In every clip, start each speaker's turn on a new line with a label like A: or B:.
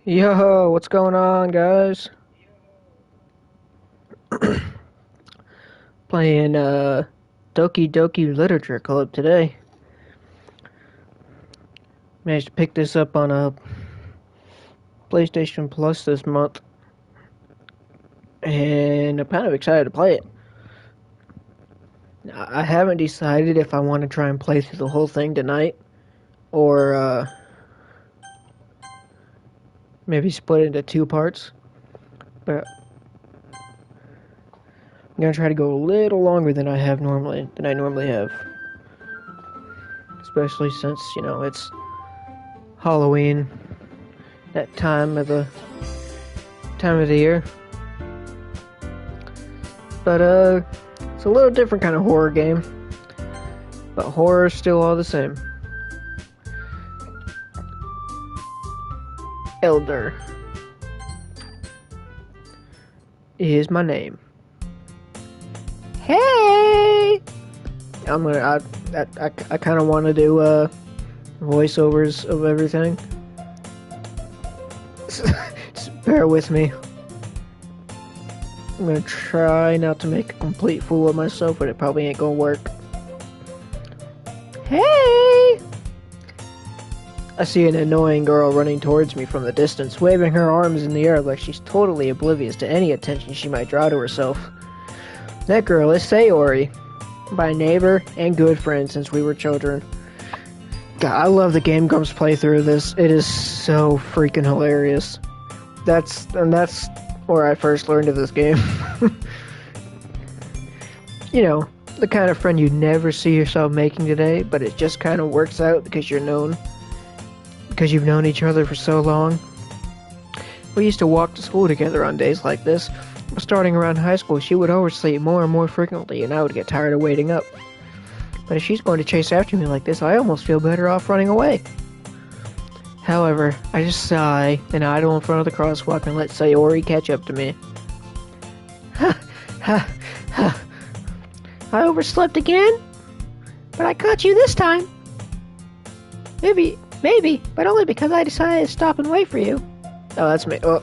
A: Yo, what's going on, guys? Playing Doki Doki Literature Club today. Managed to pick this up on a PlayStation Plus this month, and I'm kind of excited to play it. I haven't decided if I want to try and play through the whole thing tonight, or maybe split it into two parts. But I'm gonna try to go a little longer than I normally have. Especially since, it's Halloween, that time of the year. But it's a little different kind of horror game. But horror's still all the same. Elder is my name. Hey! I kind of want to do voiceovers of everything. Just bear with me. I'm gonna try not to make a complete fool of myself, but it probably ain't gonna work. Hey! I see an annoying girl running towards me from the distance, waving her arms in the air like she's totally oblivious to any attention she might draw to herself. That girl is Sayori, my neighbor and good friend since we were children. God, I love the Game Grumps playthrough of this. It is so freaking hilarious. That's where I first learned of this game. You know, the kind of friend you never see yourself making today, but it just kind of works out because you've known each other for so long. We used to walk to school together on days like this. Starting around high school, she would oversleep more and more frequently, and I would get tired of waiting up. But if she's going to chase after me like this, I almost feel better off running away. However, I just sigh and idle in front of the crosswalk and let Sayori catch up to me. Ha, ha, ha. I overslept again? But I caught you this time. Maybe, but only because I decided to stop and wait for you. Oh, that's me. Oh.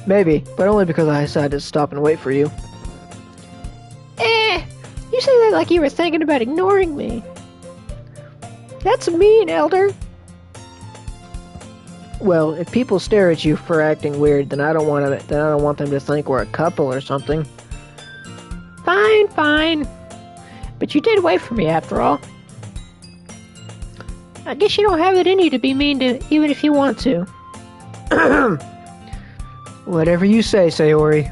A: Maybe, but only because I decided to stop and wait for you. You say that like you were thinking about ignoring me. That's mean, Elder. Well, if people stare at you for acting weird, then I don't want them to think we're a couple or something. Fine. But you did wait for me after all. I guess you don't have it in you to be mean to even if you want to. Whatever you say, Sayori.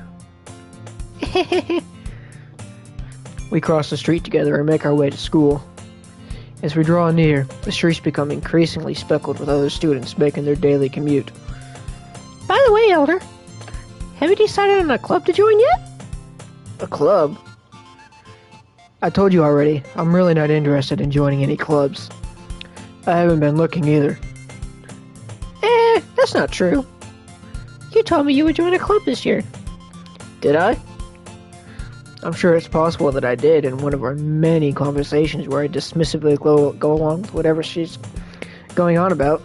A: We cross the street together and make our way to school. As we draw near, the streets become increasingly speckled with other students making their daily commute. By the way, Elder, have you decided on a club to join yet? A club? I told you already, I'm really not interested in joining any clubs. I haven't been looking either. That's not true. You told me you would join a club this year. Did I? I'm sure it's possible that I did in one of our many conversations where I dismissively go along with whatever she's going on about.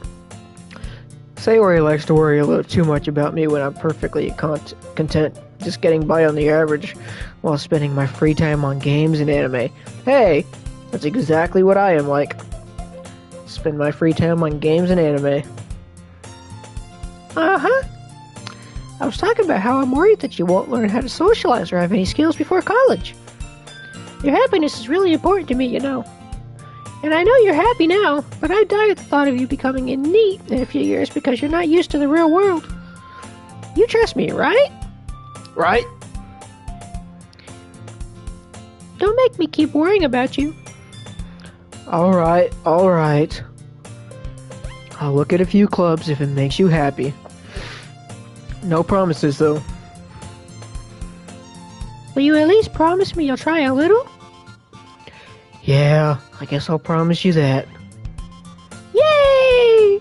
A: Sayori likes to worry a little too much about me when I'm perfectly content just getting by on the average while spending my free time on games and anime. Hey, that's exactly what I am like. Spend my free time on games and anime. Uh-huh. I was talking about how I'm worried that you won't learn how to socialize or have any skills before college. Your happiness is really important to me, you know. And I know you're happy now, but I die at the thought of you becoming a NEET in a few years because you're not used to the real world. You trust me, right? Right. Don't make me keep worrying about you. Alright. I'll look at a few clubs if it makes you happy. No promises, though. Will you at least promise me you'll try a little? Yeah, I guess I'll promise you that. Yay!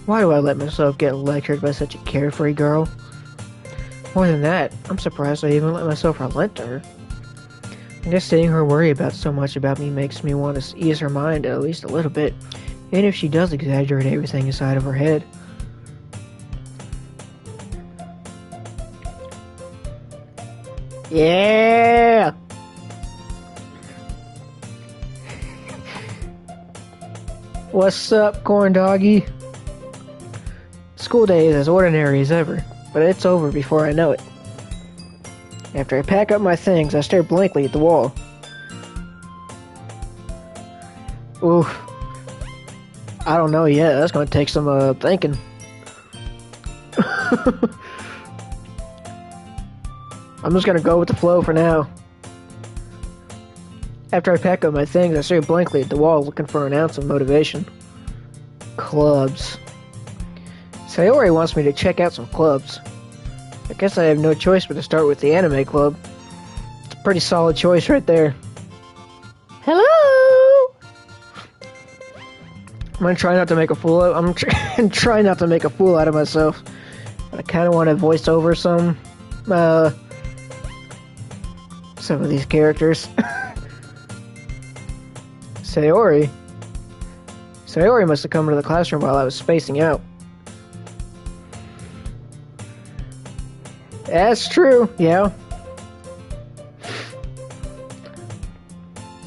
A: Why do I let myself get lectured by such a carefree girl? More than that, I'm surprised I even let myself relent to her. I guess seeing her worry about so much about me makes me want to ease her mind at least a little bit, And if she does exaggerate everything inside of her head. Yeah! What's up, corn doggy? School day is as ordinary as ever, but it's over before I know it. After I pack up my things, I stare blankly at the wall. Oof. I don't know yet. That's gonna take some thinking. I'm just gonna go with the flow for now. After I pack up my things, I stare blankly at the wall looking for an ounce of motivation. Clubs. Sayori wants me to check out some clubs. I guess I have no choice but to start with the anime club. It's a pretty solid choice right there. Hello! I'm gonna try not to make a fool out. I'm trying not to make a fool out of myself. But I kind of want to voice over some of these characters. Sayori must have come into the classroom while I was spacing out. That's true, yeah.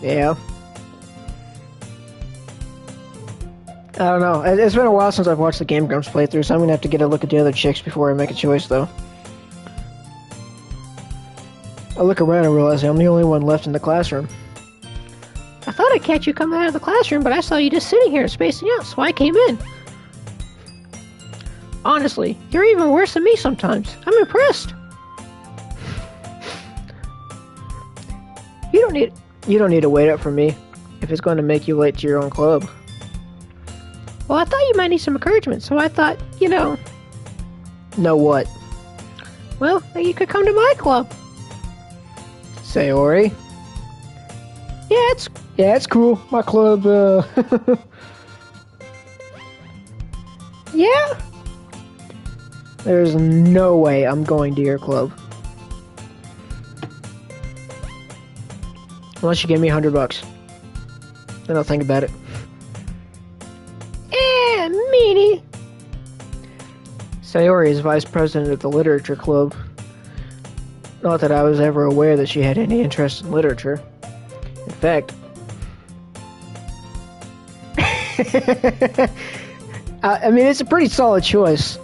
A: Yeah. I don't know. It's been a while since I've watched the Game Grumps playthrough, so I'm gonna have to get a look at the other chicks before I make a choice, though. I look around and realize I'm the only one left in the classroom. I thought I'd catch you coming out of the classroom, but I saw you just sitting here spacing out, so I came in. Honestly, you're even worse than me sometimes. I'm impressed. You don't need to wait up for me if it's going to make you late to your own club. Well, I thought you might need some encouragement, so I thought, Know what? Well, you could come to my club. Sayori? Yeah, it's cool. My club, Yeah? There's no way I'm going to your club. Unless you give me $100. Then I'll think about it. Meanie. Sayori is vice president of the literature club. Not that I was ever aware that she had any interest in literature. In fact... I mean, it's a pretty solid choice.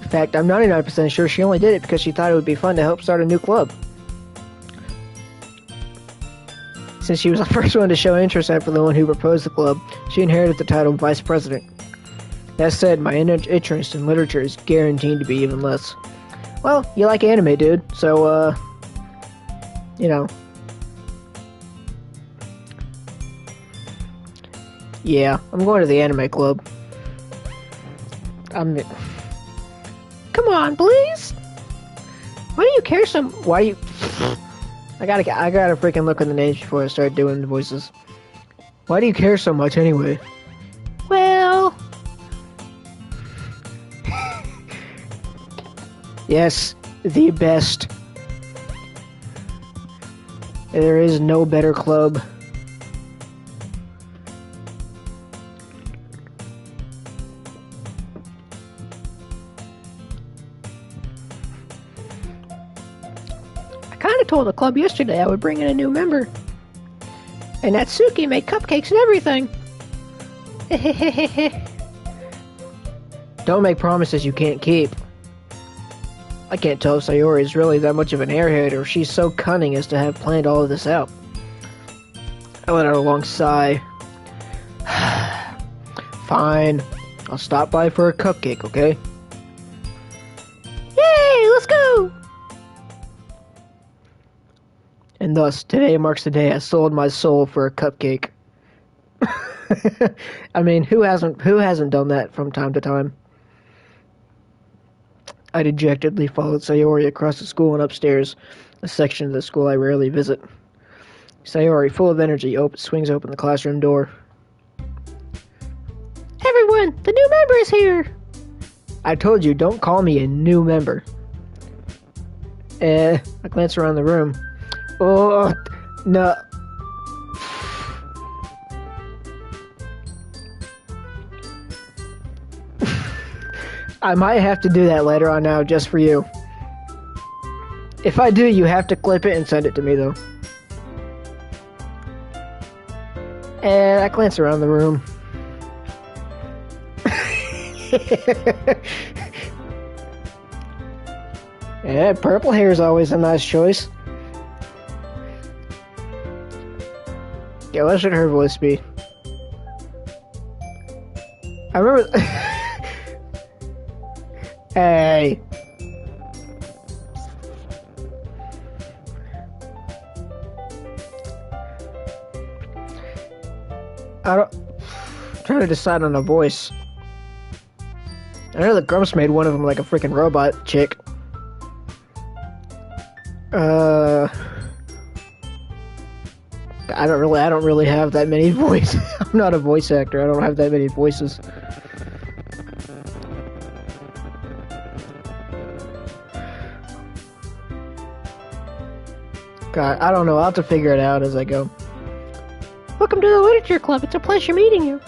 A: In fact, I'm 99% sure she only did it because she thought it would be fun to help start a new club. Since she was the first one to show interest after the one who proposed the club, she inherited the title of vice president. That said, my interest in literature is guaranteed to be even less. Well, you like anime, dude, so, Yeah, I'm going to the anime club. Come on, please! Why do you care so... Why do you... I gotta freaking look at the names before I start doing the voices. Why do you care so much anyway? Well... Yes, the best. There is no better club. I told the club yesterday I would bring in a new member. And Natsuki made cupcakes and everything. Don't make promises you can't keep. I can't tell if Sayori is really that much of an airhead or if she's so cunning as to have planned all of this out. I let out a long sigh. Fine. I'll stop by for a cupcake, okay? Yay! Let's go! And thus, today marks the day I sold my soul for a cupcake. I mean, who hasn't done that from time to time? I dejectedly followed Sayori across the school and upstairs, a section of the school I rarely visit. Sayori, full of energy, swings open the classroom door. Everyone, the new member is here! I told you, don't call me a new member. I glance around the room. Oh, no. I might have to do that later on now, just for you. If I do, you have to clip it and send it to me, though. And I glance around the room. Yeah, purple hair is always a nice choice. Yeah, what should her voice be? I remember... Hey. I'm trying to decide on a voice. I know the Grumps made one of them like a freaking robot chick. I don't really have that many voices. I'm not a voice actor. I don't have that many voices. God, I don't know. I'll have to figure it out as I go.
B: Welcome to the Literature Club. It's a pleasure meeting you.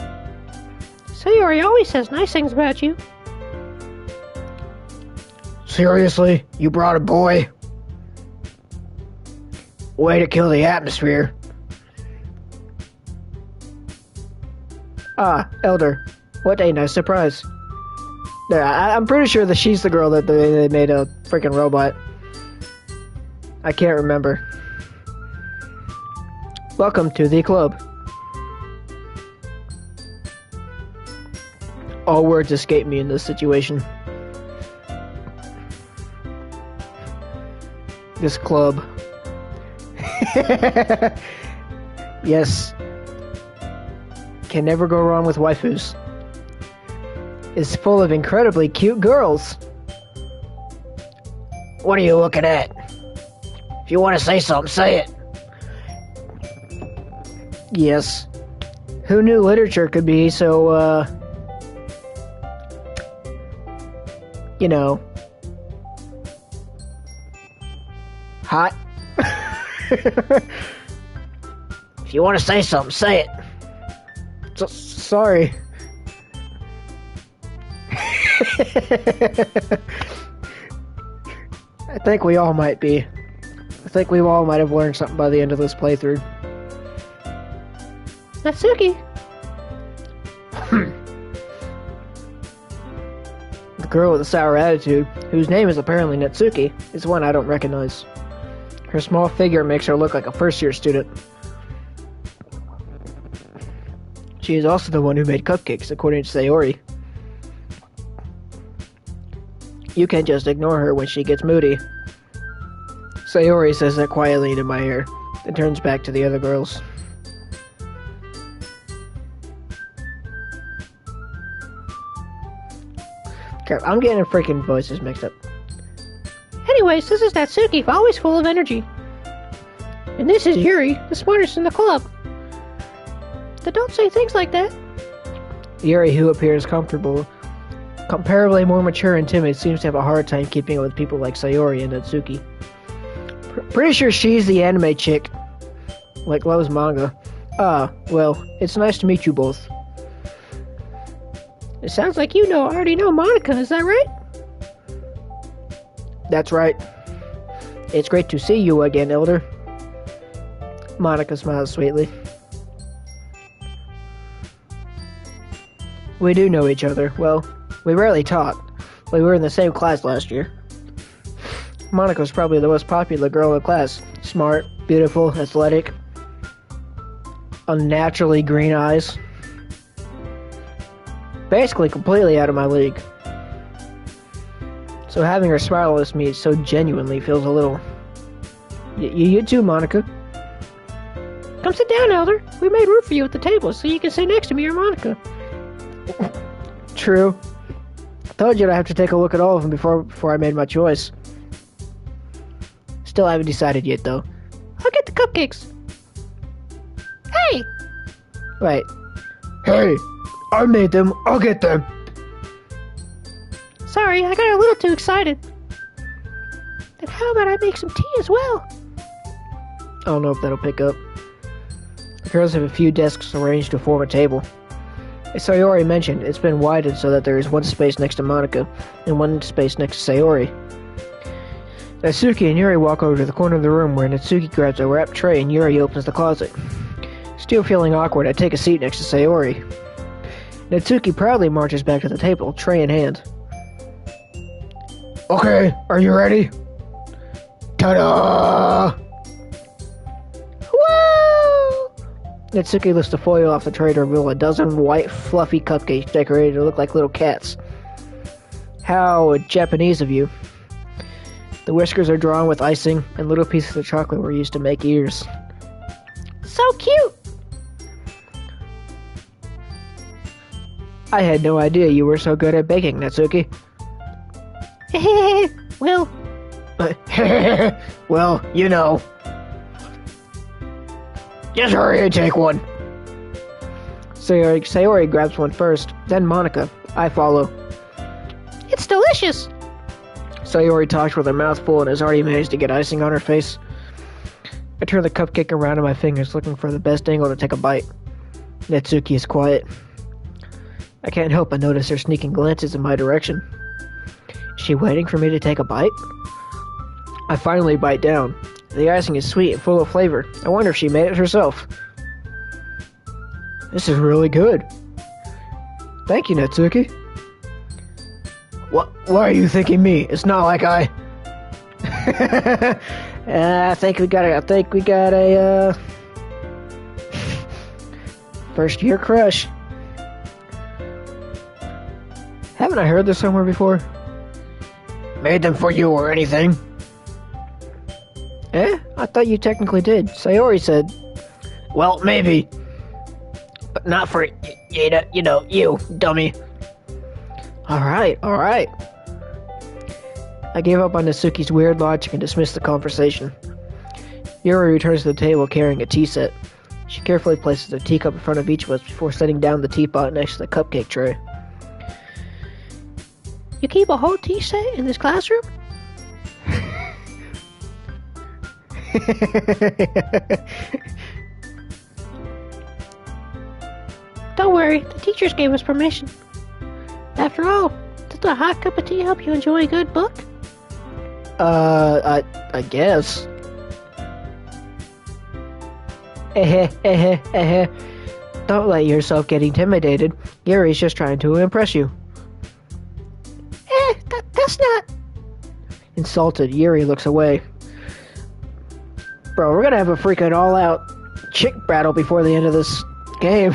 B: Sayori always says nice things about you.
A: Seriously? You brought a boy? Way to kill the atmosphere. Ah, Elder. What a nice surprise. Yeah, I'm pretty sure that she's the girl that they made a freaking robot. I can't remember. Welcome to the club. All words escape me in this situation. This club. Yes. Can never go wrong with waifus. It's full of incredibly cute girls. What are you looking at? If you want to say something, say it. Yes. Who knew literature could be so, you know, hot? If you want to say something, say it. Sorry. I think we all might be. I think we all might have learned something by the end of this playthrough.
B: Natsuki.
A: The girl with the sour attitude, whose name is apparently Natsuki, is one I don't recognize. Her small figure makes her look like a first-year student. She is also the one who made cupcakes, according to Sayori. You can't just ignore her when she gets moody. Sayori says that quietly into my ear, then turns back to the other girls. Okay, I'm getting freaking voices mixed up.
B: Anyways, this is Natsuki, always full of energy. And this is Yuri, the smartest in the club. But don't say things like that.
A: Yuri, who appears comparably more mature and timid, seems to have a hard time keeping up with people like Sayori and Natsuki. Pretty sure she's the anime chick. Like, loves manga. Ah, well, it's nice to meet you both.
B: It sounds like you already know Monica, is that right?
A: That's right. It's great to see you again, Elder. Monica smiles sweetly. We do know each other. Well, we rarely talk. We were in the same class last year. Monica's probably the most popular girl in the class. Smart, beautiful, athletic. Unnaturally green eyes. Basically completely out of my league. So having her smile at me so genuinely feels a little... You too, Monica.
B: Come sit down, Elder. We made room for you at the table so you can sit next to me or Monica.
A: True. I told you I'd have to take a look at all of them before I made my choice. Still haven't decided yet, though.
B: I'll get the cupcakes. Hey!
A: Wait. Hey! I made them. I'll get them.
B: Sorry, I got a little too excited. Then how about I make some tea as well?
A: I don't know if that'll pick up. The girls have a few desks arranged to form a table. As Sayori mentioned, it's been widened so that there is one space next to Monica and one space next to Sayori. Natsuki and Yuri walk over to the corner of the room where Natsuki grabs a wrapped tray and Yuri opens the closet. Still feeling awkward, I take a seat next to Sayori. Natsuki proudly marches back to the table, tray in hand. Okay, are you ready? Ta-da! Woo! Natsuki lifts the foil off the tray to reveal a dozen white, fluffy cupcakes decorated to look like little cats. How Japanese of you. The whiskers are drawn with icing, and little pieces of chocolate were used to make ears.
B: So cute!
A: I had no idea you were so good at baking, Natsuki.
B: Well...
A: well, you know. Just hurry and take one. Sayori grabs one first, then Monica. I follow.
B: It's delicious!
A: Sayori talks with her mouth full and has already managed to get icing on her face. I turn the cupcake around in my fingers, looking for the best angle to take a bite. Natsuki is quiet. I can't help but notice her sneaking glances in my direction. Is she waiting for me to take a bite? I finally bite down. The icing is sweet and full of flavor. I wonder if she made it herself. This is really good. Thank you, Natsuki. Why are you thanking me? It's not like I... I think we got a first year crush. Haven't I heard this somewhere before? Made them for you or anything? I thought you technically did. Sayori said. Well, maybe. But not for, you, dummy. Alright. I gave up on Natsuki's weird logic and dismissed the conversation. Yuri returns to the table carrying a tea set. She carefully places a teacup in front of each of us before setting down the teapot next to the cupcake tray.
B: You keep a whole tea set in this classroom? Don't worry, the teachers gave us permission. After all, does a hot cup of tea help you enjoy a good book?
A: I guess. Don't let yourself get intimidated. Yuri's just trying to impress you.
B: That's not...
A: Insulted, Yuri looks away. Bro, we're gonna have a freaking all-out chick battle before the end of this game.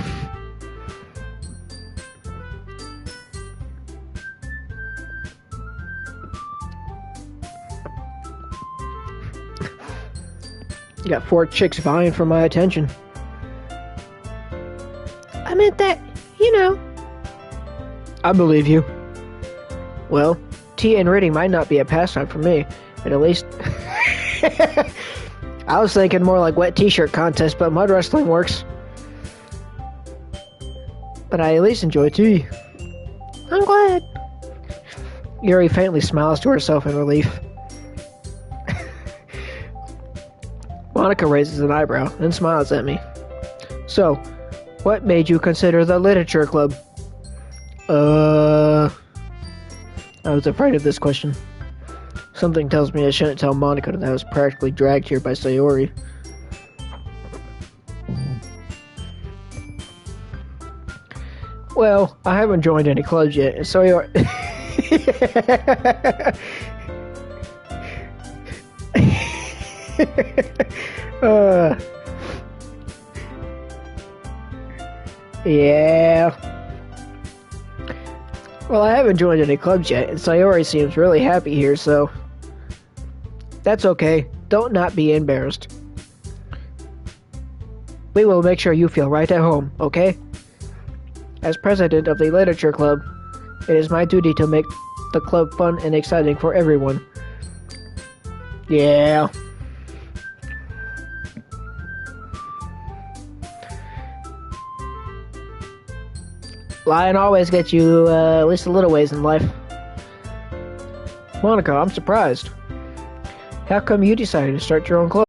A: You got 4 chicks vying for my attention.
B: I meant that, you know.
A: I believe you. Well, tea and reading might not be a pastime for me, but at least... I was thinking more like wet t-shirt contest, but mud wrestling works. But I at least enjoy tea.
B: I'm glad.
A: Yuri faintly smiles to herself in relief. Monica raises an eyebrow, then smiles at me. So, what made you consider the literature club? I was afraid of this question. Something tells me I shouldn't tell Monica that I was practically dragged here by Sayori. Well, I haven't joined any clubs yet, and Sayori... yeah. Well, I haven't joined any clubs yet, and Sayori seems really happy here, so... That's okay. Don't not be embarrassed. We will make sure you feel right at home, okay? As president of the Literature Club, it is my duty to make the club fun and exciting for everyone. Yeah. Lying always gets you at least a little ways in life. Monica, I'm surprised. How come you decided to start your own club?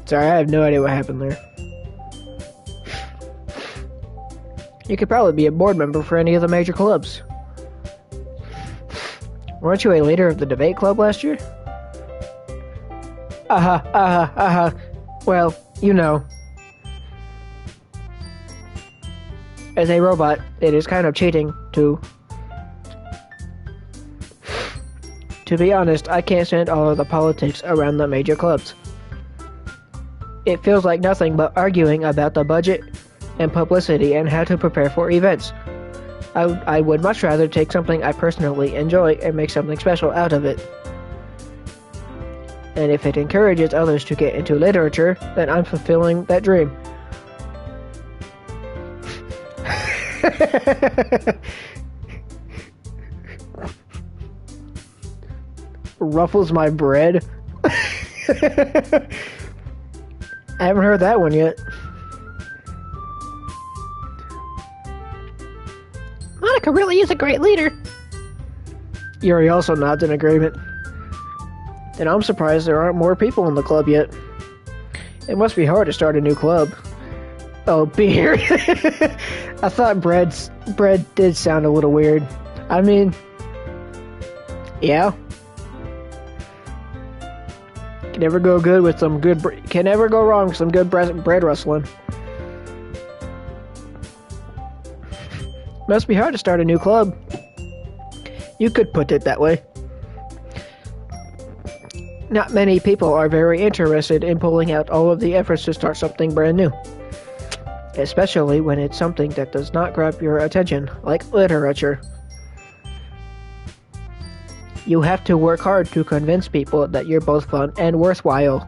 A: Sorry, I have no idea what happened there. You could probably be a board member for any of the major clubs. Weren't you a leader of the debate club last year? Well, you know. As a robot, it is kind of cheating to... To be honest, I can't stand all of the politics around the major clubs. It feels like nothing but arguing about the budget and publicity and how to prepare for events. I would much rather take something I personally enjoy and make something special out of it. And if it encourages others to get into literature, then I'm fulfilling that dream. Ruffles my bread? I haven't heard that one yet.
B: Monica really is a great leader.
A: Yuri also nods in agreement. And I'm surprised there aren't more people in the club yet. It must be hard to start a new club. Oh, beer. I thought bread did sound a little weird. I mean, yeah. Can never go wrong with some good bread rustling. Must be hard to start a new club. You could put it that way. Not many people are very interested in pulling out all of the efforts to start something brand new. Especially when it's something that does not grab your attention, like literature. You have to work hard to convince people that you're both fun and worthwhile.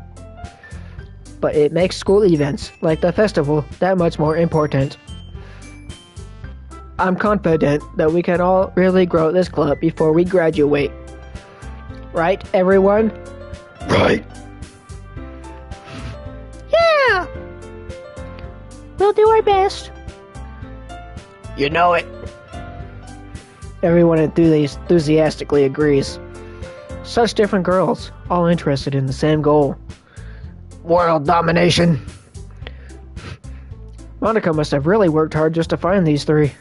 A: But it makes school events, like the festival, that much more important. I'm confident that we can all really grow this club before we graduate. Right, everyone?
C: Right.
B: Yeah! We'll do our best.
A: You know it. Everyone enthusiastically agrees. Such different girls, all interested in the same goal. World domination. Monica must have really worked hard just to find these three.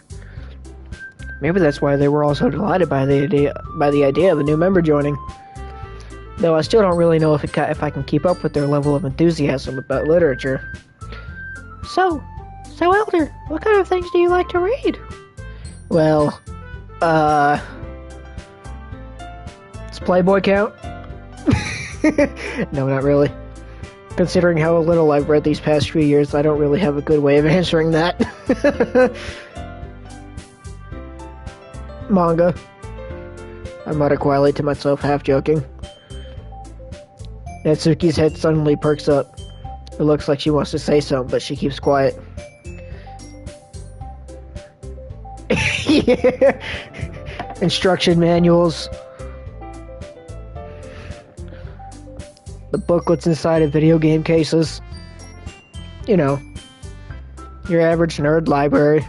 A: Maybe that's why they were all so delighted by the idea of a new member joining. Though I still don't really know if I can keep up with their level of enthusiasm about literature.
B: So Elder, what kind of things do you like to read?
A: Well, does Playboy count? No, not really. Considering how little I've read these past few years, I don't really have a good way of answering that. Manga. I mutter quietly to myself, half joking. Natsuki's head suddenly perks up. It looks like she wants to say something, but she keeps quiet. Yeah. Instruction manuals. The booklets inside of video game cases. You know, your average nerd library.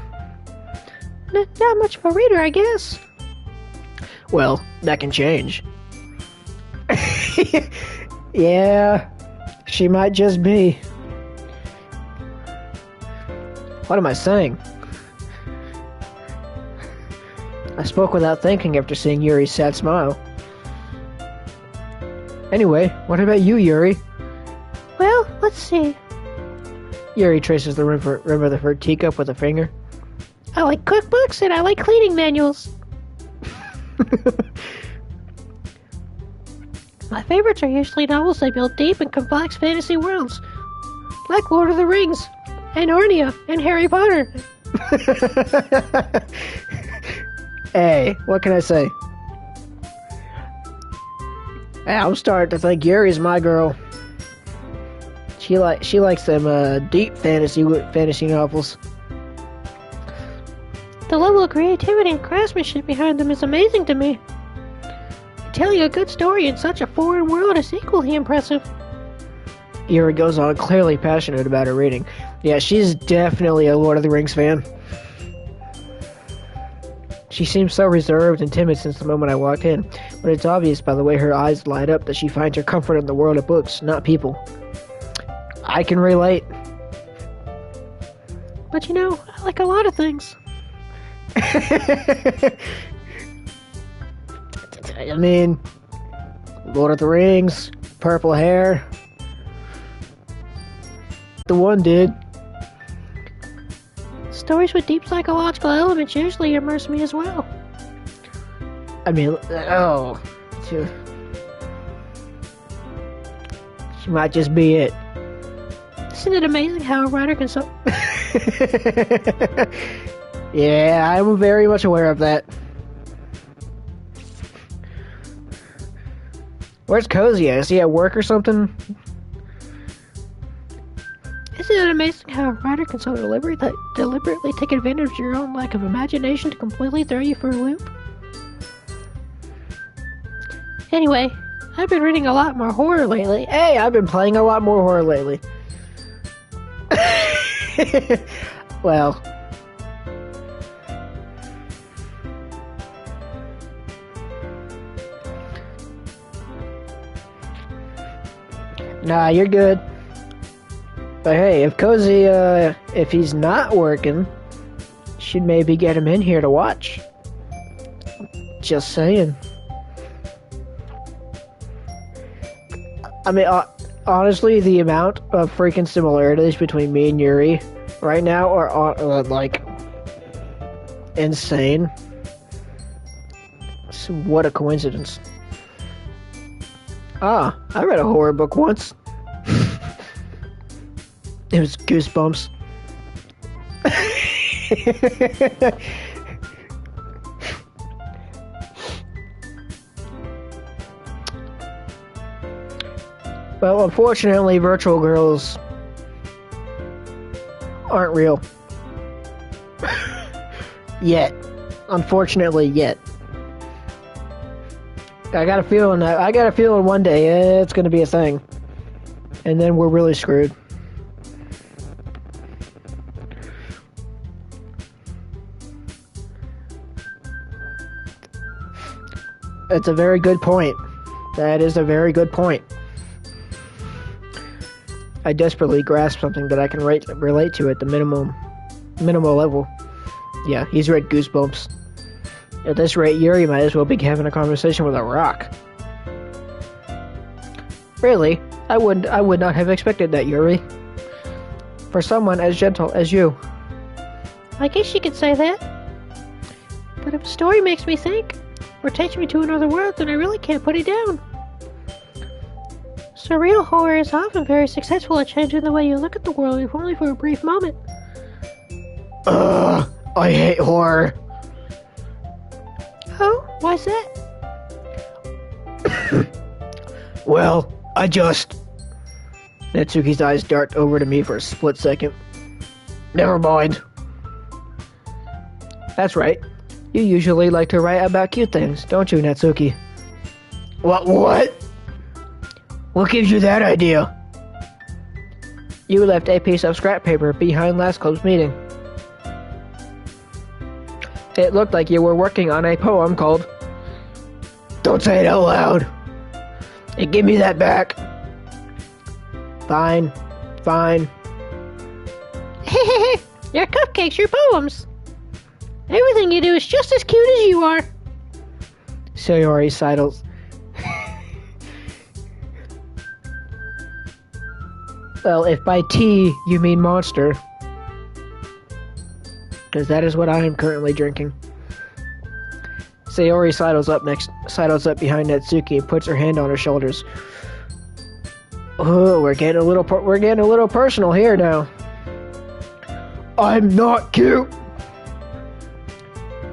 B: Not much of a reader, I guess.
A: Well, that can change. Yeah, she might just be. What am I saying? I spoke without thinking after seeing Yuri's sad smile. Anyway, what about you, Yuri?
B: Well, let's see.
A: Yuri traces the rim of her teacup with a finger.
B: I like cookbooks and I like cleaning manuals. My favorites are usually novels that build deep and complex fantasy worlds, like Lord of the Rings, and Narnia, and Harry Potter.
A: Hey, what can I say? Hey, I'm starting to think Yuri's my girl. She likes them deep fantasy novels.
B: The level of creativity and craftsmanship behind them is amazing to me. Telling a good story in such a foreign world is equally impressive.
A: Yuri goes on, clearly passionate about her reading. Yeah, she's definitely a Lord of the Rings fan. She seems so reserved and timid since the moment I walked in, but it's obvious by the way her eyes light up that she finds her comfort in the world of books, not people. I can relate.
B: But you know, I like a lot of things.
A: I mean, Lord of the Rings, purple hair. The one dude.
B: Stories with deep psychological elements usually immerse me as well.
A: I mean, she might just be it.
B: Isn't it amazing how a writer can so...
A: Yeah, I'm very much aware of that. Where's Cozy at? Is he at work or something?
B: Isn't it amazing how a writer can so deliberately take advantage of your own lack of imagination to completely throw you for a loop? Anyway, I've been reading a lot more horror lately.
A: Hey, I've been playing a lot more horror lately. Well... Nah, you're good. But hey, if Cozy, if he's not working, should maybe get him in here to watch. Just saying. I mean, honestly, the amount of freaking similarities between me and Yuri right now are, like, insane. So what a coincidence. Ah, I read a horror book once. It was Goosebumps. Well, unfortunately, virtual girls aren't real. Yet. Unfortunately, yet. I got a feeling one day it's gonna be a thing. And then we're really screwed. It's a very good point. That is a very good point. I desperately grasp something that I can relate to at the minimal level. Yeah, he's read Goosebumps. At this rate, Yuri might as well be having a conversation with a rock. Really? I would not have expected that, Yuri. For someone as gentle as you.
B: I guess you could say that. But if a story makes me think, or takes me to another world, then I really can't put it down. Surreal horror is often very successful at changing the way you look at the world, if only for a brief moment.
A: I hate horror.
B: Oh, why's that?
A: Well, Natsuki's eyes dart over to me for a split second. Never mind. That's right. You usually like to write about cute things, don't you, Natsuki? What? What gives you that idea? You left a piece of scrap paper behind last club's meeting. It looked like you were working on a poem called... Don't say it out loud. And give me that back. Fine.
B: Your cupcakes, your poems. Everything you do is just as cute as you are.
A: Sayori sidles. Well, if by tea you mean monster, because that is what I am currently drinking. Sayori sidles up behind Natsuki and puts her hand on her shoulders. Oh, we're getting a little personal here now. I'm not cute.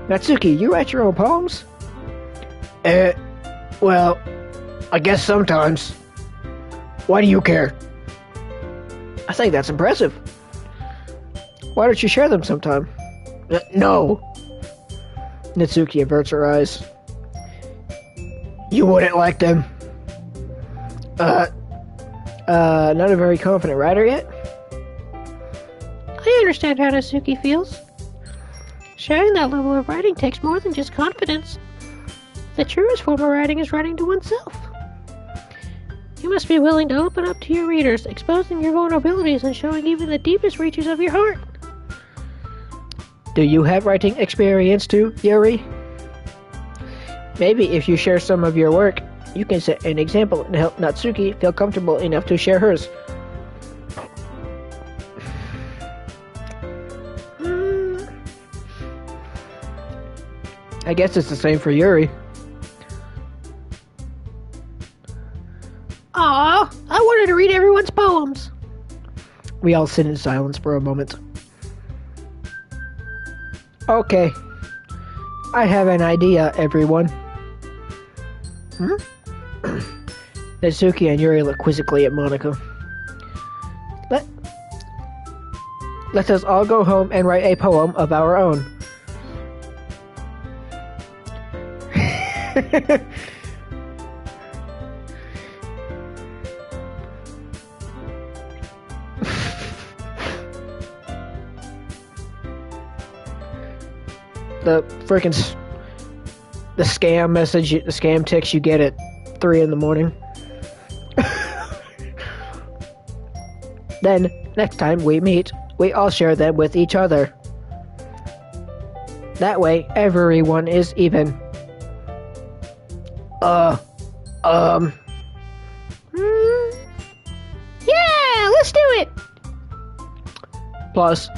A: Natsuki, you write your own poems? Well, I guess sometimes. Why do you care? I think that's impressive. Why don't you share them sometime? No. Natsuki averts her eyes. You wouldn't like them. Not a very confident writer yet?
B: I understand how Natsuki feels. Sharing that level of writing takes more than just confidence. The truest form of writing is writing to oneself. You must be willing to open up to your readers, exposing your vulnerabilities and showing even the deepest reaches of your heart.
A: Do you have writing experience too, Yuri? Maybe if you share some of your work, you can set an example and help Natsuki feel comfortable enough to share hers. I guess it's the same for Yuri.
B: Aw, I wanted to read everyone's poems.
A: We all sit in silence for a moment. Okay. I have an idea, everyone. Natsuki and Yuri look quizzically at Monica. Let us all go home and write a poem of our own. The scam message, the scam text you get at 3 in the morning. Then, next time we meet, we all share them with each other. That way, everyone is even.
B: Yeah, let's do it!
A: Plus,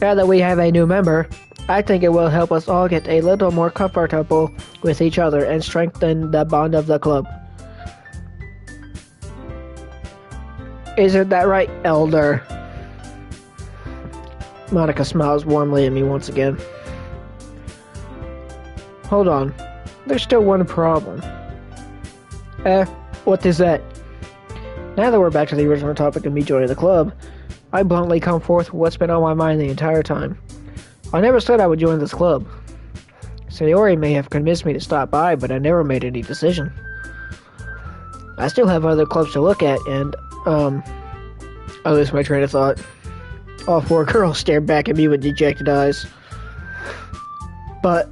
A: now that we have a new member, I think it will help us all get a little more comfortable with each other and strengthen the bond of the club. Isn't that right, Elder? Monica smiles warmly at me once again. Hold on. There's still one problem. What is that? Now that we're back to the original topic of me joining the club, I bluntly come forth with what's been on my mind the entire time. I never said I would join this club. Sayori may have convinced me to stop by, but I never made any decision. I still have other clubs to look at, and, I lose my train of thought. All 4 girls stared back at me with dejected eyes. But...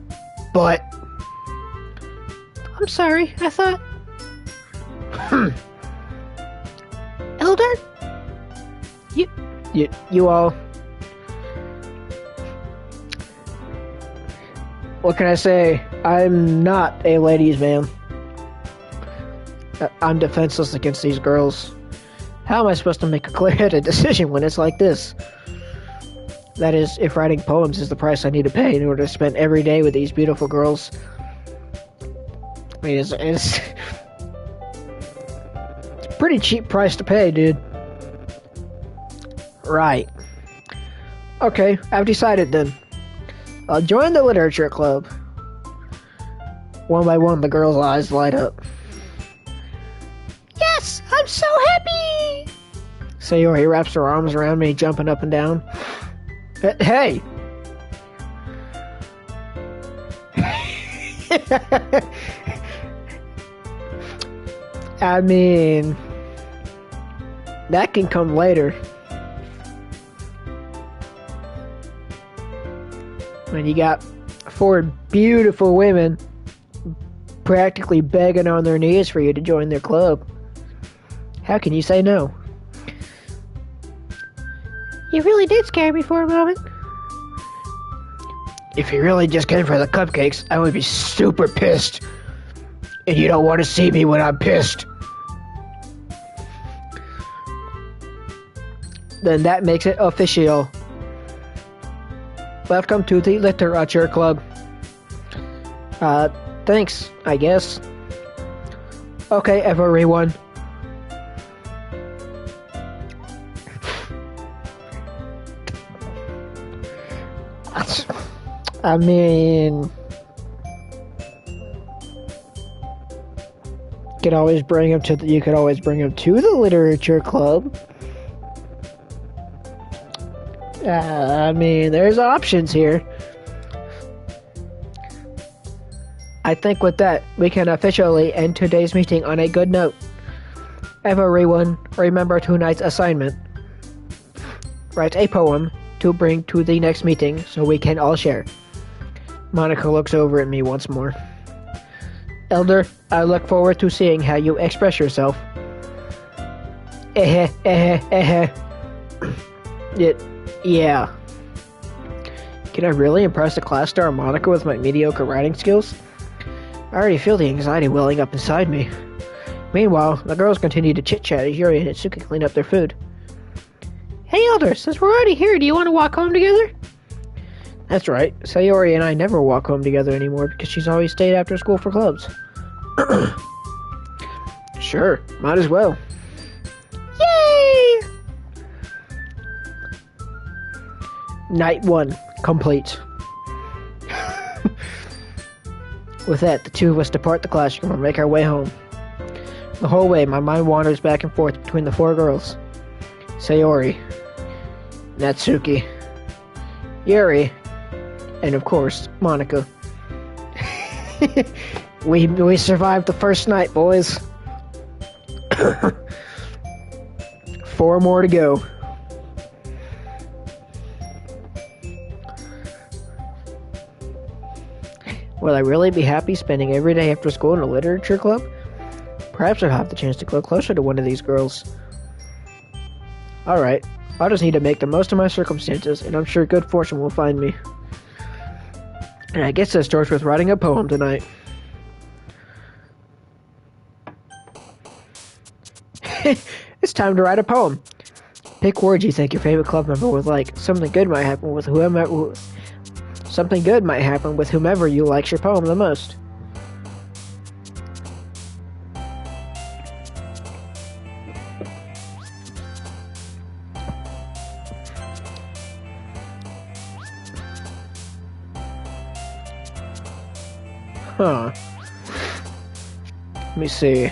B: I'm sorry, I thought... Elder?
A: You all... What can I say? I'm not a ladies' man. I'm defenseless against these girls. How am I supposed to make a clear-headed decision when it's like this? That is, if writing poems is the price I need to pay in order to spend every day with these beautiful girls. I mean, it's a pretty cheap price to pay, dude. Right. Okay, I've decided then. I'll join the literature club. One by one, the girls' eyes light up.
B: Yes, I'm so happy!
A: Sayori wraps her arms around me, jumping up and down. Hey! I mean, that can come later. When you got 4 beautiful women practically begging on their knees for you to join their club. How can you say no?
B: You really did scare me for a moment.
A: If you really just came for the cupcakes, I would be super pissed. And you don't want to see me when I'm pissed. Then that makes it official. Welcome to the literature club. Thanks, I guess. Okay, everyone. I mean, you could always bring him to the literature club. I mean, there's options here. I think with that, we can officially end today's meeting on a good note. Everyone, remember tonight's assignment. Write a poem to bring to the next meeting so we can all share. Monica looks over at me once more. Elder, I look forward to seeing how you express yourself. Yeah. Can I really impress the class star Monica with my mediocre writing skills? I already feel the anxiety welling up inside me. Meanwhile, the girls continue to chit-chat as Yuri and Itsuki clean up their food.
B: Hey Elder, since we're already here, do you want to walk home together?
A: That's right. Sayori and I never walk home together anymore because she's always stayed after school for clubs. Sure, might as well.
B: Yay!
A: Night 1, complete. With that, the two of us depart the classroom and make our way home. The whole way, my mind wanders back and forth between the 4 girls. Sayori, Natsuki, Yuri, and of course, Monica. We survived the first night, boys. 4 more to go. Will I really be happy spending every day after school in a literature club? Perhaps I'll have the chance to grow closer to one of these girls. Alright, I'll just need to make the most of my circumstances, and I'm sure good fortune will find me. And I guess that starts with writing a poem tonight. It's time to write a poem. Pick words you think your favorite club member would like. Something good might happen with whomever you likes your poem the most. Huh. Let me see.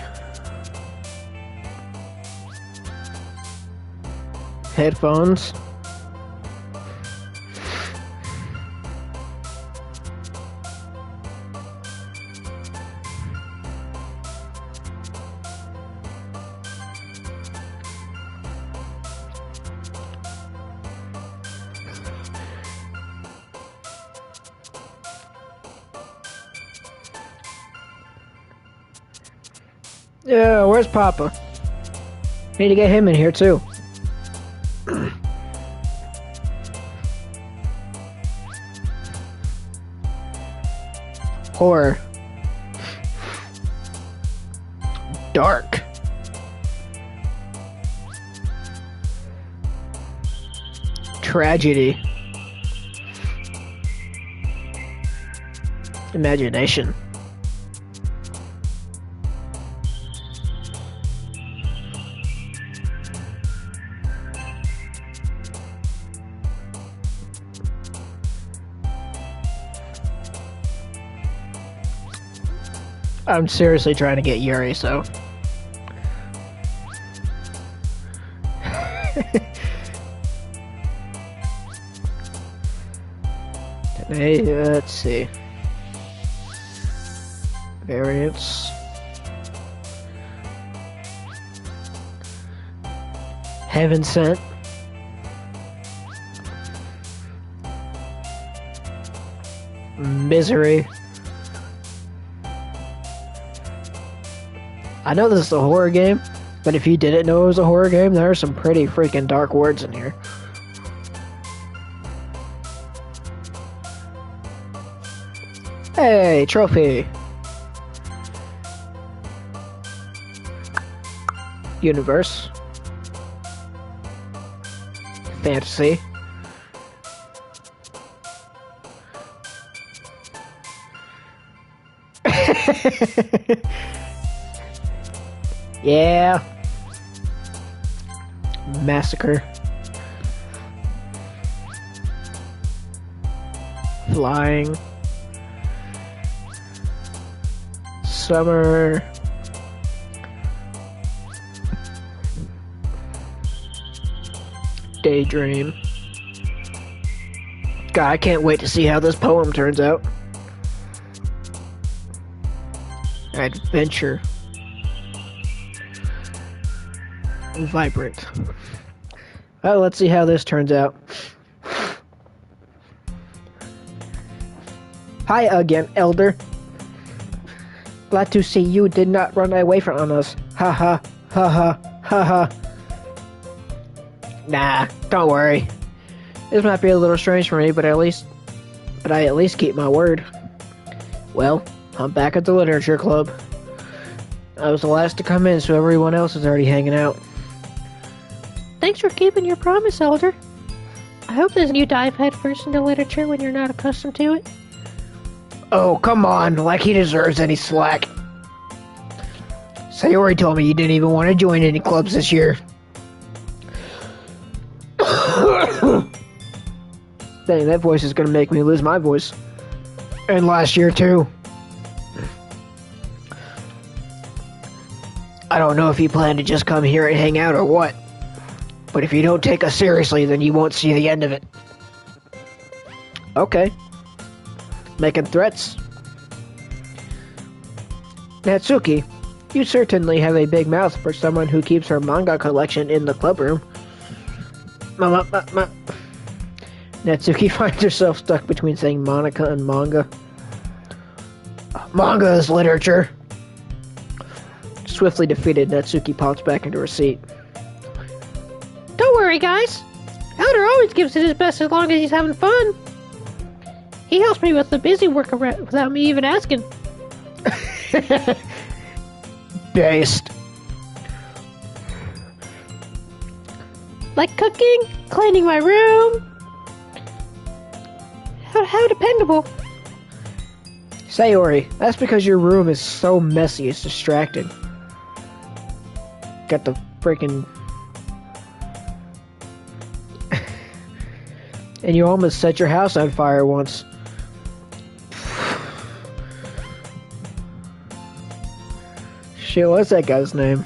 A: Headphones. Yeah, where's Papa? Need to get him in here too. Horror. Dark. Tragedy. Imagination. I'm seriously trying to get Yuri, so. Hey, let's see. Variants. Heaven Sent. Misery. I know this is a horror game, but if you didn't know it was a horror game, there are some pretty freaking dark words in here. Hey, trophy! Universe. Fantasy. Yeah. Massacre. Flying. Summer. Daydream. God, I can't wait to see how this poem turns out. Adventure. Vibrant. Well, let's see how this turns out. Hi again, Elder. Glad to see you did not run away from us. Ha ha, ha ha, ha ha. Nah, don't worry. This might be a little strange for me, but I at least keep my word. Well, I'm back at the literature club. I was the last to come in, so everyone else is already hanging out.
B: Thanks for keeping your promise, Elder. I hope doesn't you dive headfirst into literature when you're not accustomed to it.
A: Oh, come on, like he deserves any slack. Sayori told me you didn't even want to join any clubs this year. Dang, that voice is gonna make me lose my voice. And last year, too. I don't know if you plan to just come here and hang out or what. But if you don't take us seriously, then you won't see the end of it. Okay. Making threats. Natsuki, you certainly have a big mouth for someone who keeps her manga collection in the club room. Natsuki finds herself stuck between saying Monica and manga. Manga is literature. Swiftly defeated, Natsuki pops back into her seat.
B: Don't worry, guys. Elder always gives it his best as long as he's having fun. He helps me with the busy work without me even asking.
A: Based.
B: Like cooking, cleaning my room. How dependable.
A: Sayori, that's because your room is so messy it's distracting. Got the freaking... And you almost set your house on fire once. Shit, what's that guy's name?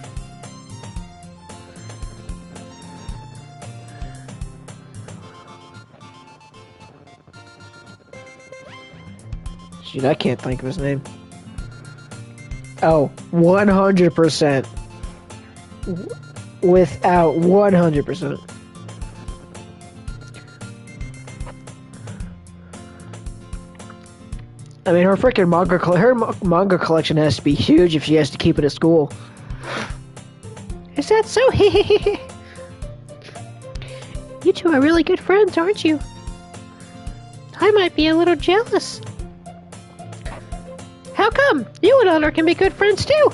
A: Shit, I can't think of his name. Oh, 100%. Without 100%. I mean, her freaking manga collection has to be huge if she has to keep it at school.
B: Is that so? You two are really good friends, aren't you? I might be a little jealous. How come? You and Elder can be good friends too.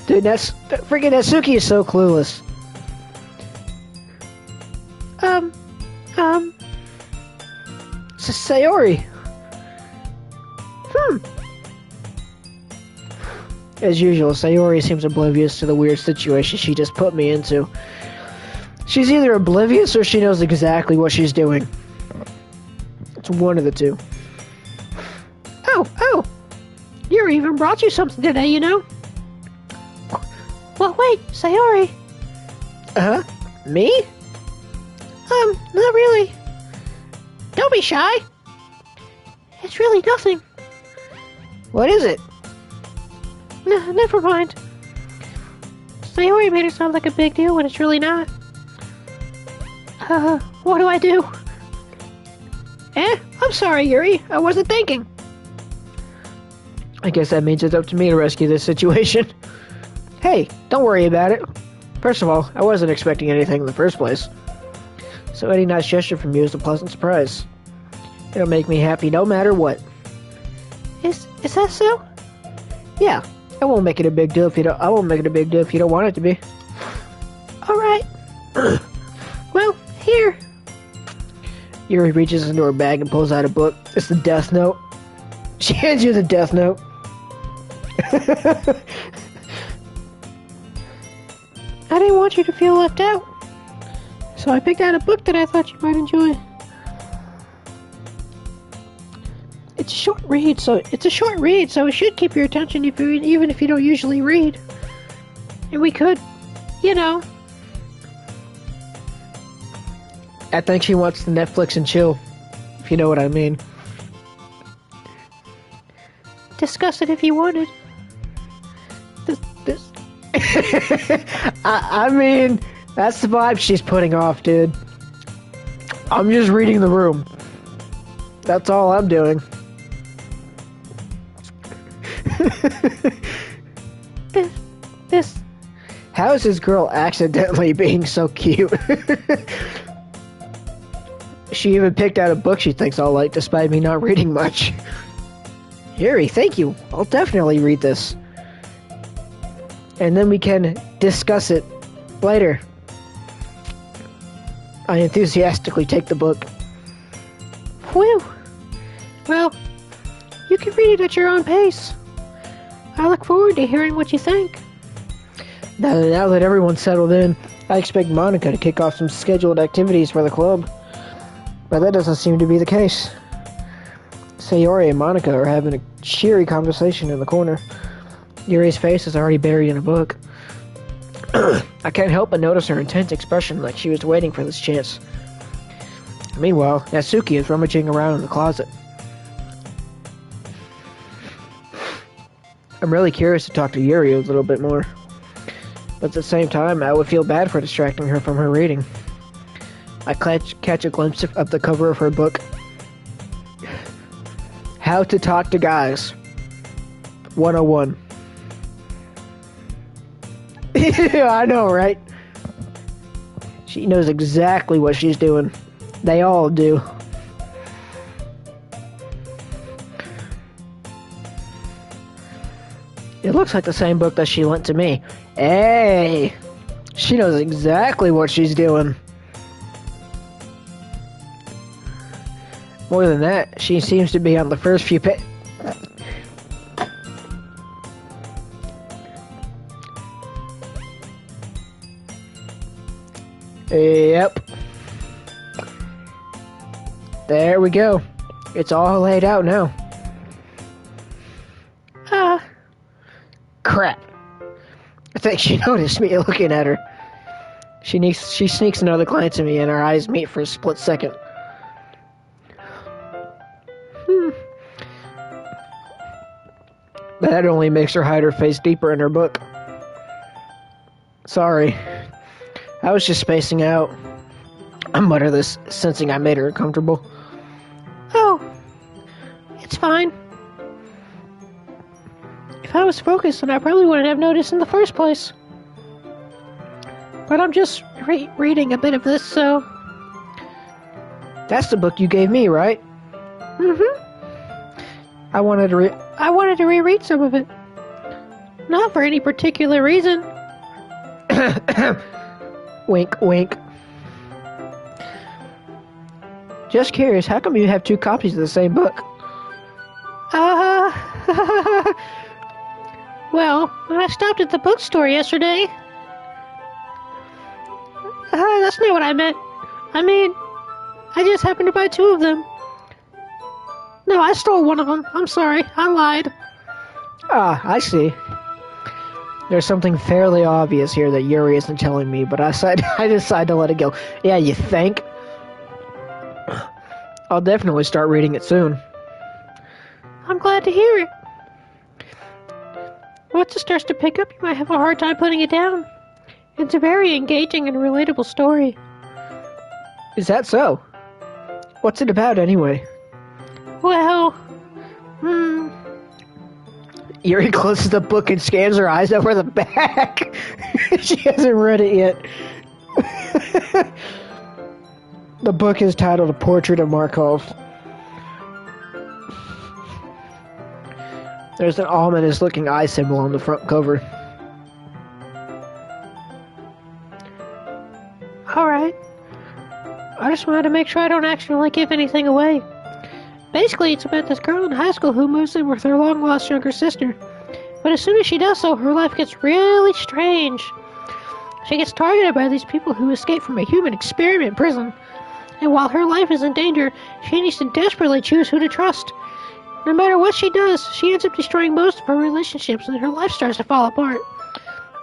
A: Dude, freaking Natsuki is so clueless. Sayori. As usual, Sayori seems oblivious to the weird situation she just put me into. She's either oblivious or she knows exactly what she's doing. It's one of the two.
B: Oh! Yuri even brought you something today, you know? Well, wait, Sayori.
A: Uh-huh? Me?
B: Not really. Don't be shy. It's really nothing.
A: What is it?
B: No, never mind. Sayori made it sound like a big deal when it's really not. What do I do? I'm sorry, Yuri. I wasn't thinking.
A: I guess that means it's up to me to rescue this situation. Hey, don't worry about it. First of all, I wasn't expecting anything in the first place. So any nice gesture from you is a pleasant surprise. It'll make me happy no matter what.
B: Is that so?
A: Yeah. I won't make it a big deal if you don't want it to be.
B: Alright. Well, here.
A: Yuri reaches into her bag and pulls out a book. It's the Death Note. She hands you the Death Note.
B: I didn't want you to feel left out. So I picked out a book that I thought you might enjoy. It's a short read, so it should keep your attention even if you don't usually read. And we could, you know.
A: I think she wants to Netflix and chill, if you know what I mean.
B: Discuss it if you wanted.
A: This. I mean, that's the vibe she's putting off, dude. I'm just reading the room. That's all I'm doing.
B: This.
A: How is this girl accidentally being so cute? She even picked out a book she thinks I'll like, despite me not reading much. Yuri, thank you. I'll definitely read this. And then we can discuss it later. I enthusiastically take the book.
B: Whew. Well, you can read it at your own pace. I look forward to hearing what you think.
A: Now that everyone's settled in, I expect Monica to kick off some scheduled activities for the club. But that doesn't seem to be the case. Sayori and Monica are having a cheery conversation in the corner. Yuri's face is already buried in a book. I can't help but notice her intense expression, like she was waiting for this chance. Meanwhile, Natsuki is rummaging around in the closet. I'm really curious to talk to Yuri a little bit more. But at the same time, I would feel bad for distracting her from her reading. I catch a glimpse of the cover of her book. How to Talk to Guys 101. I know, right? She knows exactly what she's doing. They all do. It looks like the same book that she lent to me. Hey! She knows exactly what she's doing. More than that, she seems to be on the first few pages. Yep. There we go. It's all laid out now. Crap. I think she noticed me looking at her. She sneaks another glance at me and our eyes meet for a split second. That only makes her hide her face deeper in her book. Sorry. I was just spacing out. I mutter this, sensing I made her uncomfortable.
B: Oh, it's fine. If I was focused, then I probably wouldn't have noticed in the first place. But I'm just reading a bit of this, so...
A: That's the book you gave me, right?
B: Mm-hmm.
A: I wanted
B: to reread some of it. Not for any particular reason.
A: Wink, wink. Just curious, how come you have two copies of the same book?
B: Well, I stopped at the bookstore yesterday. That's not what I meant. I mean, I just happened to buy two of them. No, I stole one of them. I'm sorry, I lied.
A: Ah, I see. There's something fairly obvious here that Yuri isn't telling me, but I decide to let it go. Yeah, you think? I'll definitely start reading it soon.
B: I'm glad to hear it. Once it starts to pick up, you might have a hard time putting it down. It's a very engaging and relatable story.
A: Is that so? What's it about, anyway?
B: Well,
A: Yuri closes the book and scans her eyes over the back. She hasn't read it yet. The book is titled A Portrait of Markov. There's an ominous-looking eye symbol on the front cover.
B: Alright. I just wanted to make sure I don't accidentally give anything away. Basically, it's about this girl in high school who moves in with her long-lost younger sister. But as soon as she does so, her life gets really strange. She gets targeted by these people who escape from a human experiment prison. And while her life is in danger, she needs to desperately choose who to trust. No matter what she does, she ends up destroying most of her relationships and her life starts to fall apart.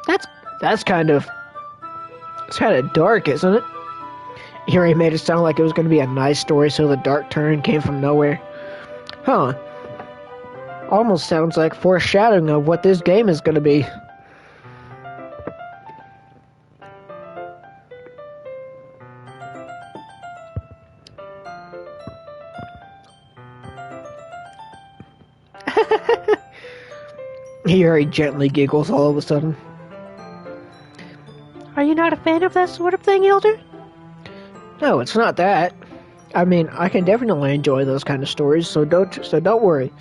A: It's kind of dark, isn't it? Yuri made it sound like it was going to be a nice story, so the dark turn came from nowhere. Huh. Almost sounds like foreshadowing of what this game is going to be. Yuri gently giggles all of a sudden.
B: Are you not a fan of that sort of thing, Elder?
A: No, it's not that. I mean, I can definitely enjoy those kind of stories, so don't worry.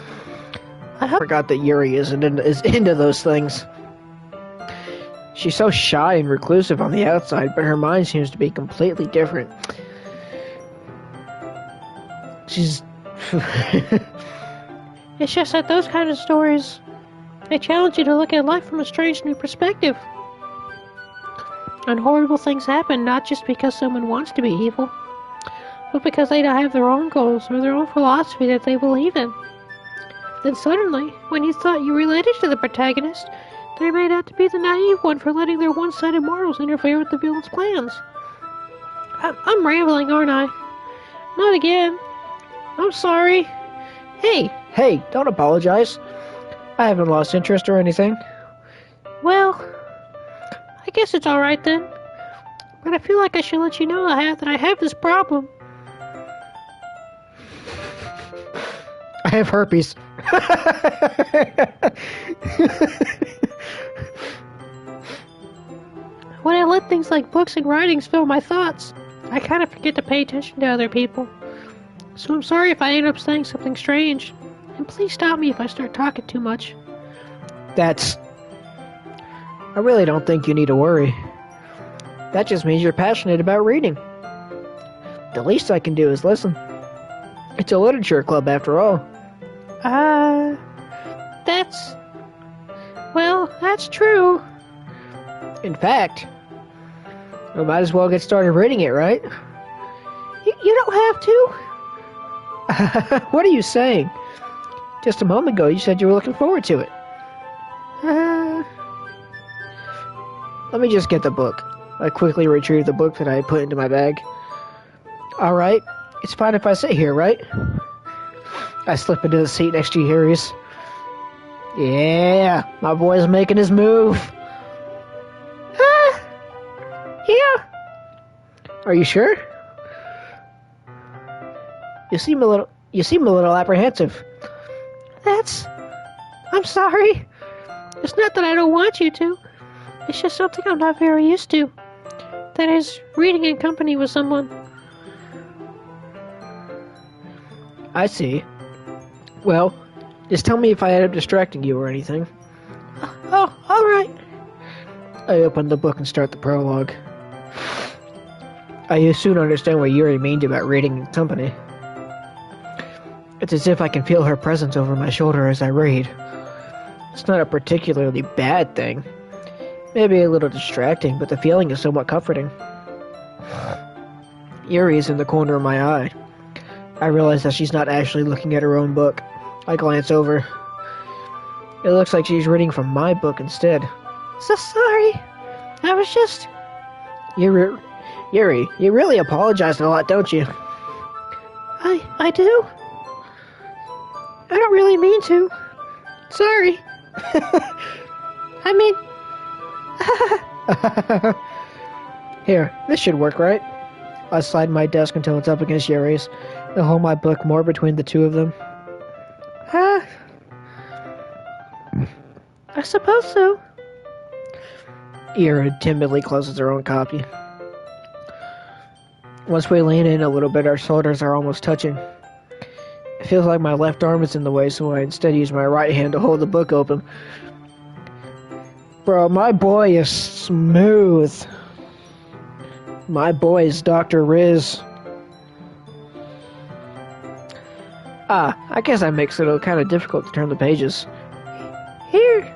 B: I
A: I
B: hope.
A: forgot that Yuri is into those things. She's so shy and reclusive on the outside, but her mind seems to be completely different. She's...
B: It's just that those kind of stories, they challenge you to look at life from a strange new perspective. And horrible things happen not just because someone wants to be evil, but because they don't have their own goals or their own philosophy that they believe in. Then suddenly, when you thought you related to the protagonist, they made out to be the naive one for letting their one-sided morals interfere with the villain's plans. I'm rambling, aren't I? Not again. I'm sorry.
A: Hey, don't apologize. I haven't lost interest or anything.
B: Well, I guess it's alright then. But I feel like I should let you know that I have this problem.
A: I have herpes.
B: When I let things like books and writings fill my thoughts, I kind of forget to pay attention to other people. So I'm sorry if I end up saying something strange. And please stop me if I start talking too much.
A: I really don't think you need to worry. That just means you're passionate about reading. The least I can do is listen. It's a literature club after all.
B: That's true.
A: In fact, we might as well get started reading it, right?
B: You don't have to.
A: What are you saying? Just a moment ago, you said you were looking forward to it. Let me just get the book. I quickly retrieved the book that I had put into my bag. Alright, it's fine if I sit here, right? I slip into the seat next to Yuri's. Yeah, my boy's making his move.
B: Yeah.
A: Are you sure? You seem a little apprehensive.
B: I'm sorry. It's not that I don't want you to. It's just something I'm not very used to. That is, reading in company with someone.
A: I see. Well, just tell me if I end up distracting you or anything.
B: Oh, alright.
A: I open the book and start the prologue. I soon understand what Yuri means about reading in company. It's as if I can feel her presence over my shoulder as I read. It's not a particularly bad thing. Maybe a little distracting, but the feeling is somewhat comforting. Yuri is in the corner of my eye. I realize that she's not actually looking at her own book. I glance over. It looks like she's reading from my book instead.
B: So sorry. I was just...
A: Yuri, you really apologize a lot, don't you?
B: I do? I don't really mean to. Sorry. I mean...
A: Here, this should work, right? I slide my desk until it's up against Yuri's, and hold my book more between the two of them.
B: I suppose so.
A: Yuri timidly closes her own copy. Once we lean in a little bit, our shoulders are almost touching. It feels like my left arm is in the way, so I instead use my right hand to hold the book open. Bro, my boy is smooth. My boy is Dr. Riz. I guess that makes it kind of difficult to turn the pages.
B: Here.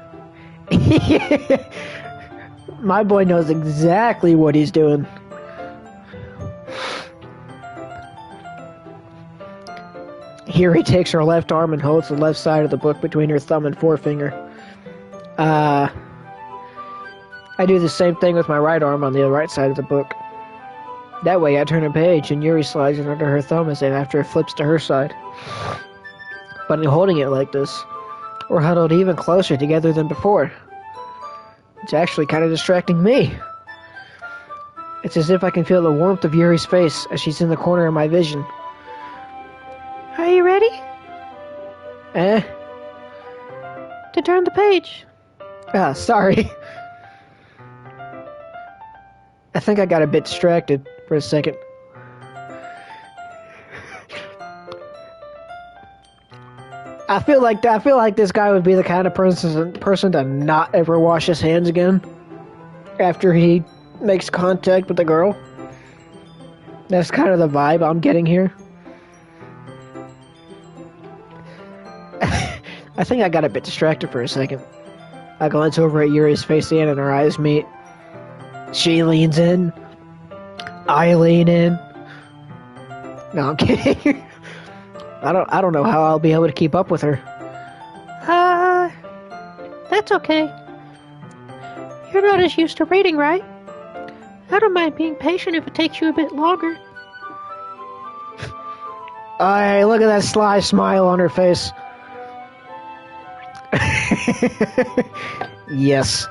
A: My boy knows exactly what he's doing. Here he takes her left arm and holds the left side of the book between her thumb and forefinger. I do the same thing with my right arm on the right side of the book. That way I turn a page and Yuri slides it under her thumb as if after it flips to her side. But in holding it like this, we're huddled even closer together than before. It's actually kind of distracting me. It's as if I can feel the warmth of Yuri's face as she's in the corner of my vision.
B: Are you ready?
A: To
B: turn the page.
A: Sorry. I think I got a bit distracted for a second. I feel like this guy would be the kind of person to not ever wash his hands again after he makes contact with the girl. That's kind of the vibe I'm getting here. I think I got a bit distracted for a second. I glance over at Yuri's face again and our eyes meet. She leans in. I lean in. No, I'm kidding. I don't know how I'll be able to keep up with her.
B: That's okay. You're not as used to reading, right? I don't mind being patient if it takes you a bit longer.
A: Look at that sly smile on her face. Yes.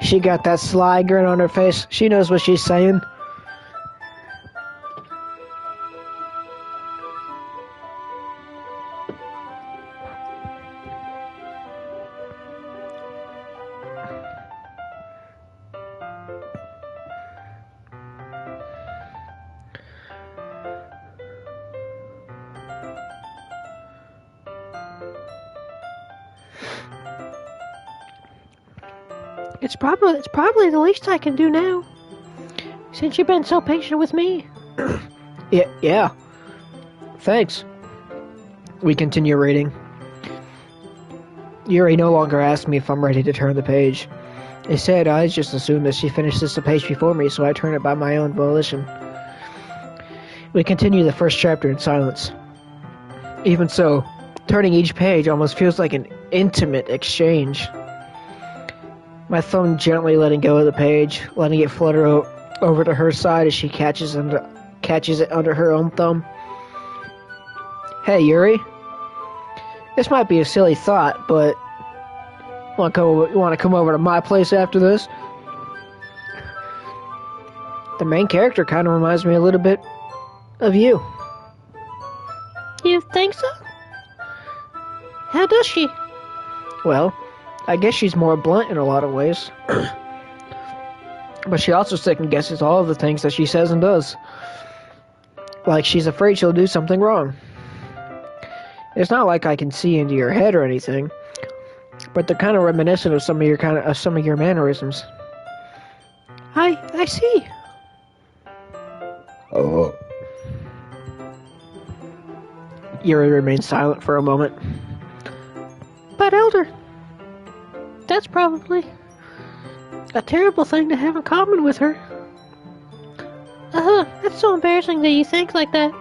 A: She got that sly grin on her face. She knows what she's saying.
B: It's probably the least I can do now, since you've been so patient with me.
A: Yeah. Thanks. We continue reading. Yuri no longer asks me if I'm ready to turn the page. Instead, I just assume that she finishes the page before me, so I turn it by my own volition. We continue the first chapter in silence. Even so, turning each page almost feels like an intimate exchange. My thumb gently letting go of the page, letting it flutter over to her side as she catches it under her own thumb. Hey, Yuri. This might be a silly thought, but you want to come over to my place after this? The main character kind of reminds me a little bit of you.
B: You think so? How does she?
A: Well, I guess she's more blunt in a lot of ways. But she also second guesses all of the things that she says and does. Like she's afraid she'll do something wrong. It's not like I can see into your head or anything, but they're kind of reminiscent of some of your mannerisms.
B: I see.
A: Oh. Yuri remains silent for a moment.
B: But Elder, that's probably a terrible thing to have in common with her. That's so embarrassing that you think like that.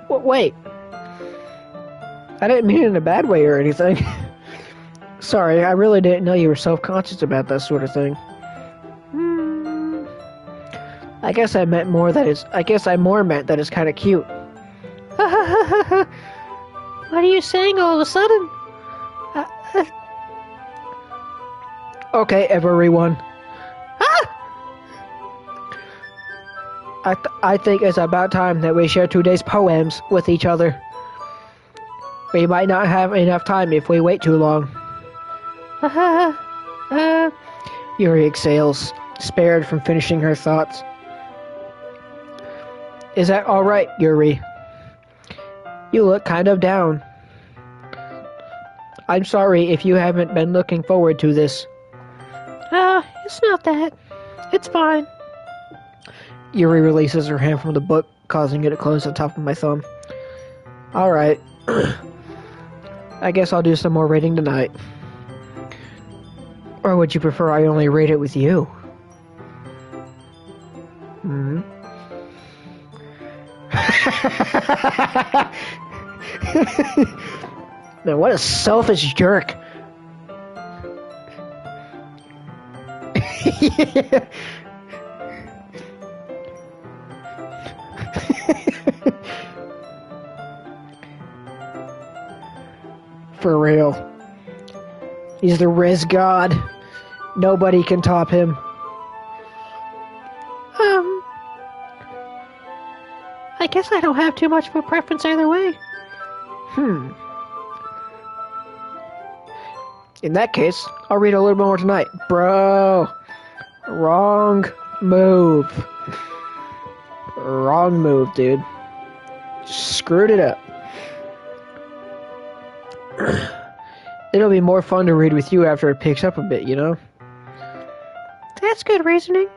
A: Wait. I didn't mean it in a bad way or anything. Sorry, I really didn't know you were self-conscious about that sort of thing. I guess I more meant that it's kind of cute.
B: What are you saying all of a sudden?
A: Okay, everyone. I think it's about time that we share today's poems with each other. We might not have enough time if we wait too long. Yuri exhales, spared from finishing her thoughts. Is that alright, Yuri? You look kind of down. I'm sorry if you haven't been looking forward to this.
B: It's not that. It's fine.
A: Yuri releases her hand from the book, causing it to close on top of my thumb. Alright. I guess I'll do some more reading tonight. Or would you prefer I only read it with you? Man, what a selfish jerk. For real. He's the Riz God. Nobody can top him.
B: I guess I don't have too much of a preference either way.
A: In that case, I'll read a little bit more tonight. Bro, wrong move. Wrong move, dude. Screwed it up. It'll be more fun to read with you after it picks up a bit, you know?
B: That's good reasoning.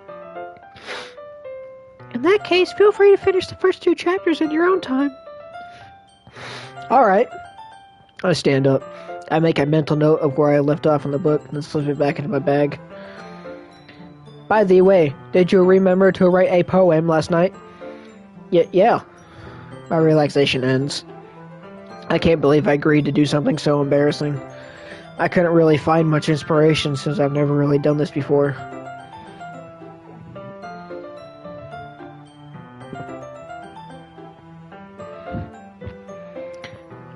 B: In that case, feel free to finish the first 2 chapters in your own time.
A: Alright. I stand up. I make a mental note of where I left off in the book, and then slip it back into my bag. By the way, did you remember to write a poem last night? Yeah. My relaxation ends. I can't believe I agreed to do something so embarrassing. I couldn't really find much inspiration since I've never really done this before.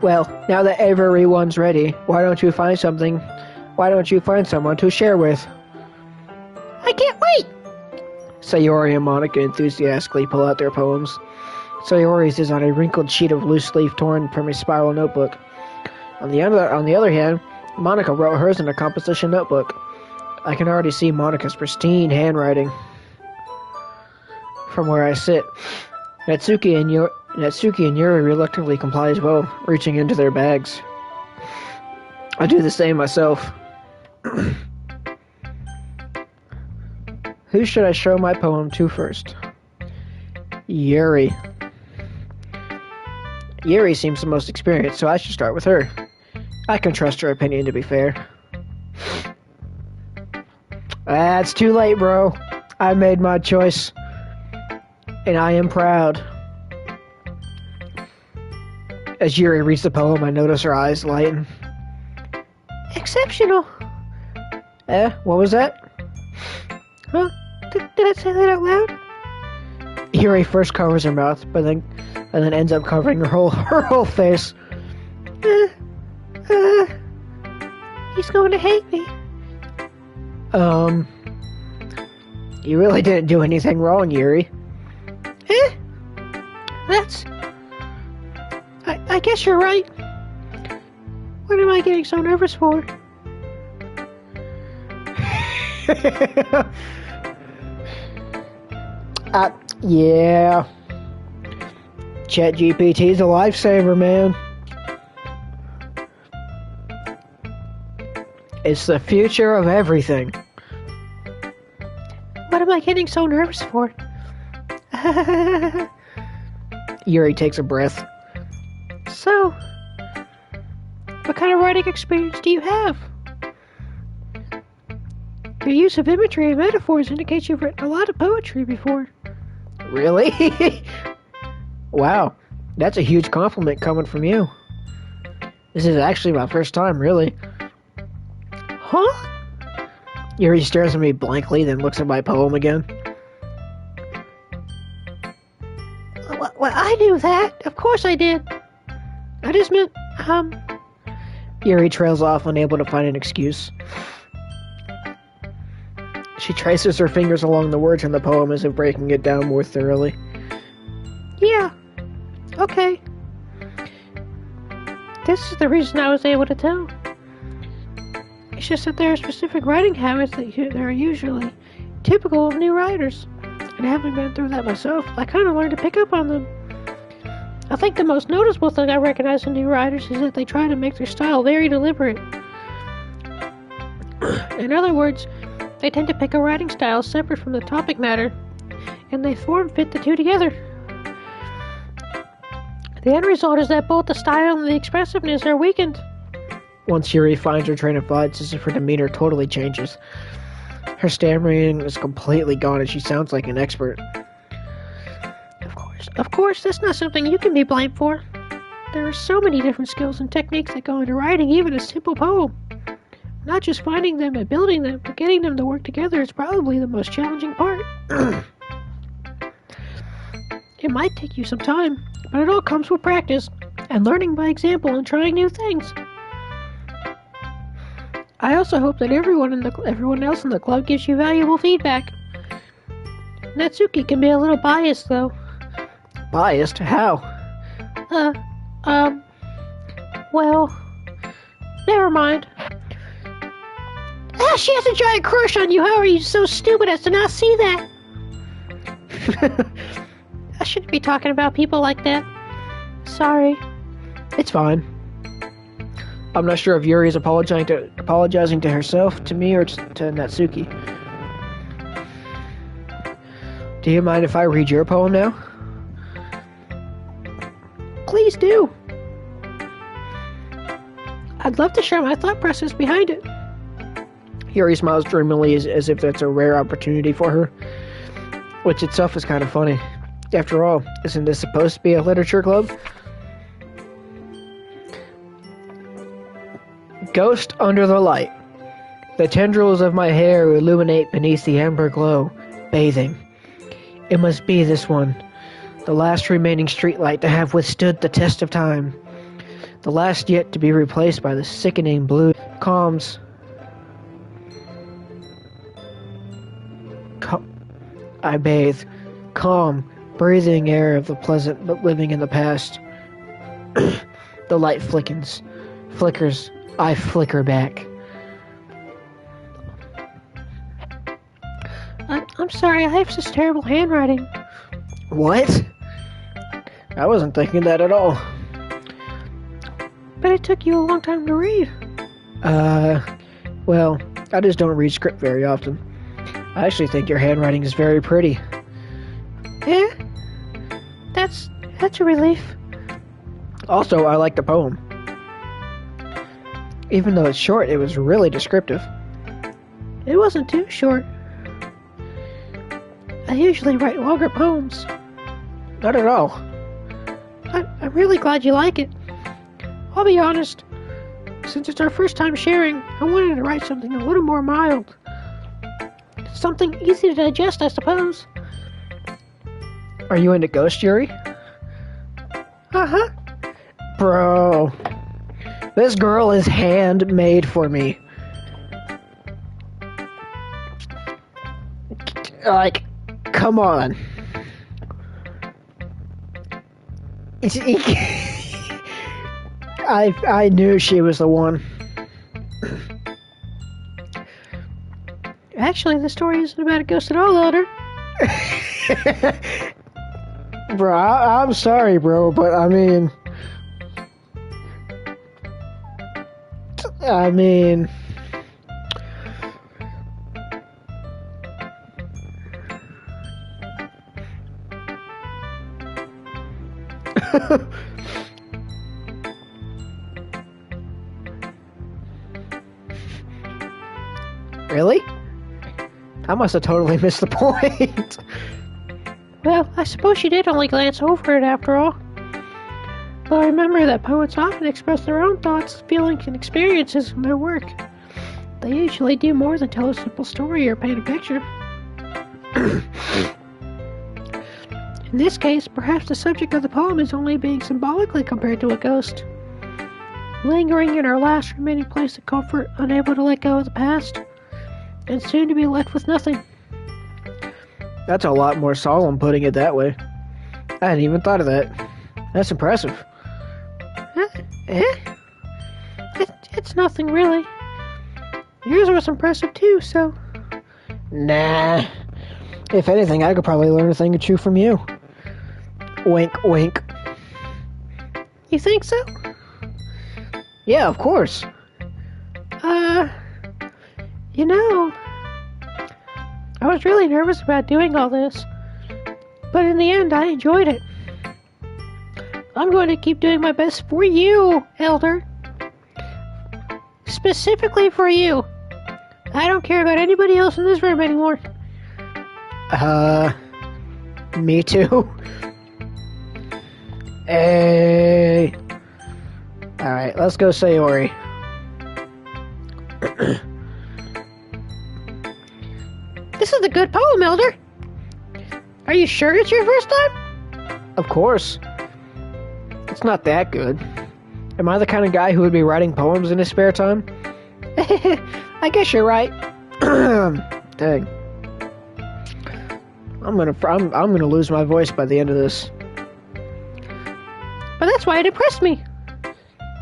A: Well, now that everyone's ready, why don't you find someone to share with?
B: I can't wait!
A: Sayori and Monica enthusiastically pull out their poems. Sayori's is on a wrinkled sheet of loose leaf torn from a spiral notebook. On the other hand, Monica wrote hers in a composition notebook. I can already see Monica's pristine handwriting from where I sit. Natsuki and Yuri reluctantly comply as well, reaching into their bags. I do the same myself. Who should I show my poem to first? Yuri. Yuri seems the most experienced, so I should start with her. I can trust her opinion, to be fair. It's too late, bro. I made my choice. And I am proud. As Yuri reads the poem, I notice her eyes lighten.
B: Exceptional.
A: What was that?
B: Huh? Did I say that out loud?
A: Yuri first covers her mouth, but then ends up covering her whole face.
B: He's going to hate me.
A: You really didn't do anything wrong, Yuri.
B: I guess you're right. What am I getting so nervous for?
A: Yeah. ChatGPT's a lifesaver, man. It's the future of everything.
B: What am I getting so nervous for?
A: Yuri takes a breath.
B: So, what kind of writing experience do you have? Your use of imagery and metaphors indicates you've written a lot of poetry before.
A: Really? Wow, that's a huge compliment coming from you. This is actually my first time, really.
B: Huh?
A: Yuri stares at me blankly, then looks at my poem again.
B: Well, I knew that. Of course I did. I just meant,
A: Yuri trails off, unable to find an excuse. She traces her fingers along the words in the poem as if breaking it down more thoroughly.
B: Yeah. Okay. This is the reason I was able to tell. It's just that there are specific writing habits that are usually typical of new writers. And having been through that myself, I kind of learned to pick up on them. I think the most noticeable thing I recognize in new writers is that they try to make their style very deliberate. In other words, they tend to pick a writing style separate from the topic matter, and they form-fit the two together. The end result is that both the style and the expressiveness are weakened.
A: Once Yuri finds her train of thought, it's as if her demeanor totally changes. Her stammering is completely gone and she sounds like an expert.
B: Of course, that's not something you can be blamed for. There are so many different skills and techniques that go into writing even a simple poem. Not just finding them and building them, but getting them to work together is probably the most challenging part. It might take you some time, but it all comes with practice, and learning by example and trying new things. I also hope that everyone else in the club gives you valuable feedback. Natsuki can be a little biased, though.
A: Biased? How?
B: Well, never mind. Yeah, she has a giant crush on you. How are you so stupid as to not see that? I shouldn't be talking about people like that. Sorry.
A: It's fine. I'm not sure if Yuri's apologizing to herself, to me, or to Natsuki. Do you mind if I read your poem now?
B: Please do. I'd love to share my thought process behind it.
A: Yuri smiles dreamily as if that's a rare opportunity for her, which itself is kind of funny. After all, isn't this supposed to be a literature club? Ghost under the light. The tendrils of my hair illuminate beneath the amber glow, bathing. It must be this one, the last remaining streetlight to have withstood the test of time. The last yet to be replaced by the sickening blue calms. I bathe, calm, breathing air of the pleasant but living in the past. The light flickers. I flicker back.
B: I'm sorry, I have such terrible handwriting.
A: What? I wasn't thinking that at all.
B: But it took you a long time to read.
A: Well, I just don't read script very often. I actually think your handwriting is very pretty.
B: Yeah? That's a relief.
A: Also, I like the poem. Even though it's short, it was really descriptive.
B: It wasn't too short. I usually write longer poems.
A: Not at all.
B: I'm really glad you like it. I'll be honest. Since it's our first time sharing, I wanted to write something a little more mild. Something easy to digest, I suppose.
A: Are you into Ghost, Yuri?
B: Uh-huh.
A: Bro, this girl is handmade for me. Like, come on. I knew she was the one.
B: Actually, the story isn't about a ghost at all, Elder.
A: Bro, I'm sorry, bro, but I mean... Really? I must have totally missed the point.
B: Well, I suppose you did only glance over it after all. But remember that poets often express their own thoughts, feelings, and experiences in their work. They usually do more than tell a simple story or paint a picture. In this case, perhaps the subject of the poem is only being symbolically compared to a ghost. Lingering in our last remaining place of comfort, unable to let go of the past, and soon to be left with nothing.
A: That's a lot more solemn putting it that way. I hadn't even thought of that. That's impressive.
B: It's nothing really. Yours was impressive too, so...
A: Nah. If anything, I could probably learn a thing or two from you. Wink, wink.
B: You think so?
A: Yeah, of course.
B: You know, I was really nervous about doing all this, but in the end, I enjoyed it. I'm going to keep doing my best for you, Elder. Specifically for you. I don't care about anybody else in this room anymore.
A: Me too. Hey. Alright, let's go Sayori.
B: This is a good poem, Elder. Are you sure it's your first time?
A: Of course. It's not that good. Am I the kind of guy who would be writing poems in his spare time?
B: I guess you're right.
A: Dang. I'm gonna lose my voice by the end of this.
B: But that's why it impressed me.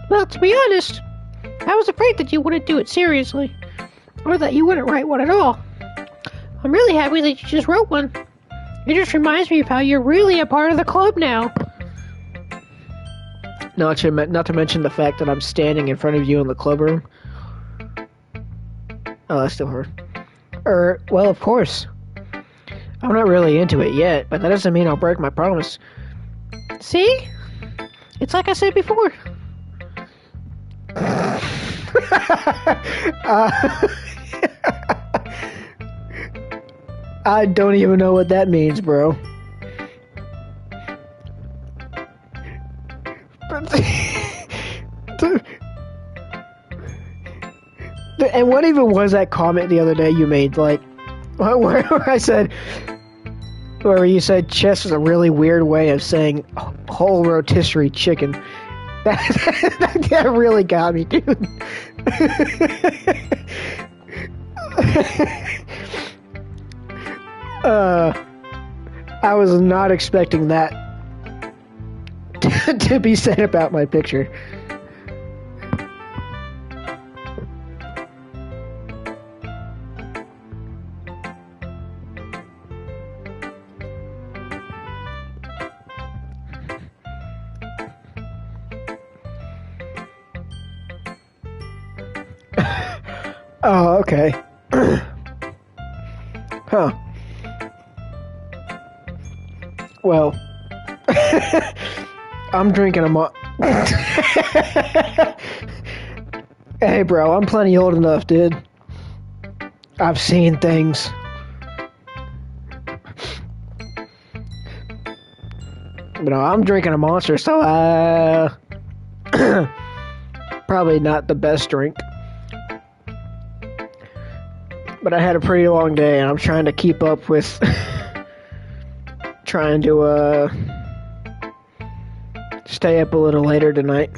B: Well, to be honest, I was afraid that you wouldn't do it seriously. or that you wouldn't write one at all. I'm really happy that you just wrote one. It just reminds me of how you're really a part of the club now.
A: Not to mention the fact that I'm standing in front of you in the club room. Oh, that's still her. Well, of course. I'm not really into it yet, but that doesn't mean I'll break my promise.
B: See? It's like I said before.
A: I don't even know what that means, bro. And what even was that comment the other day you made? Like, where you said chess is a really weird way of saying whole rotisserie chicken. That really got me, dude. I was not expecting that to be said about my picture. Oh, okay. Huh. Well, I'm drinking Hey, bro, I'm plenty old enough, dude. I've seen things. But no, I'm drinking a Monster, so probably not the best drink. But I had a pretty long day, and I'm trying to keep up with trying to stay up a little later tonight.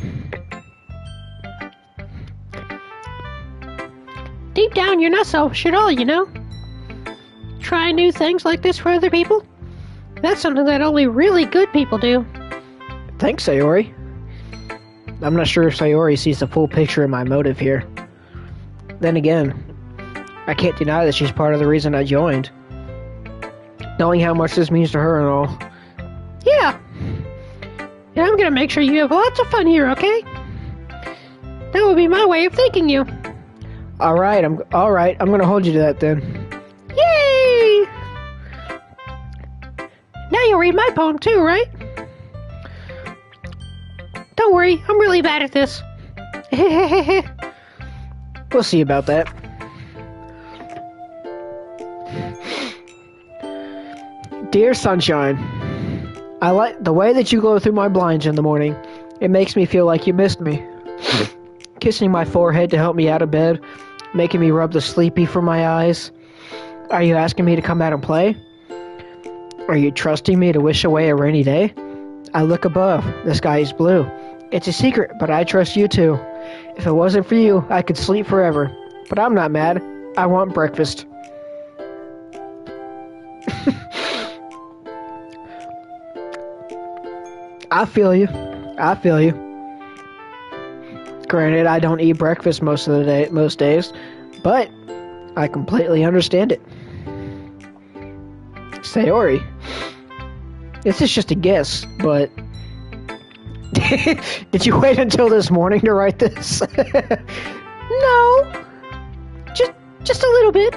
B: Deep down, you're not selfish at all, you know? Trying new things like this for other people? That's something that only really good people do.
A: Thanks, Sayori. I'm not sure if Sayori sees the full picture of my motive here. Then again, I can't deny that she's part of the reason I joined. Knowing how much this means to her and all.
B: Yeah. And I'm gonna make sure you have lots of fun here, okay? That would be my way of thanking you.
A: Alright, I'm gonna hold you to that then.
B: Yay! Now you'll read my poem too, right? Don't worry, I'm really bad at this.
A: We'll see about that. Dear Sunshine, I like the way that you glow through my blinds in the morning. It makes me feel like you missed me. Kissing my forehead to help me out of bed, making me rub the sleepy from my eyes. Are you asking me to come out and play? Are you trusting me to wish away a rainy day? I look above. The sky is blue. It's a secret, but I trust you too. If it wasn't for you, I could sleep forever. But I'm not mad. I want breakfast. I feel you. Granted, I don't eat breakfast most days, but I completely understand it. Sayori, this is just a guess, but did you wait until this morning to write this?
B: No, just a little bit.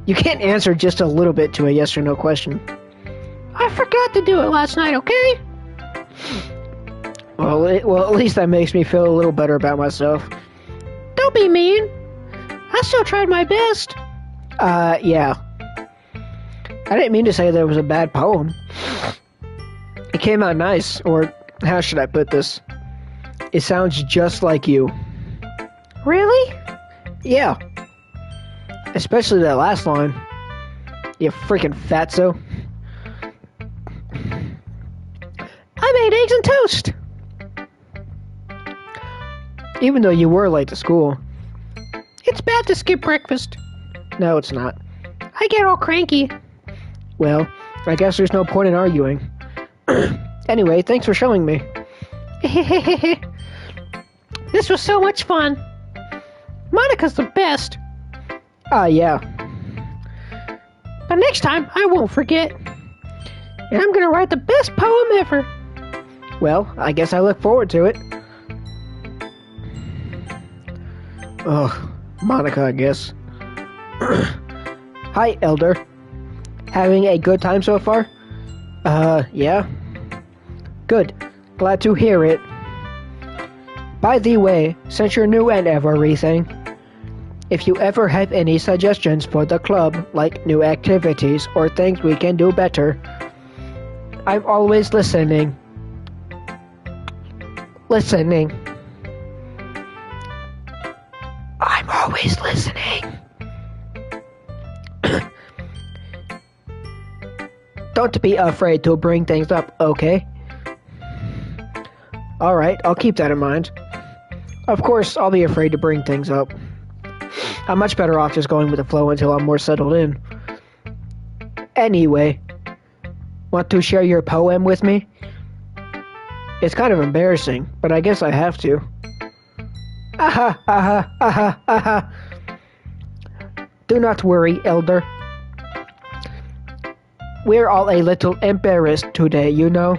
A: You can't answer just a little bit to a yes or no question.
B: I forgot to do it last night, okay?
A: Well, at least that makes me feel a little better about myself.
B: Don't be mean. I still tried my best.
A: Yeah. I didn't mean to say that it was a bad poem. It came out nice, or how should I put this? It sounds just like you.
B: Really?
A: Yeah. Especially that last line. You freaking fatso.
B: I made eggs and toast.
A: Even though you were late to school.
B: It's bad to skip breakfast.
A: No, it's not.
B: I get all cranky.
A: Well, I guess there's no point in arguing. Anyway, thanks for showing me.
B: This was so much fun. Monica's the best.
A: Yeah.
B: But next time, I won't forget. And I'm gonna write the best poem ever.
A: Well, I guess I look forward to it. Ugh, Monica, I guess. Hi, Elder. Having a good time so far? Yeah. Good. Glad to hear it. By the way, since you're new and everything, if you ever have any suggestions for the club, like new activities or things we can do better, I'm always listening. I'm always listening. Don't be afraid to bring things up, okay? Alright, I'll keep that in mind. Of course, I'll be afraid to bring things up. I'm much better off just going with the flow until I'm more settled in. Anyway, want to share your poem with me? It's kind of embarrassing, but I guess I have to. Aha, aha, aha, aha. Do not worry, Elder. We're all a little embarrassed today, you know.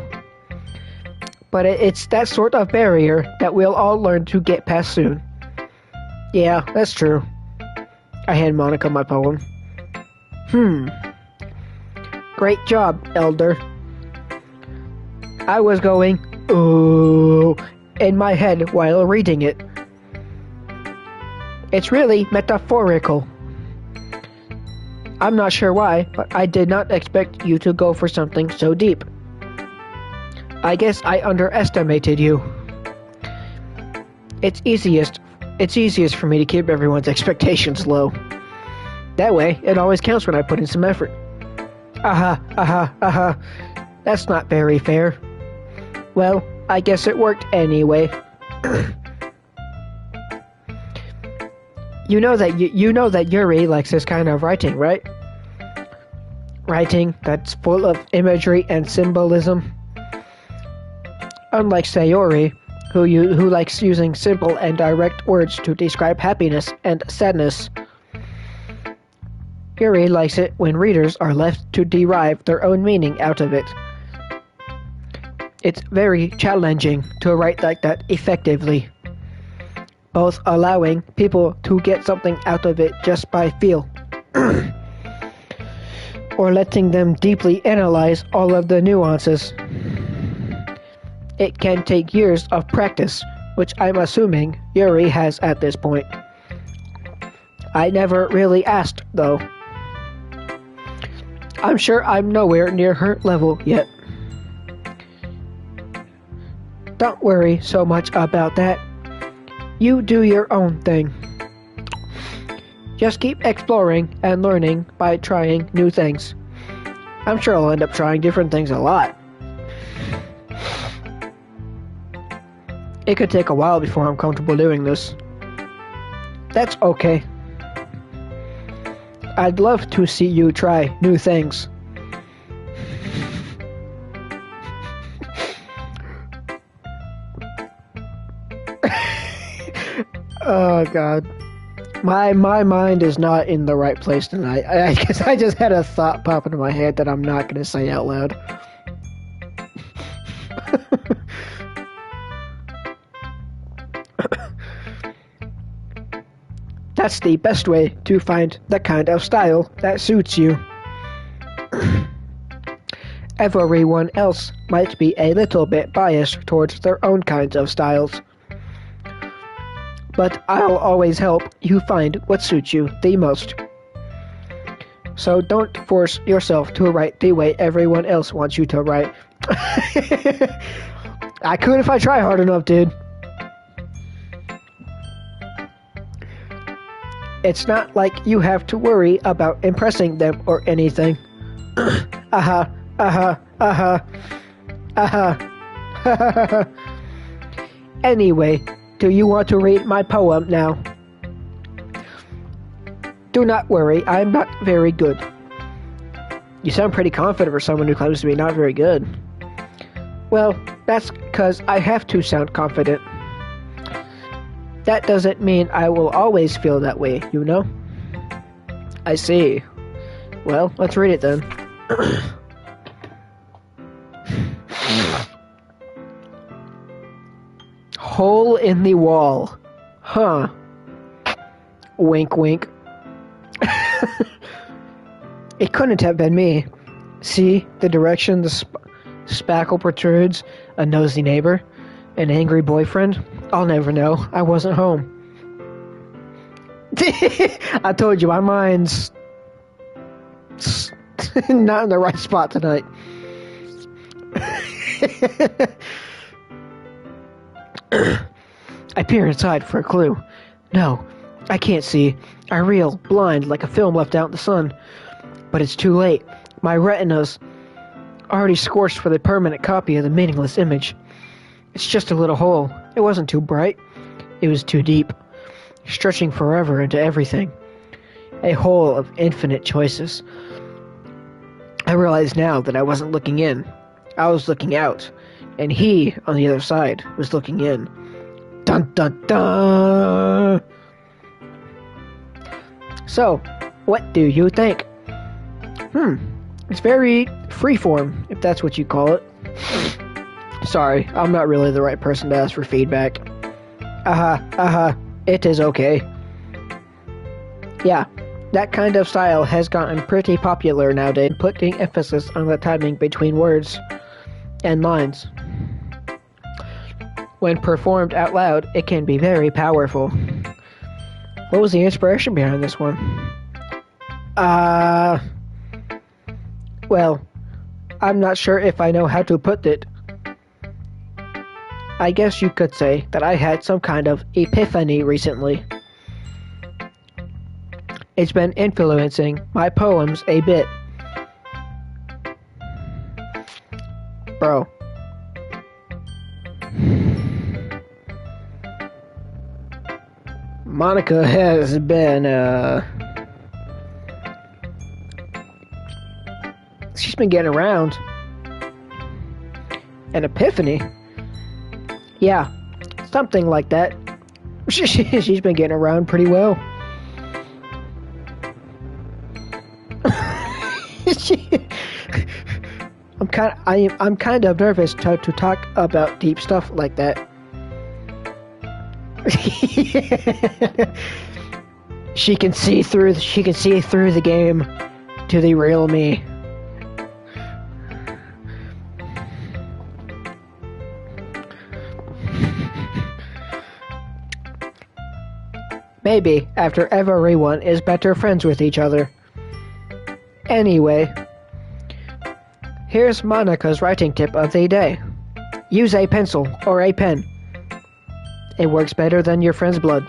A: But it's that sort of barrier that we'll all learn to get past soon. Yeah, that's true. I hand Monica my poem. Great job, Elder. I was going, ooh, in my head while reading it. It's really metaphorical. I'm not sure why, but I did not expect you to go for something so deep. I guess I underestimated you. It's easiest for me to keep everyone's expectations low. That way, it always counts when I put in some effort. Aha. That's not very fair. Well, I guess it worked anyway. You know that Yuri likes this kind of writing, right? Writing that's full of imagery and symbolism. Unlike Sayori, who likes using simple and direct words to describe happiness and sadness. Yuri likes it when readers are left to derive their own meaning out of it. It's very challenging to write like that effectively, both allowing people to get something out of it just by feel, or letting them deeply analyze all of the nuances. It can take years of practice, which I'm assuming Yuri has at this point. I never really asked, though. I'm sure I'm nowhere near her level yet. Don't worry so much about that. You do your own thing. Just keep exploring and learning by trying new things. I'm sure I'll end up trying different things a lot. It could take a while before I'm comfortable doing this. That's okay. I'd love to see you try new things. Oh God. My mind is not in the right place tonight. I guess I just had a thought pop into my head that I'm not going to say out loud. That's the best way to find the kind of style that suits you. Everyone else might be a little bit biased towards their own kinds of styles. But I'll always help you find what suits you the most. So don't force yourself to write the way everyone else wants you to write. I could if I try hard enough, dude. It's not like you have to worry about impressing them or anything. Aha. Anyway, do you want to read my poem now? Do not worry, I'm not very good. You sound pretty confident for someone who claims to be not very good. Well, that's because I have to sound confident. that doesn't mean I will always feel that way, you know? I see. Well, let's read it then. Hole in the wall. Huh. Wink, wink. It couldn't have been me. See the direction the spackle protrudes? A nosy neighbor? An angry boyfriend? I'll never know. I wasn't home. I told you, my mind's not in the right spot tonight. I peer inside for a clue. No, I can't see. I reel, blind, like a film left out in the sun. But it's too late. My retina's already scorched for the permanent copy of the meaningless image. It's just a little hole. It wasn't too bright. It was too deep, stretching forever into everything. A hole of infinite choices. I realize now that I wasn't looking in. I was looking out. And he, on the other side, was looking in. Dun dun dun! So, what do you think? It's very freeform, if that's what you call it. Sorry, I'm not really the right person to ask for feedback. It is okay. Yeah, that kind of style has gotten pretty popular nowadays, putting emphasis on the timing between words and lines. When performed out loud, it can be very powerful. What was the inspiration behind this one? Well, I'm not sure if I know how to put it. I guess you could say that I had some kind of epiphany recently. It's been influencing my poems a bit. Bro. Monica has been, she's been getting around. An epiphany? Yeah, something like that. She's been getting around pretty well. I'm kind of nervous to talk about deep stuff like that. She can see through the game to the real me. Maybe after everyone is better friends with each other. Anyway, here's Monica's writing tip of the day. Use a pencil or a pen. It works better than your friend's blood.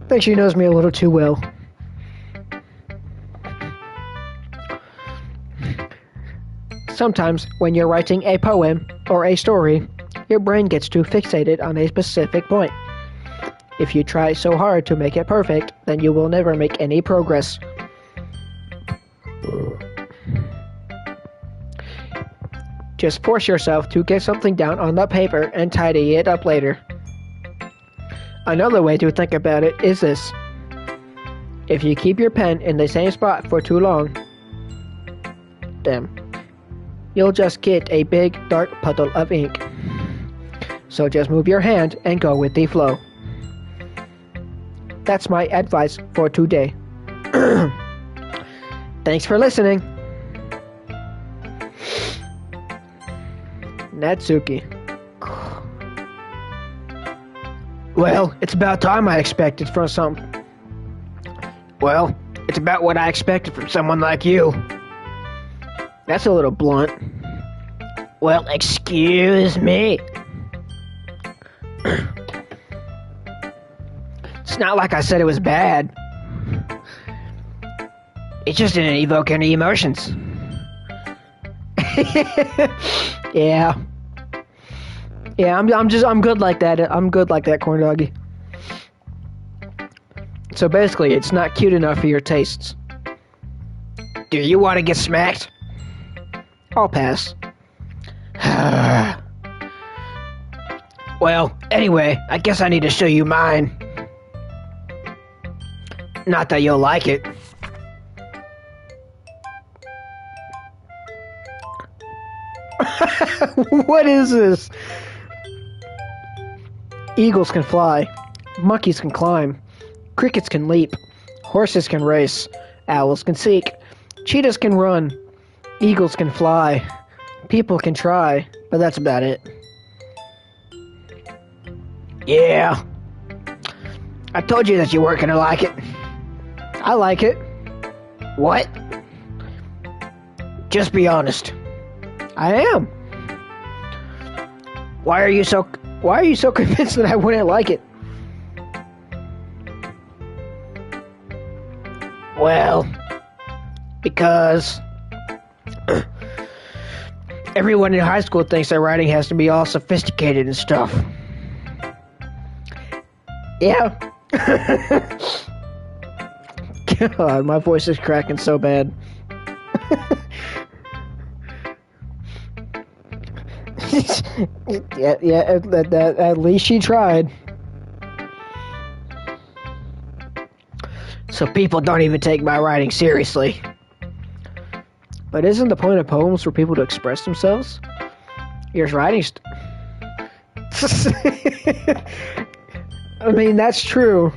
A: Think she knows me a little too well. Sometimes when you're writing a poem or a story, your brain gets too fixated on a specific point. If you try so hard to make it perfect, then you will never make any progress. Just force yourself to get something down on the paper and tidy it up later. Another way to think about it is this. If you keep your pen in the same spot for too long, you'll just get a big dark puddle of ink. So just move your hand and go with the flow. That's my advice for today. Thanks for listening. Natsuki. Well, it's about time I expected from some... Well, it's about what I expected from someone like you. That's a little blunt. Well, excuse me. It's not like I said it was bad. It just didn't evoke any emotions. Yeah. Yeah, I'm good like that. I'm good like that, corn doggy. So basically, it's not cute enough for your tastes. Do you want to get smacked? I'll pass. Well, anyway, I guess I need to show you mine. Not that you'll like it. What is this? Eagles can fly. Monkeys can climb. Crickets can leap. Horses can race. Owls can seek. Cheetahs can run. Eagles can fly. People can try. But that's about it. Yeah. I told you that you weren't gonna like it. I like it. What? Just be honest. I am. Why are you so convinced that I wouldn't like it? Well, because everyone in high school thinks that writing has to be all sophisticated and stuff. Yeah. God, my voice is cracking so bad. yeah, at least she tried. So people don't even take my writing seriously. But isn't the point of poems for people to express themselves? Here's writing I mean, that's true.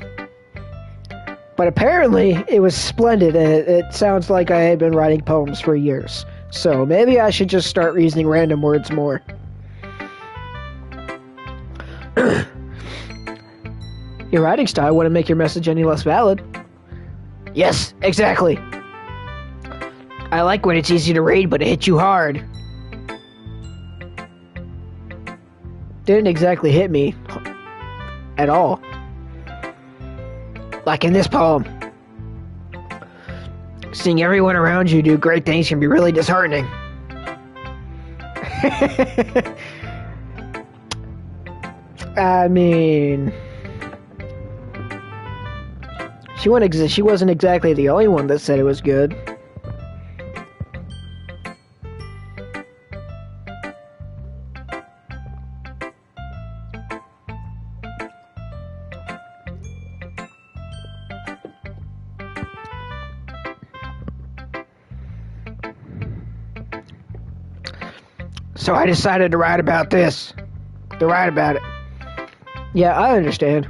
A: But apparently, it was splendid, and it sounds like I had been writing poems for years. So maybe I should just start using random words more. Your writing style wouldn't make your message any less valid. Yes, exactly. I like when it's easy to read, but it hits you hard. Didn't exactly hit me at all. Like in this poem. Seeing everyone around you do great things can be really disheartening. I mean, she wasn't exactly the only one that said it was good. So I decided to write about this. To write about it. Yeah, I understand.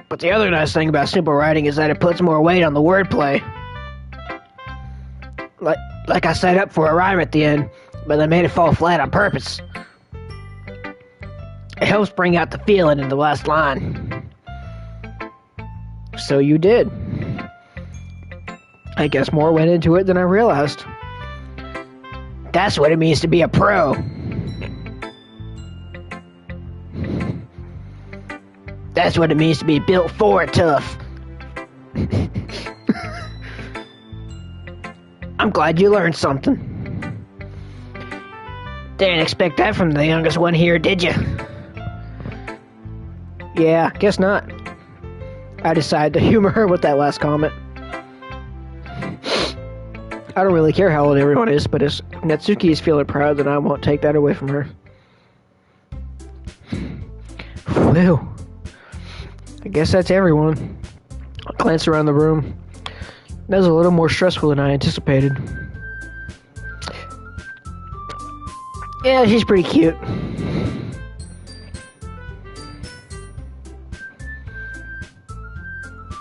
A: But the other nice thing about simple writing is that it puts more weight on the wordplay. Like I set up for a rhyme at the end, but I made it fall flat on purpose. It helps bring out the feeling in the last line. So you did. I guess more went into it than I realized. That's what it means to be a pro. That's what it means to be built for it tough. I'm glad you learned something. Didn't expect that from the youngest one here, did you? Yeah, guess not. I decided to humor her with that last comment. I don't really care how old everyone is, but if Natsuki is feeling proud, then I won't take that away from her. Phew. I guess that's everyone. I'll glance around the room. That was a little more stressful than I anticipated. Yeah, she's pretty cute.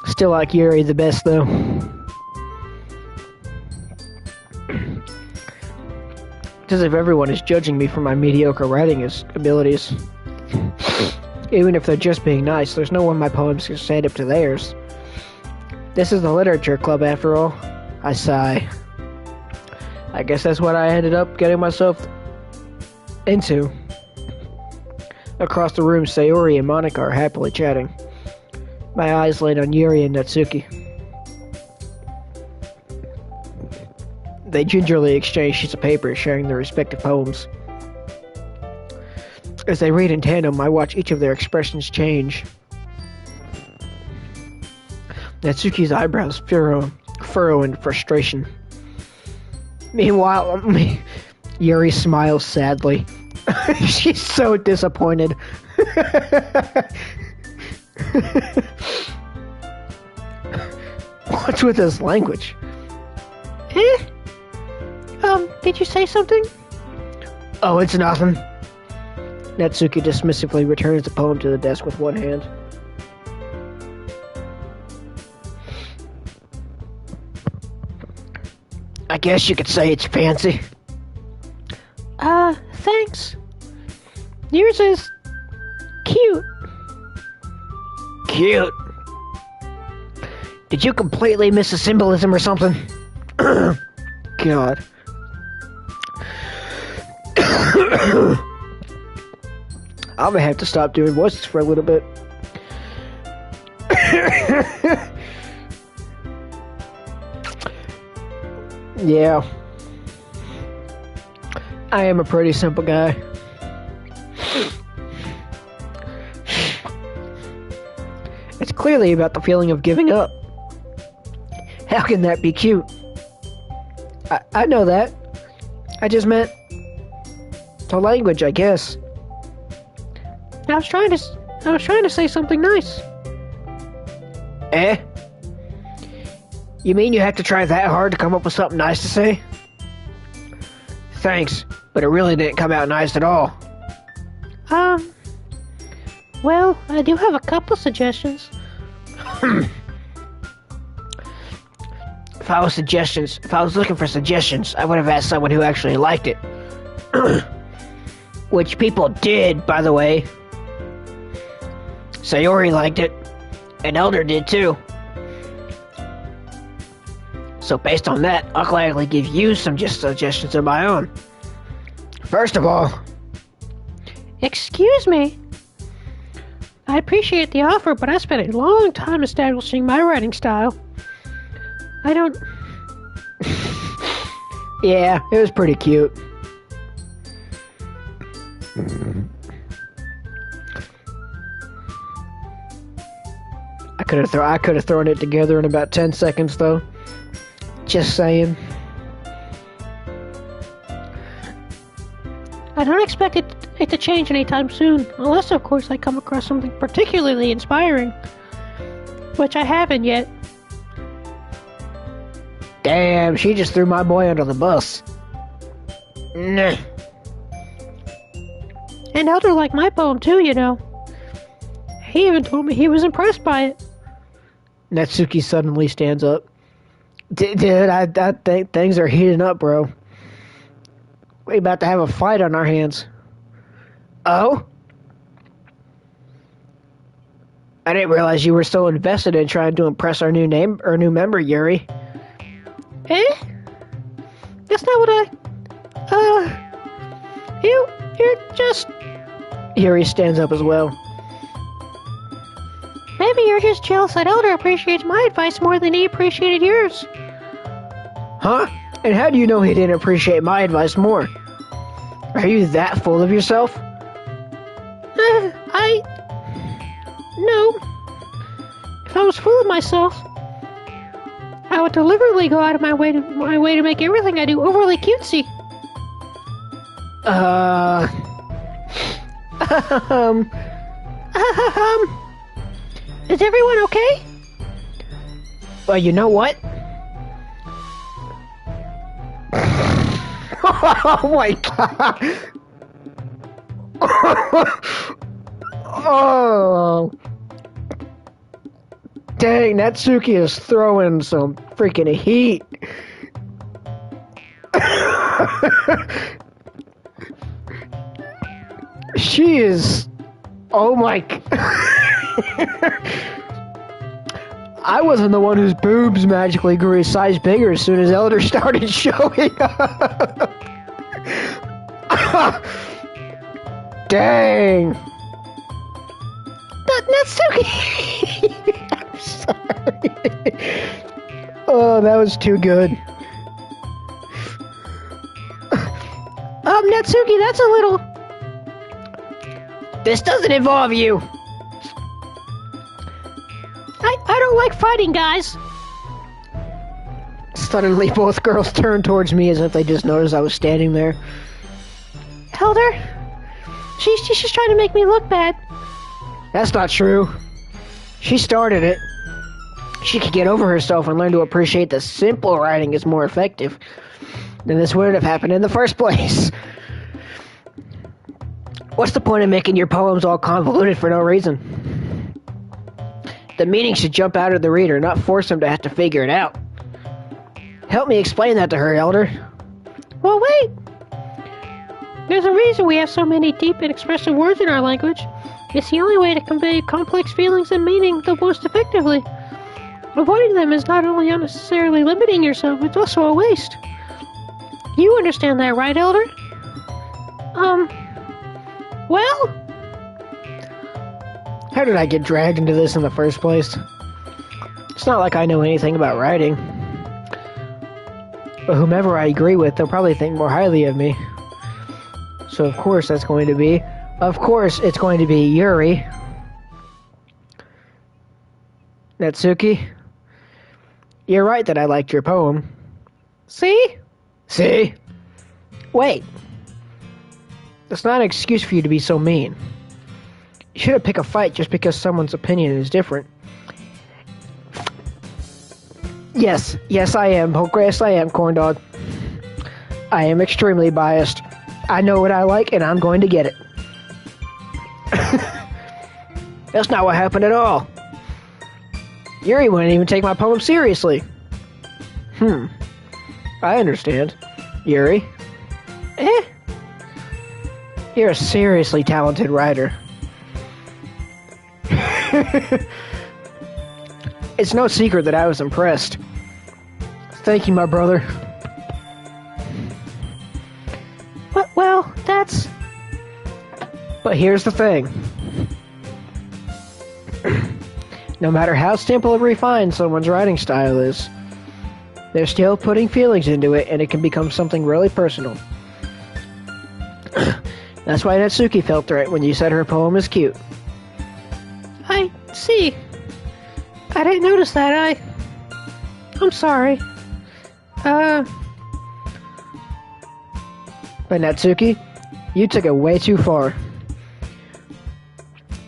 A: Still like Yuri the best, though. It's as if everyone is judging me for my mediocre writing abilities. Even if they're just being nice, there's no one my poems can stand up to theirs. This is the literature club, after all. I sigh. I guess that's what I ended up getting myself into. Across the room, Sayori and Monica are happily chatting. My eyes laid on Yuri and Natsuki. They gingerly exchange sheets of paper, sharing their respective poems. As they read in tandem, I watch each of their expressions change. Natsuki's eyebrows furrow in frustration. Meanwhile, Yuri smiles sadly. She's so disappointed. What's with this language?
B: Eh? Did you say something?
A: Oh, it's nothing. Natsuki dismissively returns the poem to the desk with one hand. I guess you could say it's fancy.
B: Thanks. Yours is cute.
A: Cute. Did you completely miss the symbolism or something? God. I'm gonna have to stop doing voices for a little bit. Yeah. I am a pretty simple guy. It's clearly about the feeling of giving up. How can that be cute? I know that. I just meant the language, I guess.
B: I was trying to say something nice.
A: Eh? You mean you have to try that hard to come up with something nice to say? Thanks, but it really didn't come out nice at all.
B: Well, I do have a couple suggestions.
A: If I was looking for suggestions, I would have asked someone who actually liked it. Which people did, by the way. Sayori liked it, and Elder did too. So based on that, I'll gladly give you some suggestions of my own. First of all...
B: Excuse me? I appreciate the offer, but I spent a long time establishing my writing style. I don't...
A: Yeah, it was pretty cute. I could have thrown it together in about 10 seconds, though. Just saying.
B: I don't expect it to change anytime soon, unless, of course, I come across something particularly inspiring. Which I haven't yet.
A: Damn, she just threw my boy under the bus. Nah.
B: And Elder liked my poem too, you know. He even told me he was impressed by it.
A: Natsuki suddenly stands up. Dude, I think things are heating up, bro. We're about to have a fight on our hands. Oh? I didn't realize you were so invested in trying to impress our new member, Yuri.
B: Eh? That's not what you're just...
A: Yuri stands up as well.
B: Maybe you're just jealous that Elder appreciates my advice more than he appreciated yours.
A: Huh? And how do you know he didn't appreciate my advice more? Are you that full of yourself?
B: No. If I was full of myself, I would deliberately go out of my way to make everything I do overly cutesy. Is everyone okay?
A: Well, you know what? Oh my god! Oh! Dang, Natsuki is throwing some freaking heat. She is... Oh my... I wasn't the one whose boobs magically grew a size bigger as soon as Elder started showing up. Dang. Natsuki! I'm sorry. Oh, that was too good.
B: Natsuki, that's a little...
A: This doesn't involve you.
B: I don't like fighting, guys.
A: Suddenly, both girls turned towards me as if they just noticed I was standing there.
B: Elder, She's just trying to make me look bad.
A: That's not true. She started it. She could get over herself and learn to appreciate that simple writing is more effective. Then this wouldn't have happened in the first place. What's the point of making your poems all convoluted for no reason? The meaning should jump out of the reader, not force them to have to figure it out. Help me explain that to her, Elder.
B: Well, wait. There's a reason we have so many deep and expressive words in our language. It's the only way to convey complex feelings and meaning the most effectively. Avoiding them is not only unnecessarily limiting yourself, it's also a waste. You understand that, right, Elder? Well?
A: How did I get dragged into this in the first place? It's not like I know anything about writing. But whomever I agree with, they'll probably think more highly of me. So of course it's going to be Yuri. Natsuki, you're right that I liked your poem.
B: See?
A: See? Wait. That's not an excuse for you to be so mean. You shouldn't pick a fight just because someone's opinion is different. Yes, I am, corn dog. I am extremely biased. I know what I like, and I'm going to get it. That's not what happened at all. Yuri wouldn't even take my poem seriously. I understand. Yuri? You're a seriously talented writer. It's no secret that I was impressed. Thank you, my brother.
B: Well, that's...
A: But here's the thing. No matter how simple and refined someone's writing style is, they're still putting feelings into it, and it can become something really personal. That's why Natsuki felt threat when you said her poem is cute.
B: I see. I didn't notice that. I'm sorry.
A: But Natsuki, you took it way too far.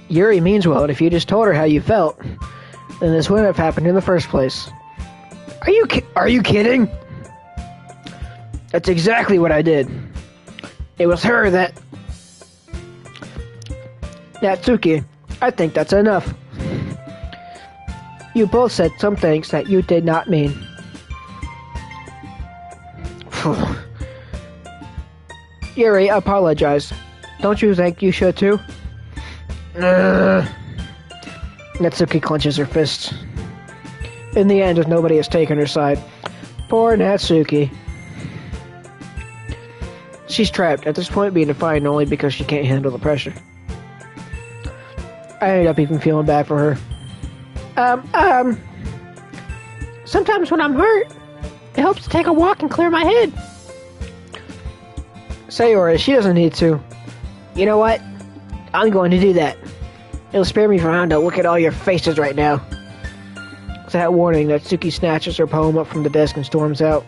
A: Yuri means well, and if you just told her how you felt, then this wouldn't have happened in the first place. Are you kidding? That's exactly what I did. It was her that... Natsuki, I think that's enough. You both said some things that you did not mean. Yuri, apologize. Don't you think you should too? Natsuki clenches her fists. In the end, nobody has taken her side. Poor Natsuki. She's trapped, at this point being defiant only because she can't handle the pressure. I ended up even feeling bad for her.
B: Sometimes when I'm hurt, it helps to take a walk and clear my head.
A: Sayori, she doesn't need to. You know what? I'm going to do that. It'll spare me from having to look at all your faces right now. With that warning, Natsuki snatches her poem up from the desk and storms out.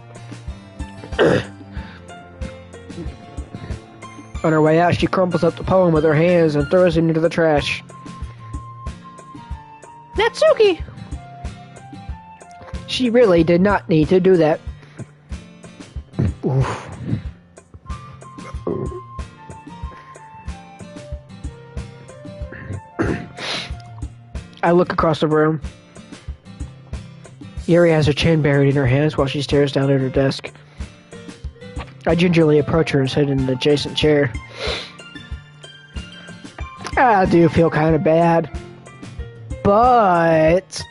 A: On her way out, she crumples up the poem with her hands and throws it into the trash.
B: Natsuki!
A: She really did not need to do that. Oof. I look across the room. Yuri has her chin buried in her hands while she stares down at her desk. I gingerly approach her and sit in an adjacent chair. I do feel kind of bad. But...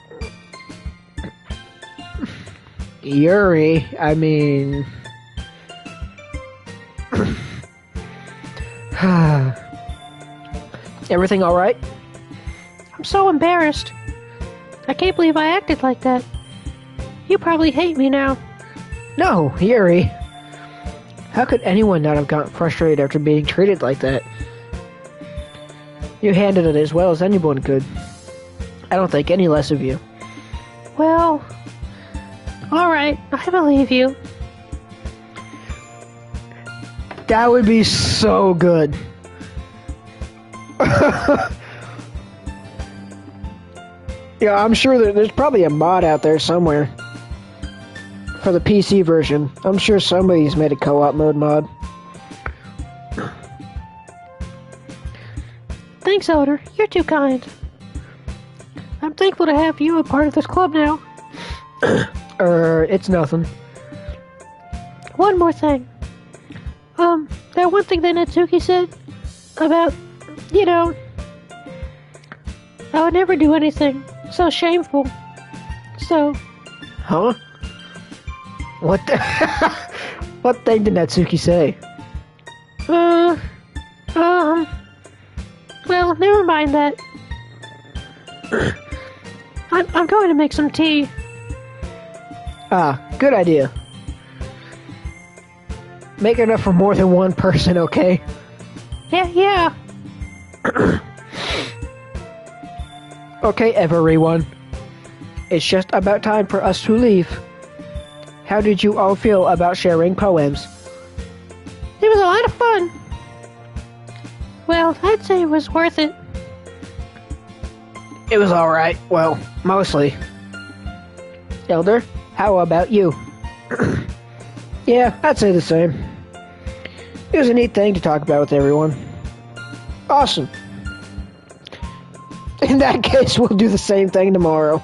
A: Yuri, I mean... Everything alright?
B: I'm so embarrassed. I can't believe I acted like that. You probably hate me now.
A: No, Yuri. How could anyone not have gotten frustrated after being treated like that? You handled it as well as anyone could. I don't think any less of you.
B: Well, alright, I believe you.
A: That would be so good. Yeah, I'm sure there's probably a mod out there somewhere for the PC version. I'm sure somebody's made a co-op mode mod.
B: Thanks, Elder. You're too kind. I'm thankful to have you a part of this club now.
A: It's nothing.
B: One more thing. That one thing that Natsuki said about, I would never do anything so shameful. So...
A: Huh? What the... What thing did Natsuki say?
B: Well, never mind that. I'm going to make some tea.
A: Ah, good idea. Make enough for more than one person, okay?
B: Yeah.
A: Okay, everyone. It's just about time for us to leave. How did you all feel about sharing poems?
B: It was a lot of fun. Well, I'd say it was worth it.
A: It was alright. Well, mostly. Elder, how about you? Yeah, I'd say the same. It was a neat thing to talk about with everyone. Awesome. In that case, we'll do the same thing tomorrow.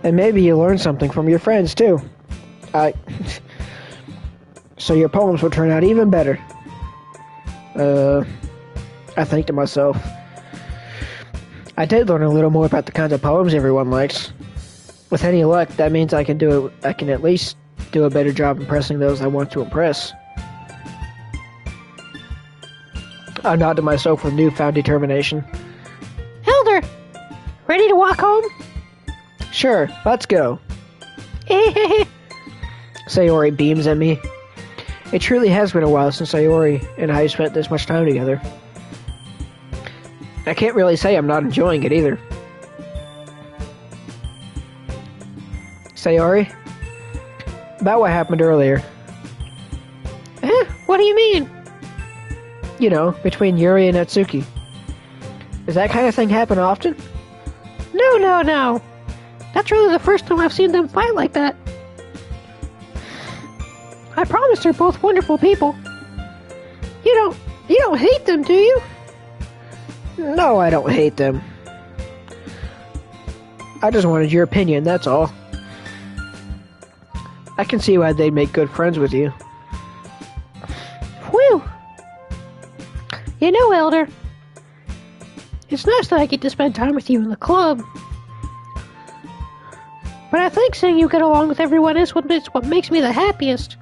A: And maybe you learn something from your friends, too. So your poems will turn out even better. I think to myself, I did learn a little more about the kinds of poems everyone likes. With any luck, that means I can at least do a better job impressing those I want to impress. I nod to myself with newfound determination.
B: Elder, ready to walk home?
A: Sure, let's go. Sayori beams at me. It truly has been a while since Sayori and I spent this much time together. I can't really say I'm not enjoying it either. Sayori? About what happened earlier.
B: What do you mean?
A: You know, between Yuri and Natsuki. Does that kind of thing happen often?
B: No. That's really the first time I've seen them fight like that. I promise they're both wonderful people. You don't hate them, do you?
A: No, I don't hate them. I just wanted your opinion, that's all. I can see why they'd make good friends with you.
B: Whew. You know, Elder, it's nice that I get to spend time with you in the club. But I think seeing you get along with everyone is what makes me the happiest.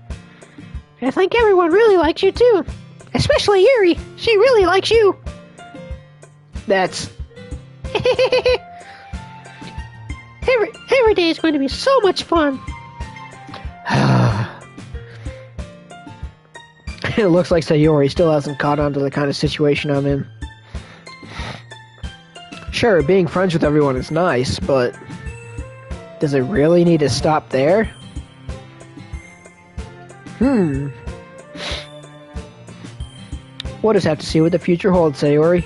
B: I think everyone really likes you too. Especially Yuri. She really likes you.
A: That's...
B: Every day is going to be so much fun.
A: It looks like Sayori still hasn't caught on to the kind of situation I'm in. Sure, being friends with everyone is nice, but... does it really need to stop there? We'll just have to see what the future holds, Sayori.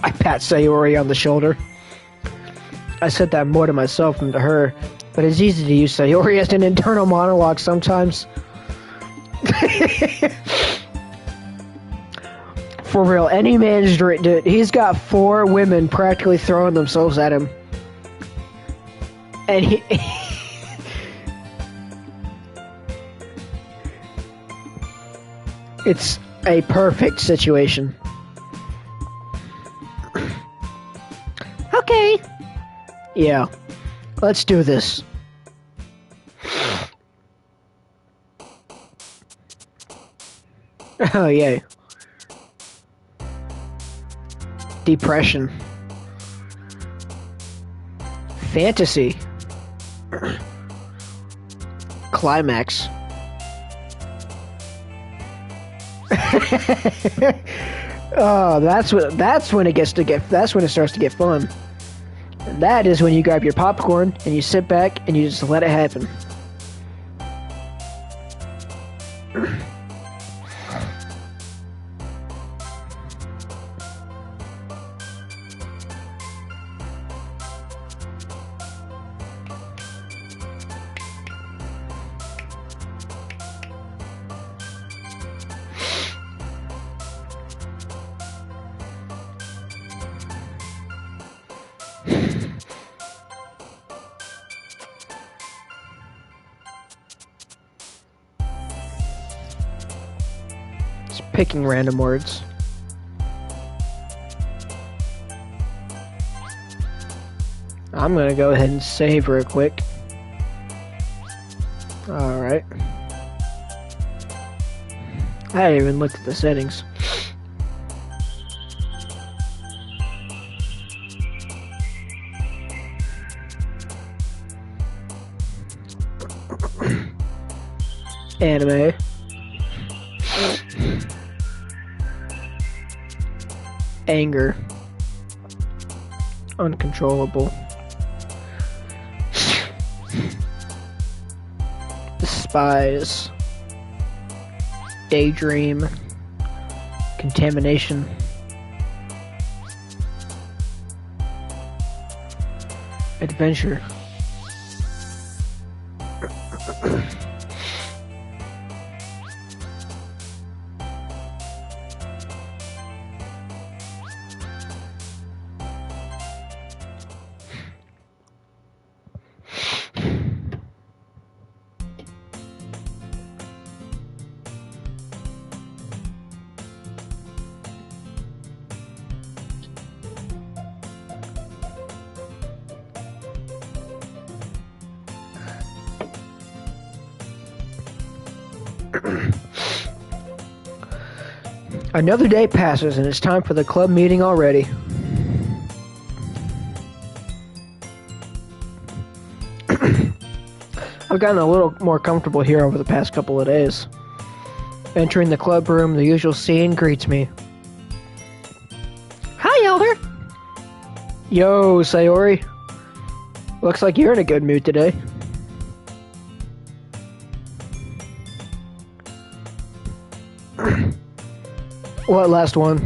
A: I pat Sayori on the shoulder. I said that more to myself than to her, but it's easy to use Sayori as an internal monologue sometimes. For real, any man's dude, he's got 4 women practically throwing themselves at him. And he... It's a perfect situation.
B: Okay.
A: Yeah. Let's do this. Oh, yay. Depression. Fantasy. Climax. Oh, that's when it starts to get fun. And that is when you grab your popcorn and you sit back and you just let it happen. Just picking random words. I'm gonna go ahead and save real quick. Alright. I hadn't even looked at the settings. Anime. Anger. Uncontrollable. Despise. Daydream. Contamination. Adventure. Another day passes and it's time for the club meeting already. I've gotten a little more comfortable here over the past couple of days. Entering the club room, the usual scene greets me.
B: Hi, Elder.
A: Yo, Sayori. Looks like you're in a good mood today. What last one?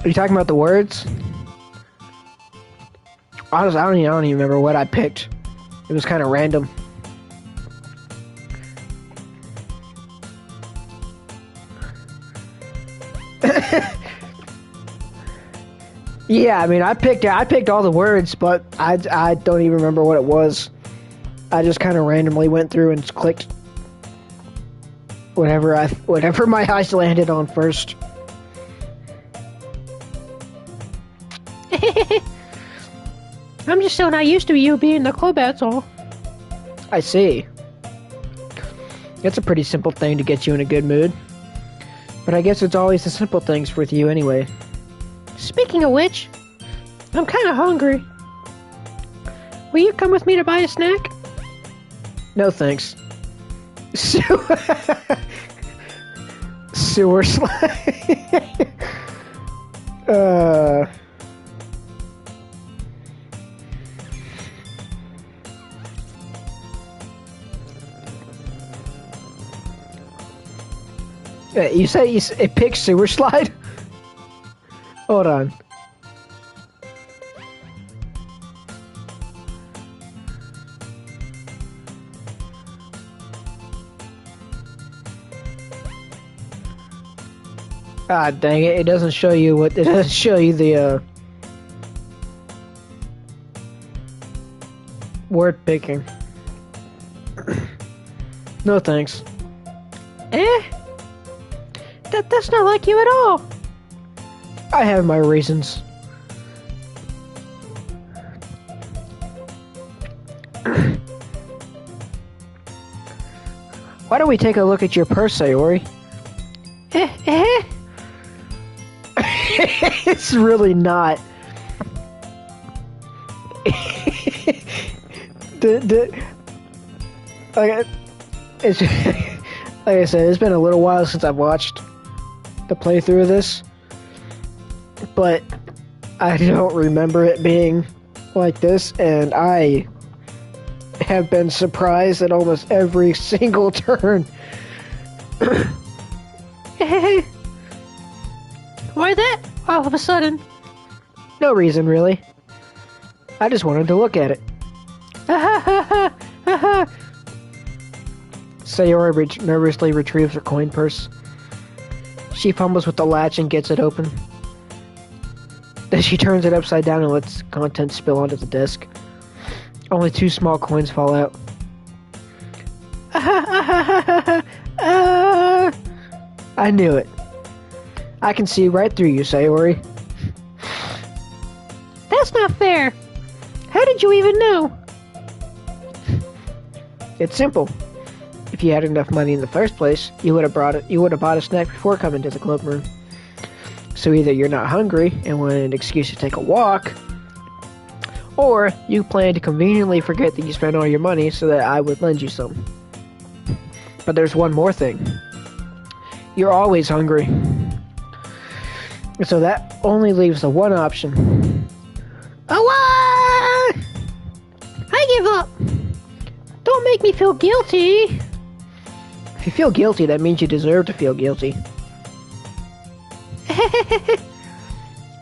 A: Are you talking about the words? Honestly, I don't even remember what I picked. It was kind of random. Yeah, I mean, I picked all the words, but I don't even remember what it was. I just kind of randomly went through and clicked whatever my eyes landed on first.
B: I'm just so not used to you being in the club, that's all.
A: I see. It's a pretty simple thing to get you in a good mood. But I guess it's always the simple things with you anyway.
B: Speaking of which, I'm kind of hungry. Will you come with me to buy a snack?
A: No thanks. Sewer slide. You say it picks sewer slide? Hold on. Ah, dang it! It doesn't show you what. It doesn't show you the word picking. No thanks.
B: That's not like you at all.
A: I have my reasons. Why don't we take a look at your purse, Sayori? It's really not. It's like I said, it's been a little while since I've watched the playthrough of this, but I don't remember it being like this, and I have been surprised at almost every single turn.
B: Why that? All of a sudden.
A: No reason, really. I just wanted to look at it. Sayori nervously retrieves her coin purse. She fumbles with the latch and gets it open. Then she turns it upside down and lets contents spill onto the desk. Only 2 small coins fall out. I knew it. I can see right through you, Sayori.
B: That's not fair. How did you even know?
A: It's simple. If you had enough money in the first place, you would have bought a snack before coming to the club room. So either you're not hungry and want an excuse to take a walk, or you plan to conveniently forget that you spent all your money so that I would lend you some. But there's one more thing. You're always hungry. So that only leaves the one option.
B: Oh, I give up. Don't make me feel guilty.
A: If you feel guilty, that means you deserve to feel guilty.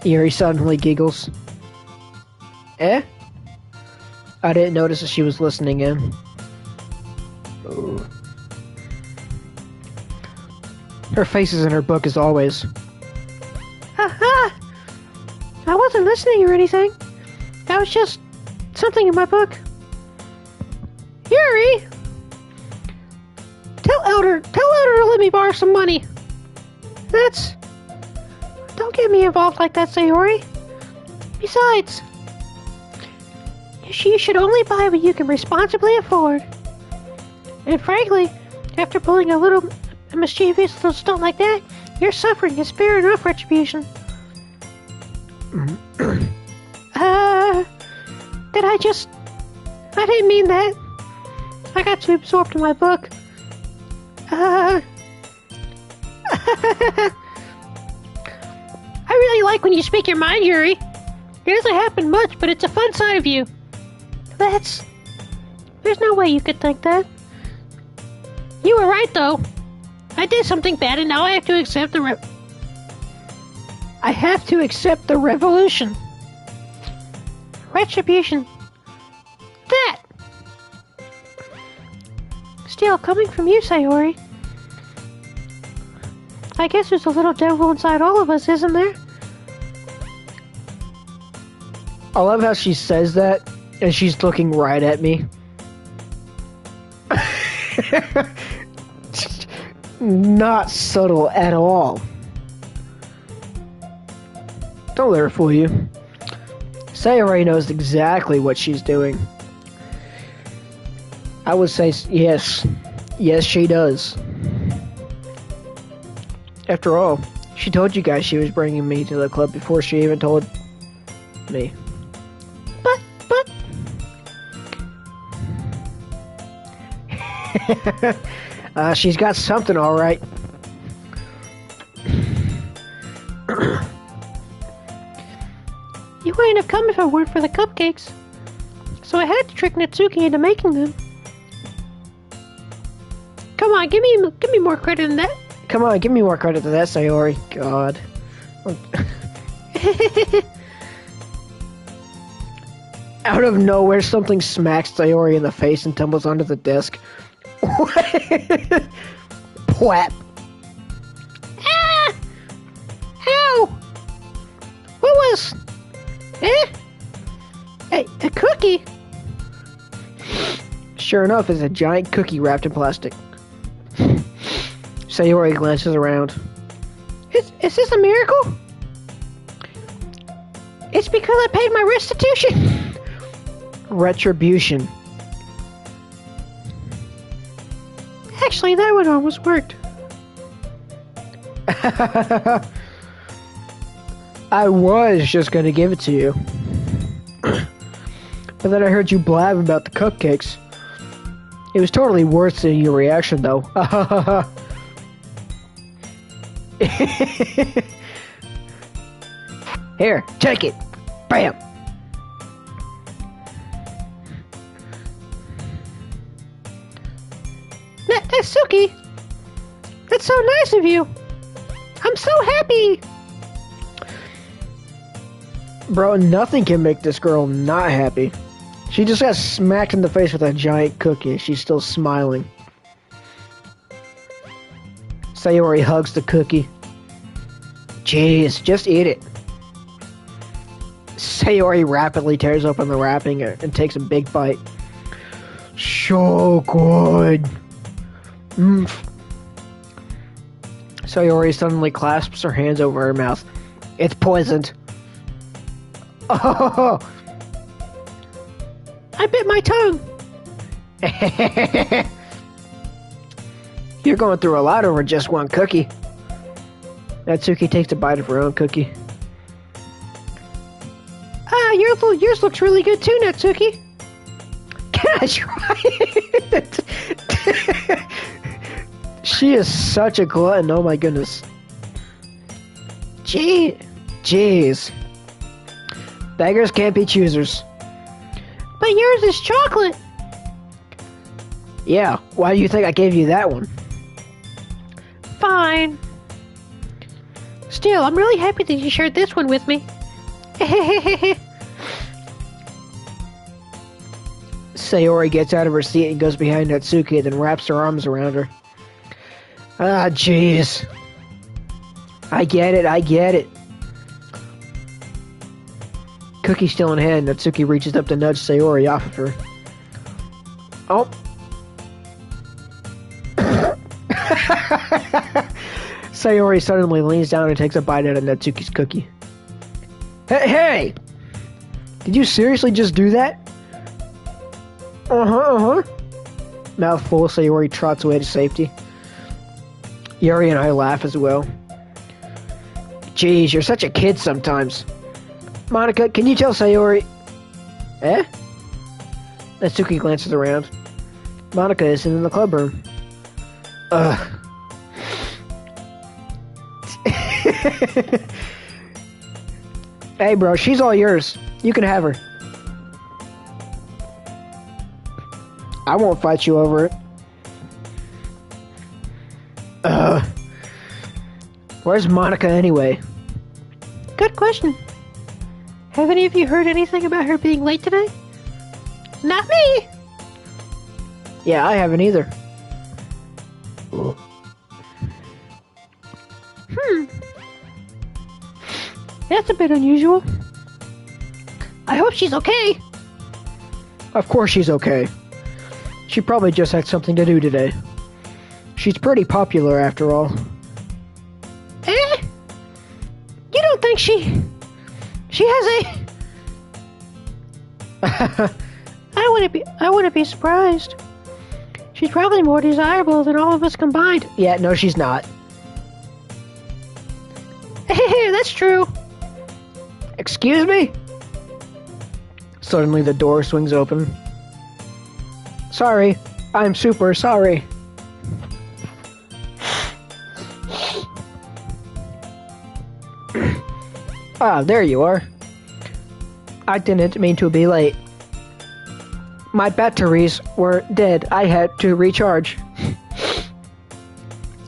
A: Yuri suddenly giggles. Eh? I didn't notice that she was listening in. Oh. Her face is in her book as always.
B: Aha! I wasn't listening or anything. That was just something in my book. Yuri! Tell Elder to let me borrow some money. Don't get me involved like that, Sayori. Besides, you should only buy what you can responsibly afford. And frankly, after pulling a mischievous little stunt like that, your suffering is fair enough retribution. I didn't mean that. I got too absorbed in my book. I really like when you speak your mind, Yuri. It doesn't happen much, but it's a fun side of you. There's no way you could think that. You were right, though. I did something bad, and now I have to accept I have to accept the revolution. Retribution. That! Still, coming from you, Sayori. I guess there's a little devil inside all of us, isn't there?
A: I love how she says that, and she's looking right at me. Not subtle at all. Don't let her fool you. Sayori knows exactly what she's doing. I would say yes. Yes, she does. After all, she told you guys she was bringing me to the club before she even told me. But... she's got something, all right.
B: You wouldn't have come if it weren't for the cupcakes. So I had to trick Natsuki into making them. Come on, give me more credit than that.
A: Come on, give me more credit than that, Sayori. God. Out of nowhere, something smacks Sayori in the face and tumbles onto the desk. Pwap.
B: Ah! Ow! What was... A cookie?
A: Sure enough, it's a giant cookie wrapped in plastic. Sayori glances around.
B: Is this a miracle? It's because I paid my restitution.
A: Retribution.
B: Actually, that one almost worked.
A: I was just gonna give it to you. But then I heard you blab about the cupcakes. It was totally worth seeing your reaction, though. Here, take it. Bam.
B: Natsuki, that's so nice of you. I'm so happy.
A: Bro, nothing can make this girl not happy. She just got smacked in the face with a giant cookie. She's still smiling. Sayori hugs the cookie. Jeez, just eat it. Sayori rapidly tears open the wrapping and takes a big bite. So good. Sayori suddenly clasps her hands over her mouth. It's poisoned. Oh!
B: I bit my tongue.
A: You're going through a lot over just one cookie. Natsuki takes a bite of her own cookie.
B: Yours looks really good too, Natsuki.
A: Can I try it? She is such a glutton, oh my goodness. Jeez. Beggars can't be choosers.
B: But yours is chocolate.
A: Yeah, why do you think I gave you that one?
B: Fine. Still, I'm really happy that you shared this one with me.
A: Sayori gets out of her seat and goes behind Natsuki and then wraps her arms around her. Ah, jeez. I get it. Cookie still in hand, Natsuki reaches up to nudge Sayori off of her. Oh. Sayori suddenly leans down and takes a bite out of Natsuki's cookie. Hey! Did you seriously just do that? Mouthful, Sayori trots away to safety. Yuri and I laugh as well. Jeez, you're such a kid sometimes. Monica, can you tell Sayori... Eh? Natsuki glances around. Monica isn't in the club room. Ugh. Hey bro, she's all yours. You can have her. I won't fight you over it. Where's Monica anyway?
B: Good question. Have any of you heard anything about her being late today? Not me!
A: Yeah, I haven't either.
B: That's a bit unusual. I hope she's okay.
A: Of course she's okay. She probably just had something to do today. She's pretty popular after all.
B: Eh? You don't think she has a... I wouldn't be surprised. She's probably more desirable than all of us combined.
A: Yeah, no, she's not.
B: That's true.
A: Excuse me? Suddenly the door swings open. Sorry, I'm super sorry. Ah, there you are. I didn't mean to be late. My batteries were dead. I had to recharge.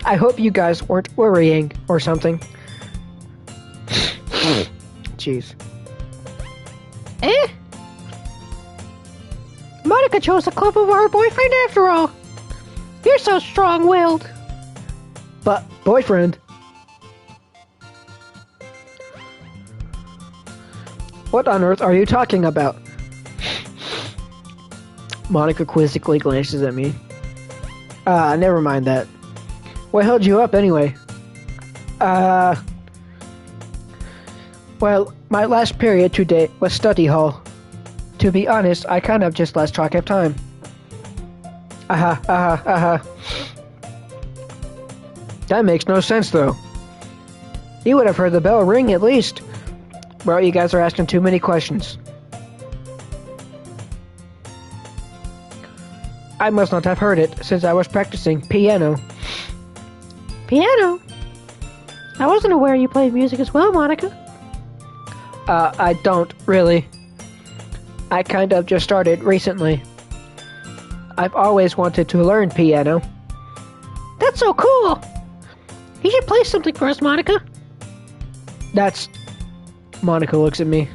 A: I hope you guys weren't worrying or something. Jeez.
B: Eh? Monica chose the club over her boyfriend after all. You're so strong-willed.
A: But, boyfriend... What on earth are you talking about? Monica quizzically glances at me. Never mind that. What held you up anyway? Well, my last period today was study hall. To be honest, I kind of just lost track of time. That makes no sense, though. You would have heard the bell ring at least. Well, you guys are asking too many questions. I must not have heard it, since I was practicing piano.
B: Piano? I wasn't aware you played music as well, Monica.
A: I don't, really. I kind of just started recently. I've always wanted to learn piano.
B: That's so cool! You should play something for us, Monica.
A: Monica looks at me.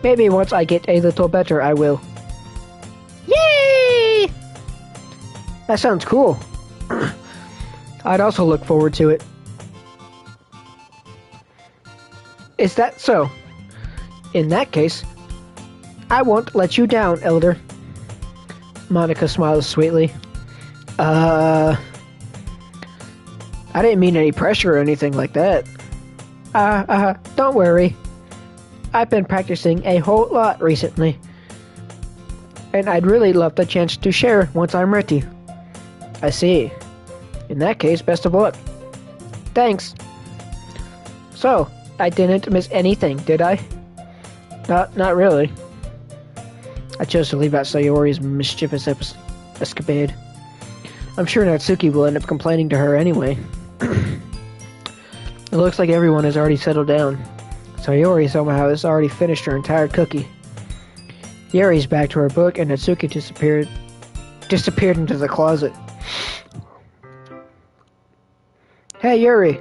A: Maybe once I get a little better, I will.
B: Yay!
A: That sounds cool. I'd also look forward to it. Is that so? In that case, I won't let you down, Elder. Monica smiles sweetly. I didn't mean any pressure or anything like that. Don't worry. I've been practicing a whole lot recently. And I'd really love the chance to share once I'm ready. I see. In that case, best of luck. Thanks. So, I didn't miss anything, did I? Not really. I chose to leave out Sayori's mischievous escapade. I'm sure Natsuki will end up complaining to her anyway. It looks like everyone has already settled down. Sayori somehow has already finished her entire cookie. Yuri's back to her book and Natsuki disappeared into the closet. Hey, Yuri.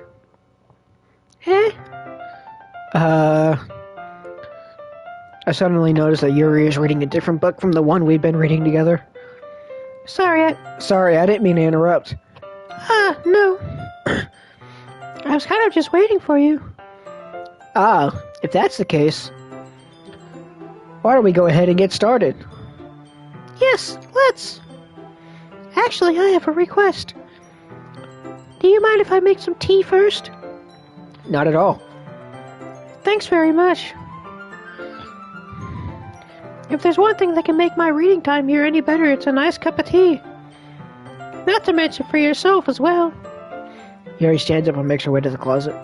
B: Hey?
A: I suddenly noticed that Yuri is reading a different book from the one we've been reading together.
B: Sorry,
A: I didn't mean to interrupt.
B: No. I was kind of just waiting for you.
A: If that's the case, why don't we go ahead and get started?
B: Yes, let's. Actually, I have a request. Do you mind if I make some tea first?
A: Not at all.
B: Thanks very much. If there's one thing that can make my reading time here any better, it's a nice cup of tea. Not to mention for yourself as well.
A: Yuri stands up and makes her way to the closet.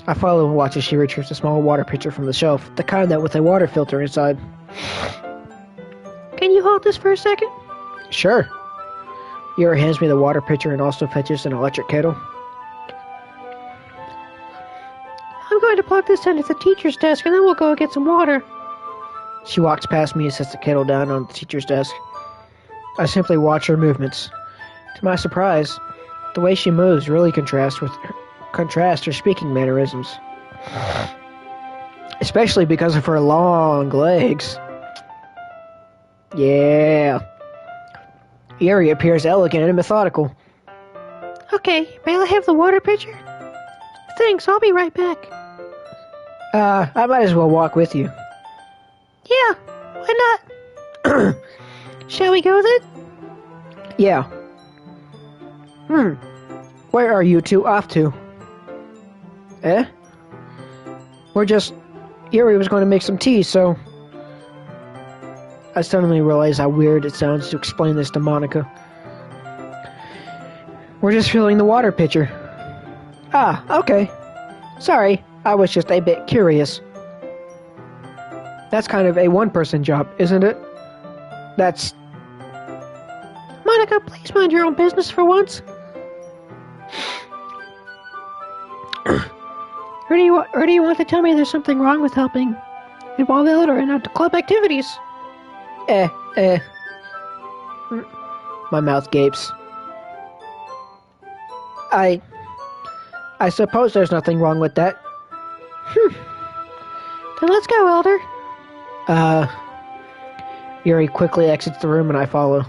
A: I follow and watch as she retrieves a small water pitcher from the shelf, the kind that with a water filter inside.
B: Can you hold this for a second?
A: Sure. Yuri hands me the water pitcher and also fetches an electric kettle.
B: I'm going to plug this into the teacher's desk and then we'll go get some water.
A: She walks past me and sets the kettle down on the teacher's desk. I simply watch her movements. To my surprise, the way she moves really contrasts her speaking mannerisms. Especially because of her long legs. Yeah. Yuri appears elegant and methodical.
B: Okay, may I have the water pitcher? Thanks, I'll be right back.
A: I might as well walk with you.
B: Yeah, why not? Shall we go then?
A: Yeah. Where are you two off to? Eh? Yuri was going to make some tea, so... I suddenly realize how weird it sounds to explain this to Monica. We're just filling the water pitcher. Okay. Sorry, I was just a bit curious. That's kind of a one-person job, isn't it? That's...
B: Monica, please mind your own business for once. Or do you want to tell me there's something wrong with helping involve Elder in club activities?
A: My mouth gapes. I suppose there's nothing wrong with that.
B: Then let's go, Elder.
A: Yuri quickly exits the room and I follow.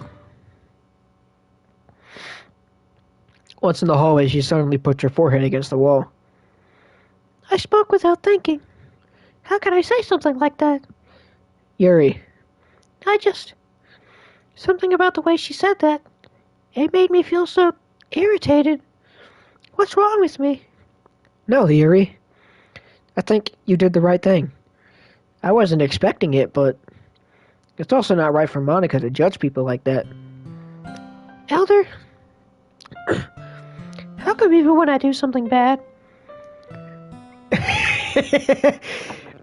A: Once in the hallway, she suddenly puts her forehead against the wall.
B: I spoke without thinking. How could I say something like that?
A: Yuri.
B: Something about the way she said that. It made me feel so irritated. What's wrong with me?
A: No, Yuri. I think you did the right thing. I wasn't expecting it, but it's also not right for Monica to judge people like that.
B: Elder? How come even when I do something bad?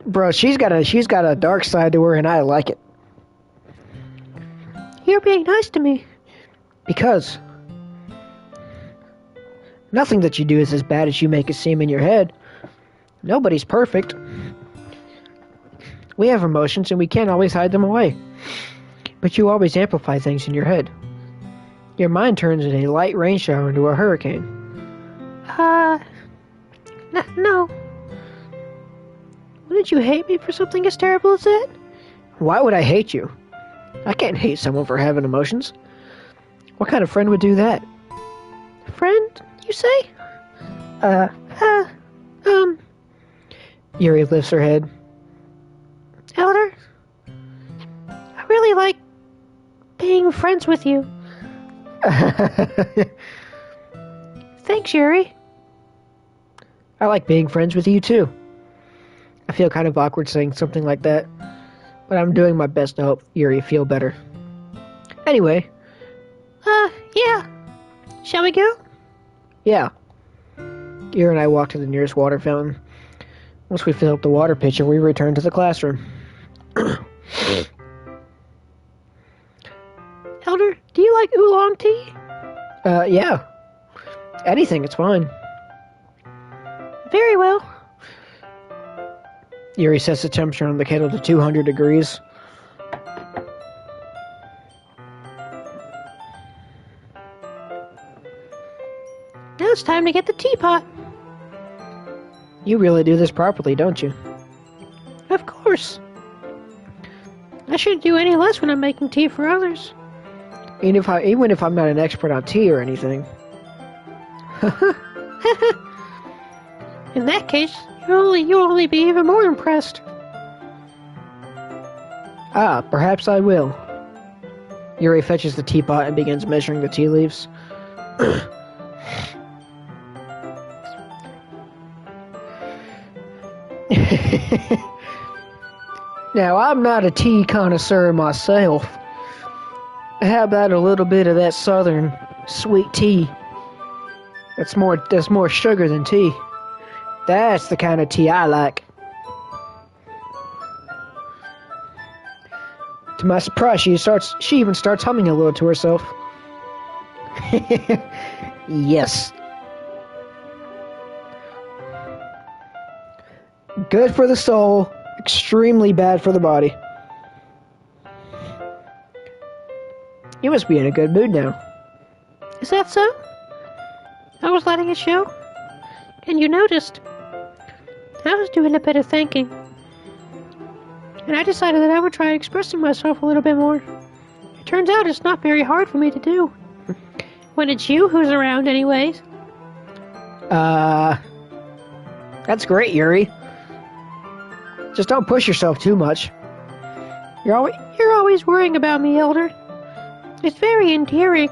A: Bro, she's got a dark side to her and I like it.
B: You're being nice to me.
A: Because nothing that you do is as bad as you make it seem in your head. Nobody's perfect. We have emotions and we can't always hide them away. But you always amplify things in your head. Your mind turns a light rain shower into a hurricane.
B: No. Wouldn't you hate me for something as terrible as that?
A: Why would I hate you? I can't hate someone for having emotions. What kind of friend would do that?
B: Friend, you say?
A: Yuri lifts her head.
B: Elder, I really like being friends with you. Thanks, Yuri.
A: I like being friends with you too. I feel kind of awkward saying something like that, but I'm doing my best to help Yuri feel better. Anyway.
B: Yeah. Shall we go?
A: Yeah. Yuri and I walked to the nearest water fountain. Once we filled up the water pitcher, we returned to the classroom.
B: Elder, do you like oolong tea?
A: Yeah. Anything, it's fine.
B: Very well.
A: Yuri sets the temperature on the kettle to 200 degrees.
B: Now it's time to get the teapot.
A: You really do this properly, don't you?
B: Of course. I shouldn't do any less when I'm making tea for others.
A: Even if I'm not an expert on tea or anything.
B: In that case, you'll only be even more impressed.
A: Ah, perhaps I will. Yuri fetches the teapot and begins measuring the tea leaves. Now, I'm not a tea connoisseur myself. How about a little bit of that southern sweet tea? That's more sugar than tea. That's the kind of tea I like. To my surprise, she even starts humming a little to herself. Yes. Good for the soul, extremely bad for the body. You must be in a good mood now.
B: Is that so? I was letting it show. And you noticed. I was doing a bit of thinking. And I decided that I would try expressing myself a little bit more. It turns out it's not very hard for me to do. When it's you who's around anyways.
A: That's great, Yuri. Just don't push yourself too much.
B: You're always worrying about me, Elder. It's very endearing.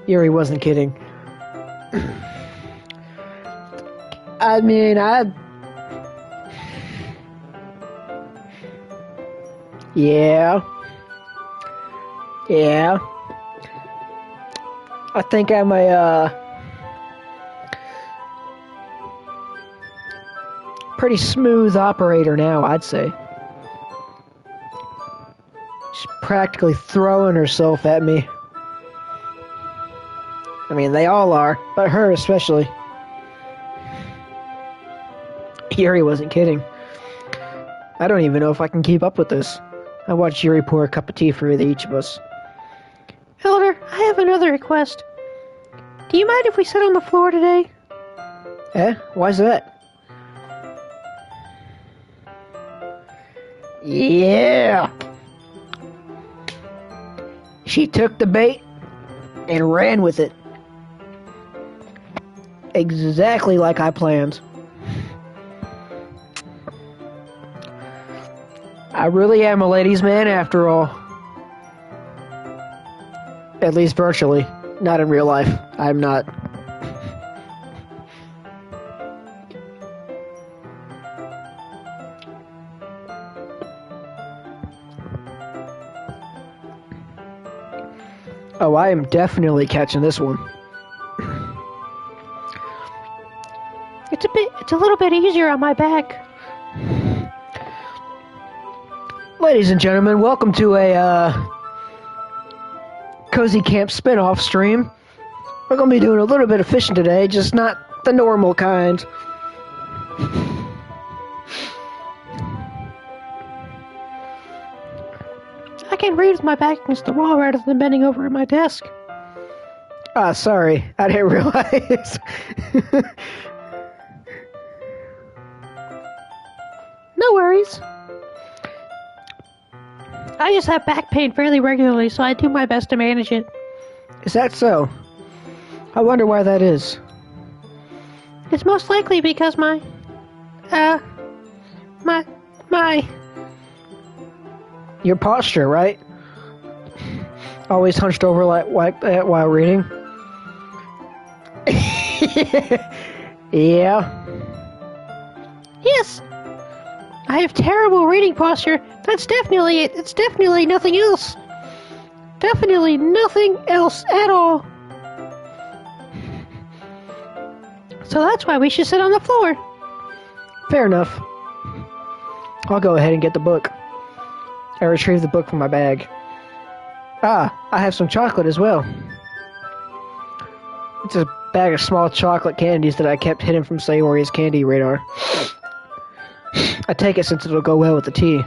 A: Yuri wasn't kidding. I mean, Yeah. I think I'm a, pretty smooth operator now, I'd say. She's practically throwing herself at me. I mean, they all are, but her especially. Yuri wasn't kidding. I don't even know if I can keep up with this. I watched Yuri pour a cup of tea for each of us.
B: Elder, I have another request. Do you mind if we sit on the floor today?
A: Eh? Why's that? Yeah! She took the bait and ran with it. Exactly like I planned. I really am a ladies' man after all. At least virtually. Not in real life. I'm not. Oh, I am definitely catching this one.
B: It's a little bit easier on my back.
A: Ladies and gentlemen, welcome to a Cozy Camp spin-off stream. We're going to be doing a little bit of fishing today, just not the normal kind.
B: I can read with my back against the wall rather than bending over at my desk.
A: Ah, sorry. I didn't realize.
B: No worries. I just have back pain fairly regularly, so I do my best to manage it.
A: Is that so? I wonder why that is.
B: It's most likely because my My.
A: Your posture, right? Always hunched over like that while reading? Yeah.
B: Yes. I have terrible reading posture. That's definitely it. It's definitely nothing else. Definitely nothing else at all. So that's why we should sit on the floor.
A: Fair enough. I'll go ahead and get the book. I retrieve the book from my bag. Ah, I have some chocolate as well. It's a bag of small chocolate candies that I kept hidden from Sayori's candy radar. I take it since it'll go well with the tea.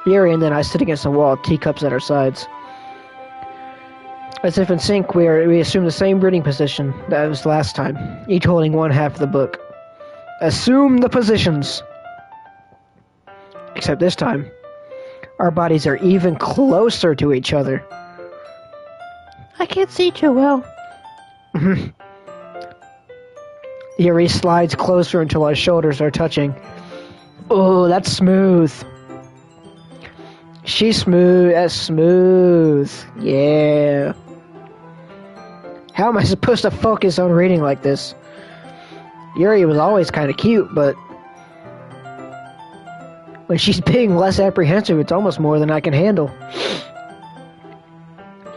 A: Yuri and then I sit against the wall, teacups at our sides. As if in sync, we assume the same reading position that was last time, each holding one half of the book. Assume the positions. Except this time, our bodies are even closer to each other.
B: I can't see too well.
A: Yuri slides closer until our shoulders are touching. Oh, that's smooth. She's smooth. That's smooth. Yeah. How am I supposed to focus on reading like this? Yuri was always kind of cute, but when she's being less apprehensive, it's almost more than I can handle.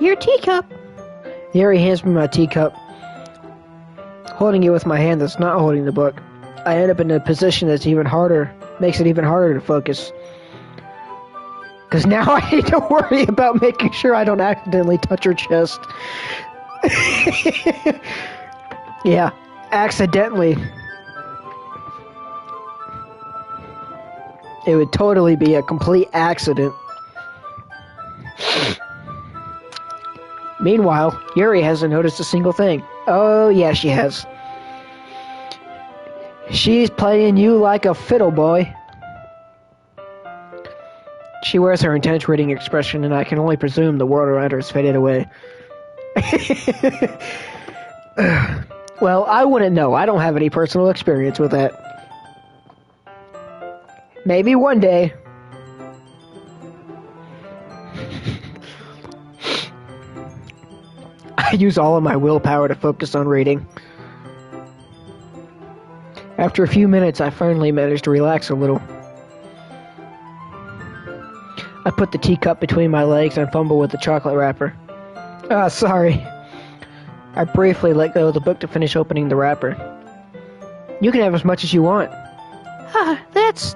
B: Your teacup.
A: Yuri hands me my teacup, holding it with my hand that's not holding the book. I end up in a position that's even harder, makes it even harder to focus. Because now I need to worry about making sure I don't accidentally touch her chest. Yeah, accidentally. It would totally be a complete accident. Meanwhile, Yuri hasn't noticed a single thing. Oh, yeah, she has. She's playing you like a fiddle, boy. She wears her intense reading expression, and I can only presume the world around her has faded away. Well, I wouldn't know. I don't have any personal experience with that. Maybe one day. I use all of my willpower to focus on reading. After a few minutes, I finally managed to relax a little. I put the teacup between my legs and fumble with the chocolate wrapper. Ah, sorry. I briefly let go of the book to finish opening the wrapper. You can have as much as you want.
B: Ah, that's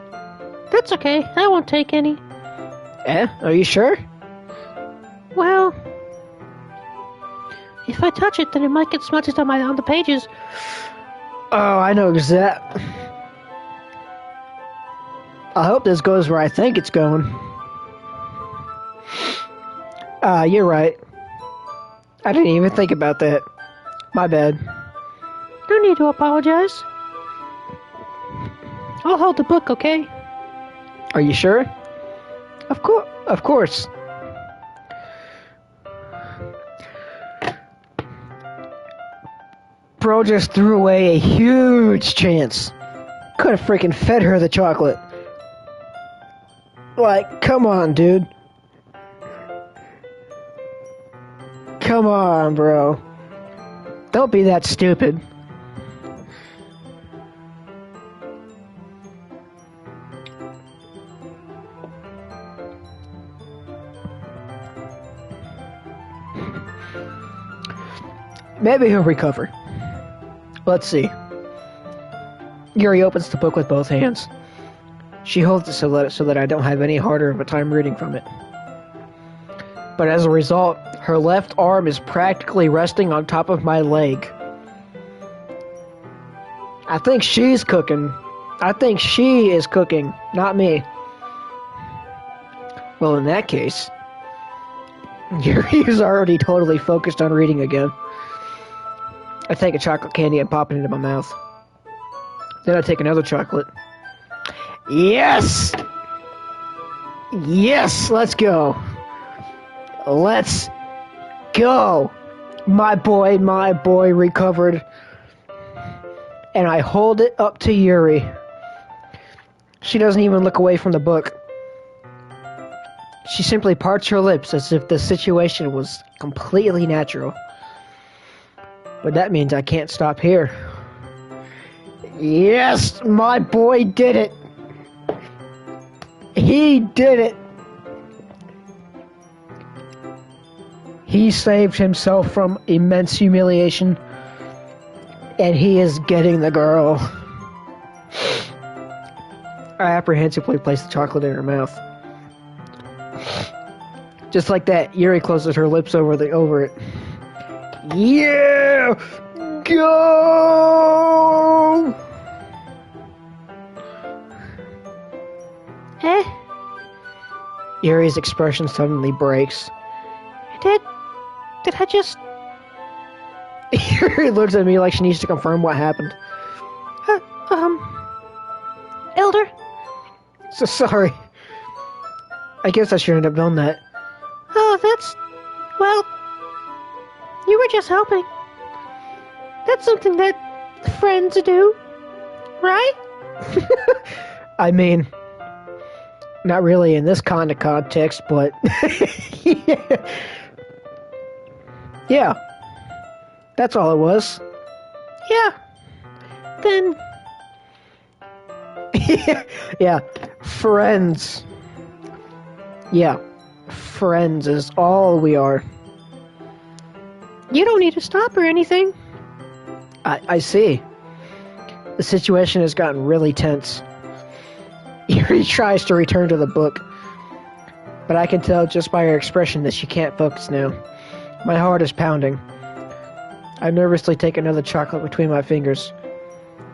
B: okay. I won't take any.
A: Eh? Are you sure?
B: Well, if I touch it, then it might get smudged on the pages.
A: Oh, I know exactly. I hope this goes where I think it's going. You're right. I didn't even think about that. My bad.
B: No need to apologize. I'll hold the book, okay?
A: Are you sure? Of course. Bro just threw away a huge chance. Could have freaking fed her the chocolate. Like, come on, dude. Come on, bro. Don't be that stupid. Maybe he'll recover. Let's see. Yuri opens the book with both hands. She holds it so that I don't have any harder of a time reading from it. But as a result, her left arm is practically resting on top of my leg. I think she's cooking. I think she is cooking, not me. Well, in that case, Yuri's already totally focused on reading again. I take a chocolate candy and pop it into my mouth. Then I take another chocolate. Yes! Yes, let's go. Let's go. My boy recovered. And I hold it up to Yuri. She doesn't even look away from the book. She simply parts her lips as if the situation was completely natural. But that means I can't stop here. Yes, my boy did it. He did it. He saved himself from immense humiliation. And he is getting the girl. I apprehensively placed the chocolate in her mouth. Just like that, Yuri closes her lips over it. Yeah! Go!
B: Eh?
A: Yuri's expression suddenly breaks.
B: Did I just...
A: Yuri looks at me like she needs to confirm what happened.
B: Elder?
A: So sorry. I guess I shouldn't have done that.
B: Oh, that's... Well... You were just helping. That's something that friends do, right?
A: I mean, not really in this kind of context, but... Yeah. That's all it was.
B: Yeah. Then...
A: Yeah. Friends. Yeah. Friends is all we are.
B: You don't need to stop or anything.
A: I see. The situation has gotten really tense. Yuri tries to return to the book, but I can tell just by her expression that she can't focus now. My heart is pounding. I nervously take another chocolate between my fingers.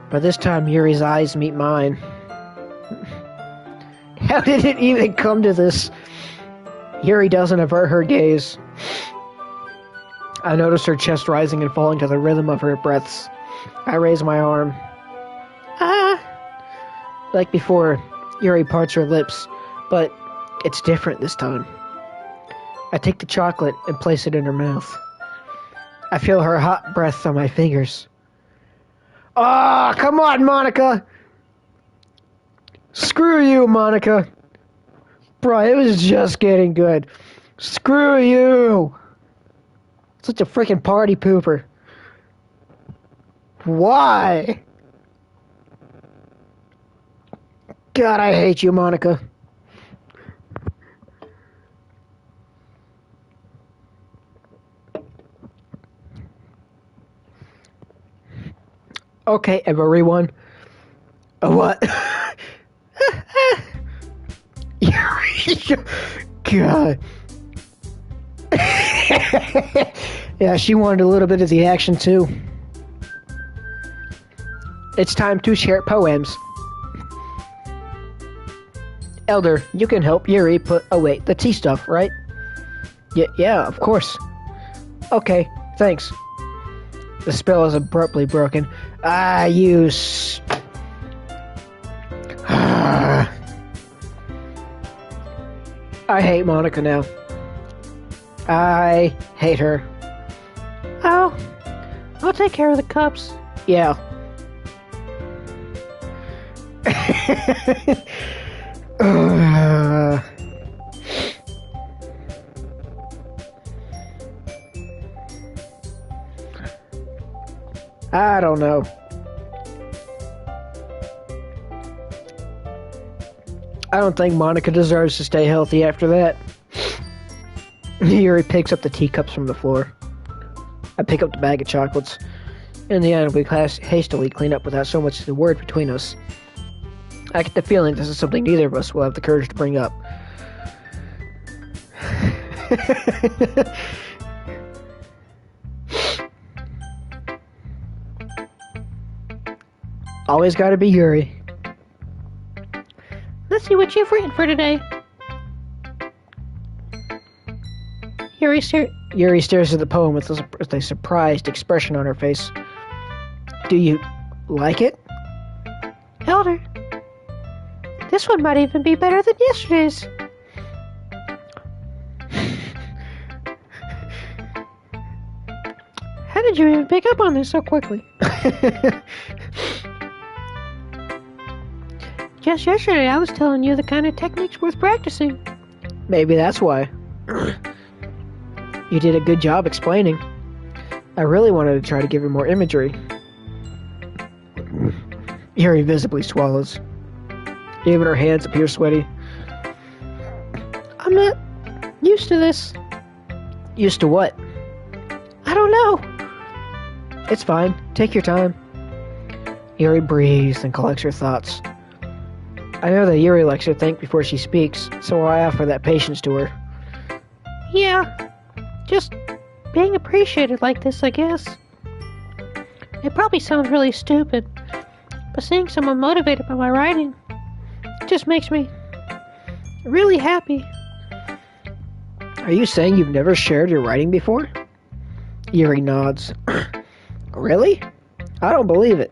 A: By this time, Yuri's eyes meet mine. How did it even come to this? Yuri doesn't avert her gaze. I notice her chest rising and falling to the rhythm of her breaths. I raise my arm. Like before, Yuri parts her lips, but it's different this time. I take the chocolate and place it in her mouth. I feel her hot breath on my fingers. Ah, come on, Monica! Screw you, Monica! Bro, it was just getting good. Screw you! Such a freaking party pooper. Why? God, I hate you, Monica. Okay, everyone. What? God. Yeah, she wanted a little bit of the action too. It's time to share poems. Elder, you can help Yuri put away the tea stuff, right? Yeah, of course. Okay, thanks. The spell is abruptly broken. I hate Monica now. I hate her.
B: Oh, I'll take care of the cups.
A: Yeah. I don't know. I don't think Monica deserves to stay healthy after that. Yuri picks up the teacups from the floor. I pick up the bag of chocolates. In the end, we hastily clean up without so much as a word between us. I get the feeling this is something neither of us will have the courage to bring up. Always gotta be Yuri.
B: Let's see what you've written for today. Yuri
A: stares at the poem with a surprised expression on her face. Do you like it?
B: Elder, this one might even be better than yesterday's. How did you even pick up on this so quickly? Just yesterday I was telling you the kind of techniques worth practicing.
A: Maybe that's why. You did a good job explaining. I really wanted to try to give her more imagery. Yuri visibly swallows. Even her hands appear sweaty.
B: I'm not used to this.
A: Used to what?
B: I don't know.
A: It's fine. Take your time. Yuri breathes and collects her thoughts. I know that Yuri likes to think before she speaks, so I offer that patience to her.
B: Yeah, just being appreciated like this, I guess. It probably sounds really stupid, but seeing someone motivated by my writing just makes me really happy.
A: Are you saying you've never shared your writing before? Yuri nods. Really? I don't believe it.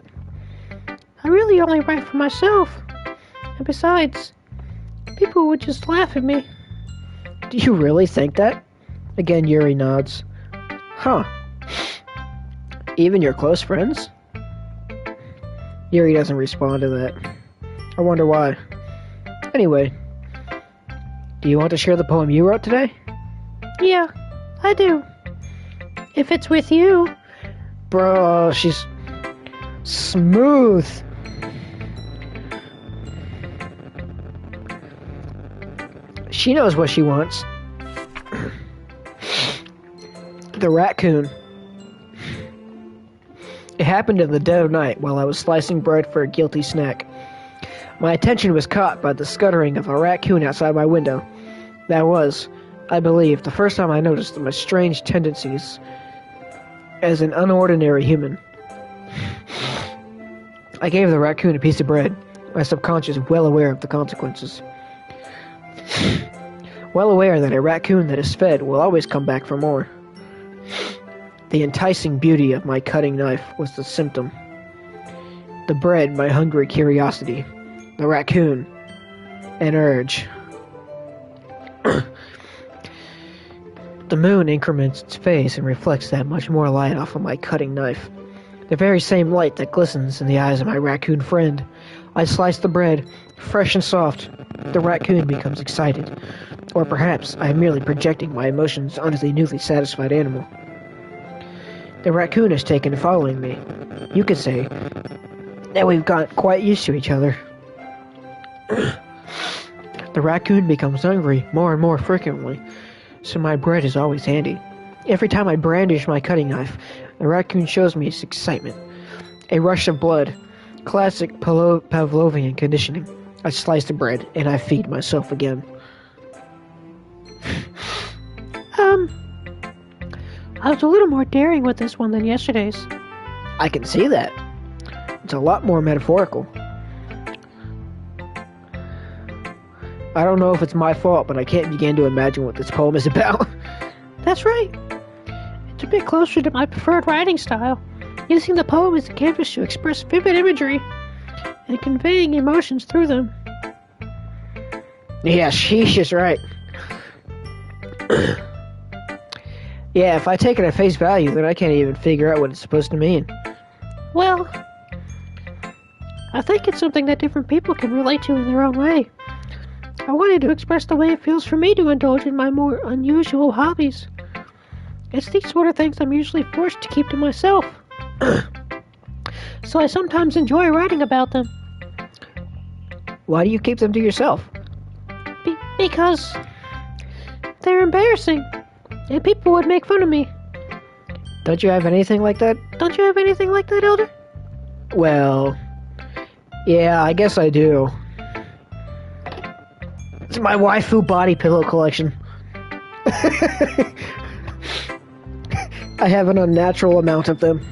B: I really only write for myself. And besides, people would just laugh at me.
A: Do you really think that? Again, Yuri nods. Huh. Even your close friends? Yuri doesn't respond to that. I wonder why. Anyway, do you want to share the poem you wrote today?
B: Yeah, I do. If it's with you.
A: Bro, she's smooth. She knows what she wants. The raccoon. It happened in the dead of night while I was slicing bread for a guilty snack. My attention was caught by the scuttering of a raccoon outside my window. That was, I believe, the first time I noticed my strange tendencies as an unordinary human. I gave the raccoon a piece of bread, my subconscious well aware of the consequences. Well aware that a raccoon that is fed will always come back for more. The enticing beauty of my cutting knife was the symptom. The bread, my hungry curiosity. The raccoon, an urge. The moon increments its phase and reflects that much more light off of my cutting knife. The very same light that glistens in the eyes of my raccoon friend. I slice the bread, fresh and soft. The raccoon becomes excited. Or perhaps I am merely projecting my emotions onto the newly satisfied animal. The raccoon has taken to following me. You could say that we've got quite used to each other. The raccoon becomes hungry more and more frequently, so my bread is always handy. Every time I brandish my cutting knife, the raccoon shows me its excitement. A rush of blood. Classic Pavlovian conditioning. I slice the bread, and I feed myself again.
B: I was a little more daring with this one than yesterday's.
A: I can see that. It's a lot more metaphorical. I don't know if it's my fault, but I can't begin to imagine what this poem is about.
B: That's right. It's a bit closer to my preferred writing style, using the poem as a canvas to express vivid imagery and conveying emotions through them.
A: Yeah, she's right. Yeah, if I take it at face value, then I can't even figure out what it's supposed to mean.
B: Well, I think it's something that different people can relate to in their own way. I wanted to express the way it feels for me to indulge in my more unusual hobbies. It's these sort of things I'm usually forced to keep to myself. So I sometimes enjoy writing about them.
A: Why do you keep them to yourself?
B: Because they're embarrassing, and people would make fun of me.
A: Don't you have anything like that?
B: Don't you have anything like that, Elder?
A: Well, yeah, I guess I do. It's my waifu body pillow collection. I have an unnatural amount of them.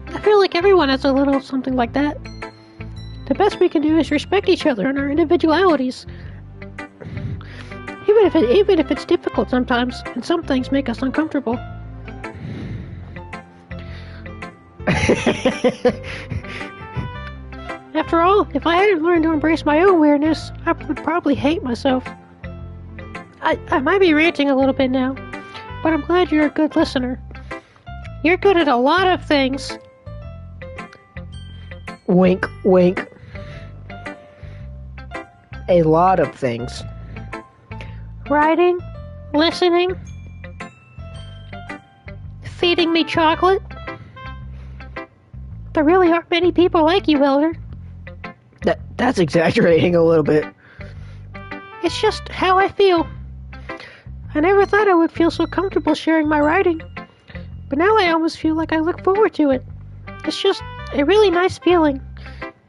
B: I feel like everyone has a little something like that. The best we can do is respect each other and our individualities. Even if it's difficult sometimes, and some things make us uncomfortable. After all, if I hadn't learned to embrace my own weirdness, I would probably hate myself. I might be ranting a little bit now, but I'm glad you're a good listener. You're good at a lot of things.
A: Wink, wink. A lot of things.
B: Writing, listening, feeding me chocolate. There really aren't many people like you, Elder.
A: That's exaggerating a little bit.
B: It's just how I feel. I never thought I would feel so comfortable sharing my writing, but now I almost feel like I look forward to it. It's just a really nice feeling,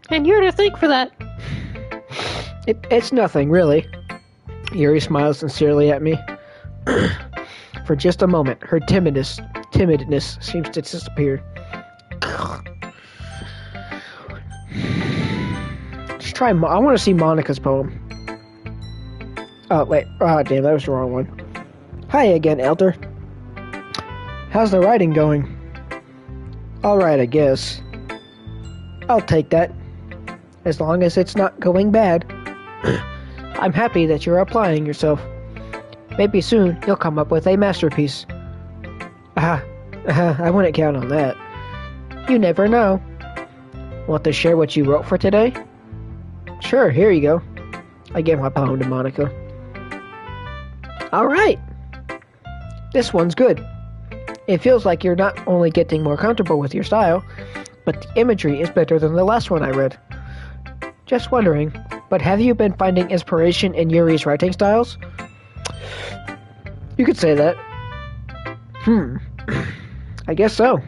B: and you're to thank for that.
A: It's nothing, really. Yuri smiles sincerely at me. For just a moment, her timidness seems to disappear. Let's try. I want to see Monica's poem. Oh, wait. Oh, damn, that was the wrong one. Hi again, Elder. How's the writing going? Alright, I guess. I'll take that. As long as it's not going bad. I'm happy that you're applying yourself. Maybe soon you'll come up with a masterpiece. I wouldn't count on that. You never know. Want to share what you wrote for today? Sure, here you go. I gave my poem to Monica. Alright. This one's good. It feels like you're not only getting more comfortable with your style, but the imagery is better than the last one I read. Just wondering, but have you been finding inspiration in Yuri's writing styles? You could say that. I guess so.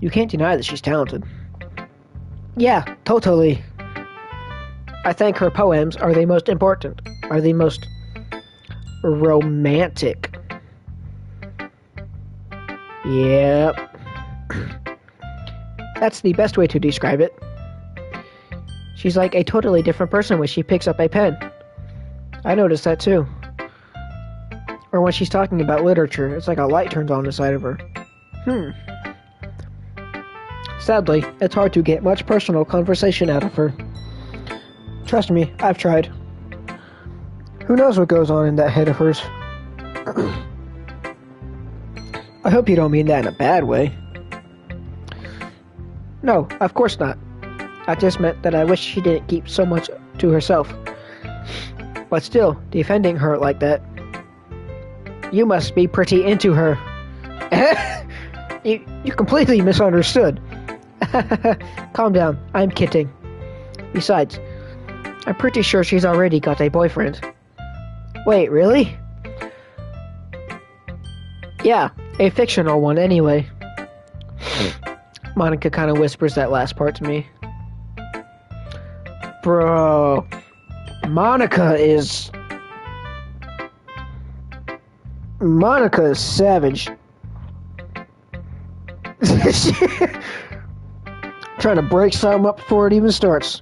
A: You can't deny that she's talented. Yeah, totally. I think her poems are the most important, are the most romantic. Yep. That's the best way to describe it. She's like a totally different person when she picks up a pen. I noticed that too. Or when she's talking about literature, it's like a light turns on the side of her. Sadly, it's hard to get much personal conversation out of her. Trust me, I've tried. Who knows what goes on in that head of hers? I hope you don't mean that in a bad way. No, of course not. I just meant that I wish she didn't keep so much to herself. But still, defending her like that. You must be pretty into her. You completely misunderstood. Calm down, I'm kidding. Besides, I'm pretty sure she's already got a boyfriend. Wait, really? Yeah, a fictional one anyway. Monica kind of whispers that last part to me. Bro, Monica is savage. Trying to break something up before it even starts.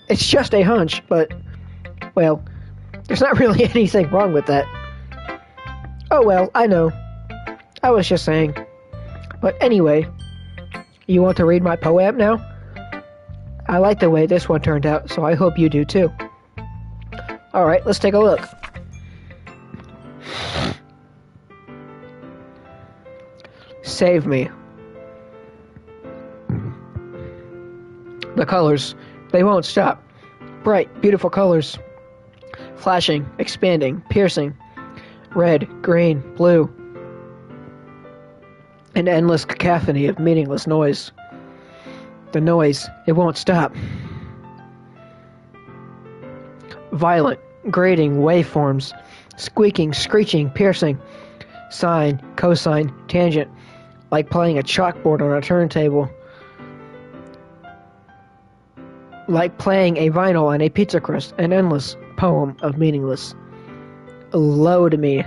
A: It's just a hunch, but, well, there's not really anything wrong with that. Oh well, I know. I was just saying. But anyway, you want to read my poem now? I like the way this one turned out, so I hope you do too. Alright, let's take a look. Save me. The colors, they won't stop. Bright, beautiful colors. Flashing, expanding, piercing. Red, green, blue. An endless cacophony of meaningless noise. The noise, it won't stop. Violent, grating waveforms. Squeaking, screeching, piercing. Sine, cosine, tangent. Like playing a chalkboard on a turntable. Like playing a vinyl on a pizza crust. An endless poem of meaningless. Load me.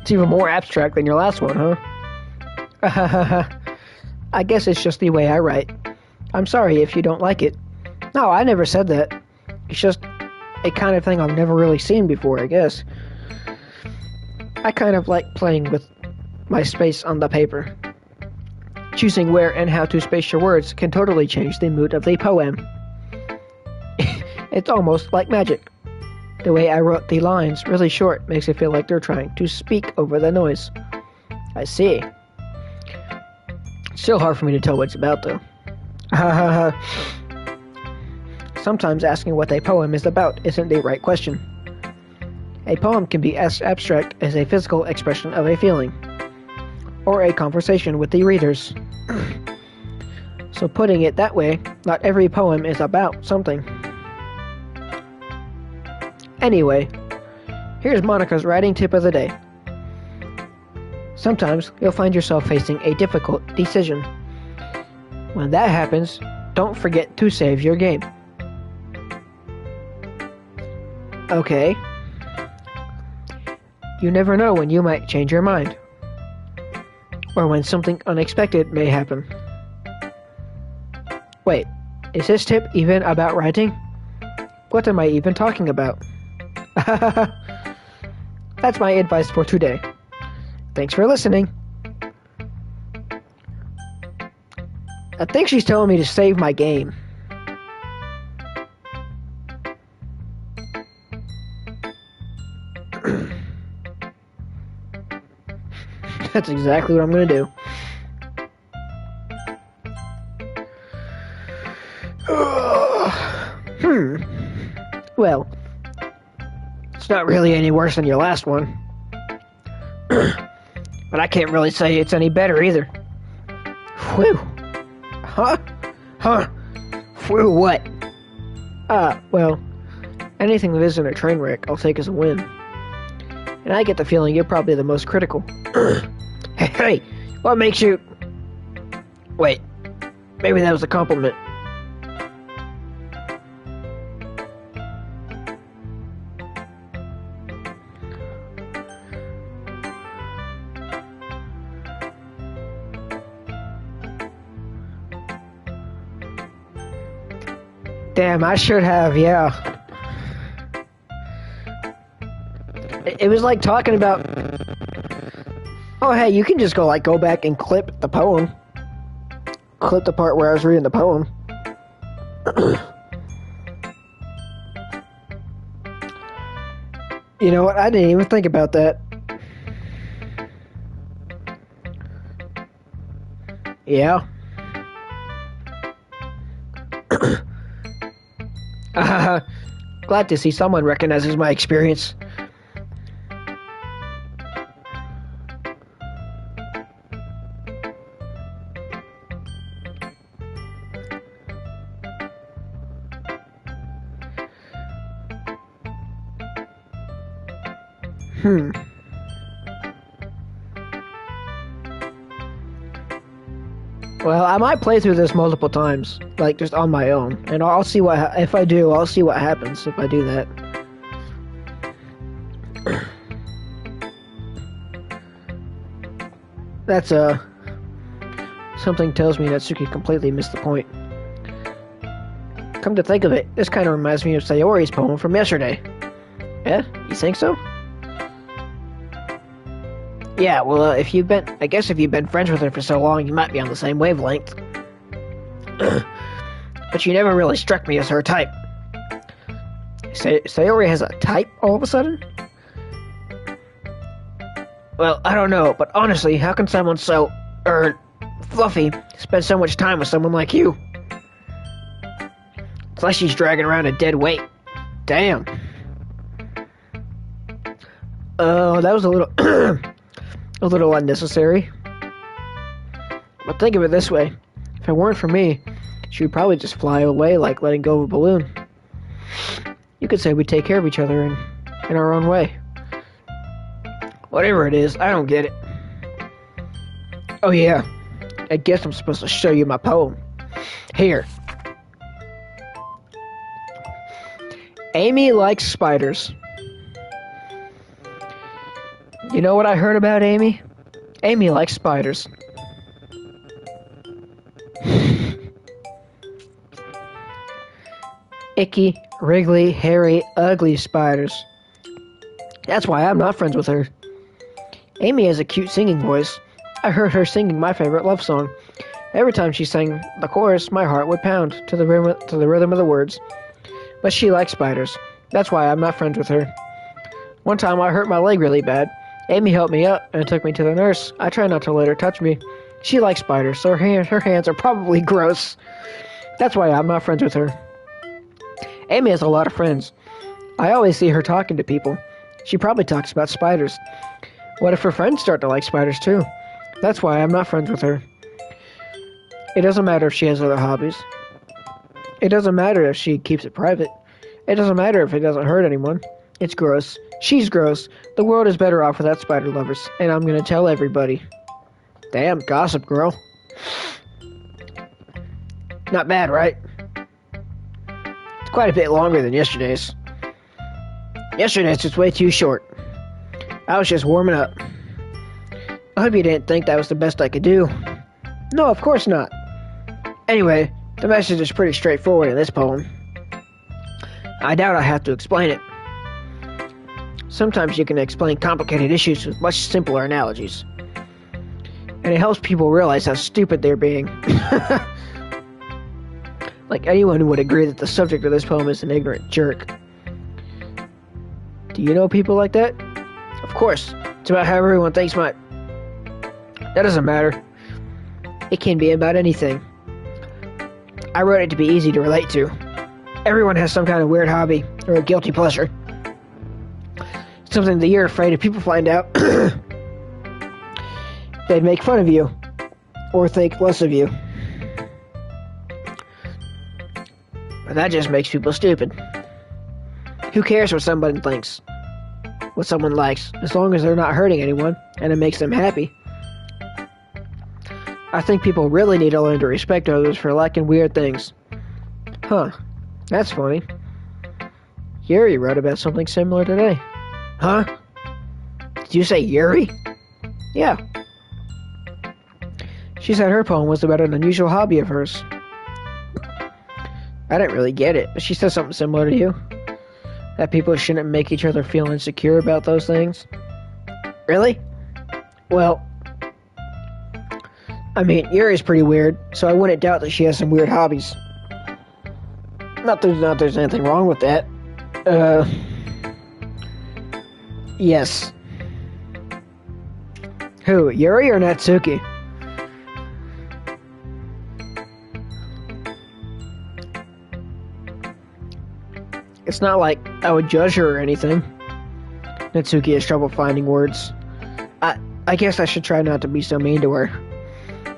A: It's even more abstract than your last one, huh? I guess it's just the way I write. I'm sorry if you don't like it. No, I never said that. It's just a kind of thing I've never really seen before, I guess. I kind of like playing with my space on the paper. Choosing where and how to space your words can totally change the mood of the poem. It's almost like magic. The way I wrote the lines really short makes it feel like they're trying to speak over the noise. I see. Still hard for me to tell what it's about, though. Ha ha ha. Sometimes asking what a poem is about isn't the right question. A poem can be as abstract as a physical expression of a feeling, or a conversation with the readers. So putting it that way, not every poem is about something. Anyway, here's Monica's writing tip of the day. Sometimes you'll find yourself facing a difficult decision. When that happens, don't forget to save your game. Okay. You never know when you might change your mind, or when something unexpected may happen. Wait, is this tip even about writing? What am I even talking about? That's my advice for today. Thanks for listening. I think she's telling me to save my game. That's exactly what I'm gonna do. Well, it's not really any worse than your last one. But I can't really say it's any better either. Whew. Huh? Whew, what? Well, anything that isn't a train wreck, I'll take as a win. And I get the feeling you're probably the most critical. Hey, what makes you... Wait, maybe that was a compliment. Damn, I should have, yeah. It was like talking about... Oh, hey, you can just go back and clip the poem. Clip the part where I was reading the poem. You know what? I didn't even think about that. Yeah. Glad to see someone recognizes my experience. Well, I might play through this multiple times, like just on my own, and I'll see what if I do. I'll see what happens if I do that. That's something tells me that Suki completely missed the point. Come to think of it, this kind of reminds me of Sayori's poem from yesterday. Yeah, you think so? Yeah, well, if you've been friends with her for so long, you might be on the same wavelength. But she never really struck me as her type. Sayori has a type all of a sudden? Well, I don't know, but honestly, how can someone so, fluffy spend so much time with someone like you? It's like she's dragging around a dead weight. Damn. That was a little... a little unnecessary. But think of it this way. If it weren't for me, she would probably just fly away like letting go of a balloon. You could say we take care of each other in our own way. Whatever it is, I don't get it. Oh yeah, I guess I'm supposed to show you my poem. Here. Amy likes spiders. You know what I heard about Amy? Amy likes spiders. Icky, wriggly, hairy, ugly spiders. That's why I'm not friends with her. Amy has a cute singing voice. I heard her singing my favorite love song. Every time she sang the chorus, my heart would pound to the rhythm of the words. But she likes spiders. That's why I'm not friends with her. One time I hurt my leg really bad. Amy helped me up and took me to the nurse. I try not to let her touch me. She likes spiders, so her hands are probably gross. That's why I'm not friends with her. Amy has a lot of friends. I always see her talking to people. She probably talks about spiders. What if her friends start to like spiders too? That's why I'm not friends with her. It doesn't matter if she has other hobbies. It doesn't matter if she keeps it private. It doesn't matter if it doesn't hurt anyone. It's gross. She's gross. The world is better off without spider lovers, and I'm gonna tell everybody. Damn, gossip girl. Not bad, right? It's quite a bit longer than yesterday's. Yesterday's was way too short. I was just warming up. I hope you didn't think that was the best I could do. No, of course not. Anyway, the message is pretty straightforward in this poem. I doubt I have to explain it. Sometimes you can explain complicated issues with much simpler analogies. And it helps people realize how stupid they're being. Like anyone would agree that the subject of this poem is an ignorant jerk. Do you know people like that? Of course. It's about how everyone thinks my... That doesn't matter. It can be about anything. I wrote it to be easy to relate to. Everyone has some kind of weird hobby or a guilty pleasure. Something that you're afraid if people find out, they'd make fun of you or think less of you. But that just makes people stupid. Who cares what someone thinks? What someone likes, as long as they're not hurting anyone and it makes them happy. I think people really need to learn to respect others for liking weird things. Huh, that's funny. Yuri wrote about something similar today. Huh? Did you say Yuri? Yeah. She said her poem was about an unusual hobby of hers. I didn't really get it, but she said something similar to you. That people shouldn't make each other feel insecure about those things. Really? Well, I mean, Yuri's pretty weird, so I wouldn't doubt that she has some weird hobbies. Not there's anything wrong with that. Yes. Who, Yuri or Natsuki? It's not like I would judge her or anything. Natsuki has trouble finding words. I guess I should try not to be so mean to her.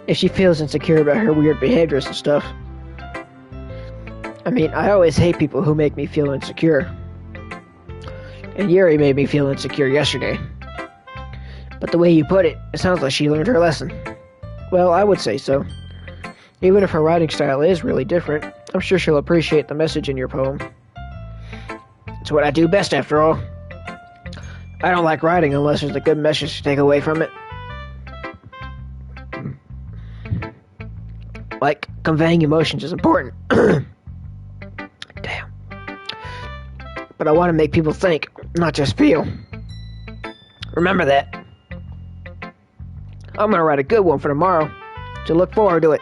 A: If she feels insecure about her weird behaviors and stuff. I mean, I always hate people who make me feel insecure. And Yuri made me feel insecure yesterday. But the way you put it, it sounds like she learned her lesson. Well, I would say so. Even if her writing style is really different, I'm sure she'll appreciate the message in your poem. It's what I do best, after all. I don't like writing unless there's a good message to take away from it. Like, conveying emotions is important. Damn. But I want to make people think, not just feel. Remember that. I'm going to write a good one for tomorrow, so look forward to it.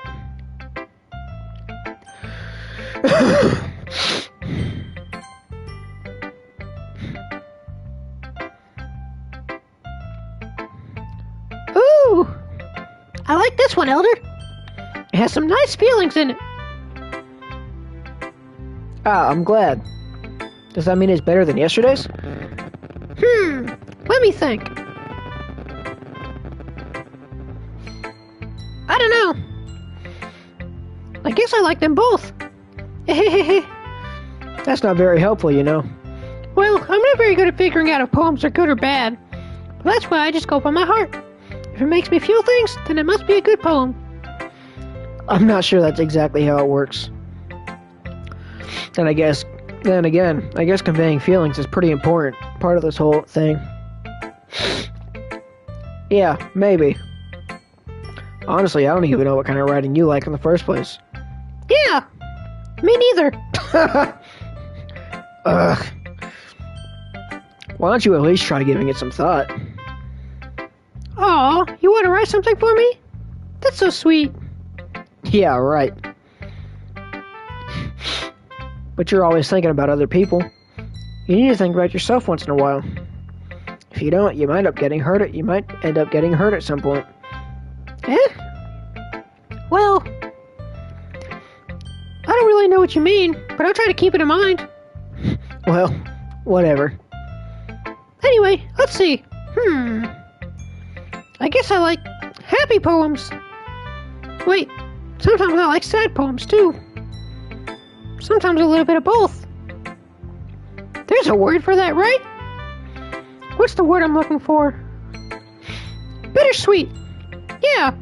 B: Ooh! I like this one, Elder. It has some nice feelings in it.
A: Ah, I'm glad. Does that mean it's better than yesterday's?
B: Let me think. I don't know. I guess I like them both.
A: That's not very helpful, you know.
B: Well, I'm not very good at figuring out if poems are good or bad. But that's why I just go by my heart. If it makes me feel things, then it must be a good poem.
A: I'm not sure that's exactly how it works. Then again, I guess conveying feelings is pretty important part of this whole thing. Yeah, maybe. Honestly, I don't even know what kind of writing you like in the first place.
B: Yeah, me neither.
A: Ugh. Why don't you at least try giving it some thought?
B: Aw, you want to write something for me? That's so sweet.
A: Yeah, right. But you're always thinking about other people. You need to think about yourself once in a while. If you don't, you might end up getting hurt. You might end up getting hurt at some point.
B: Eh? Well, I don't really know what you mean, but I'll try to keep it in mind.
A: Well, whatever.
B: Anyway, let's see. I guess I like happy poems. Wait, sometimes I like sad poems too. Sometimes a little bit of both. There's a word for that, right? What's the word I'm looking for? Bittersweet. Yeah.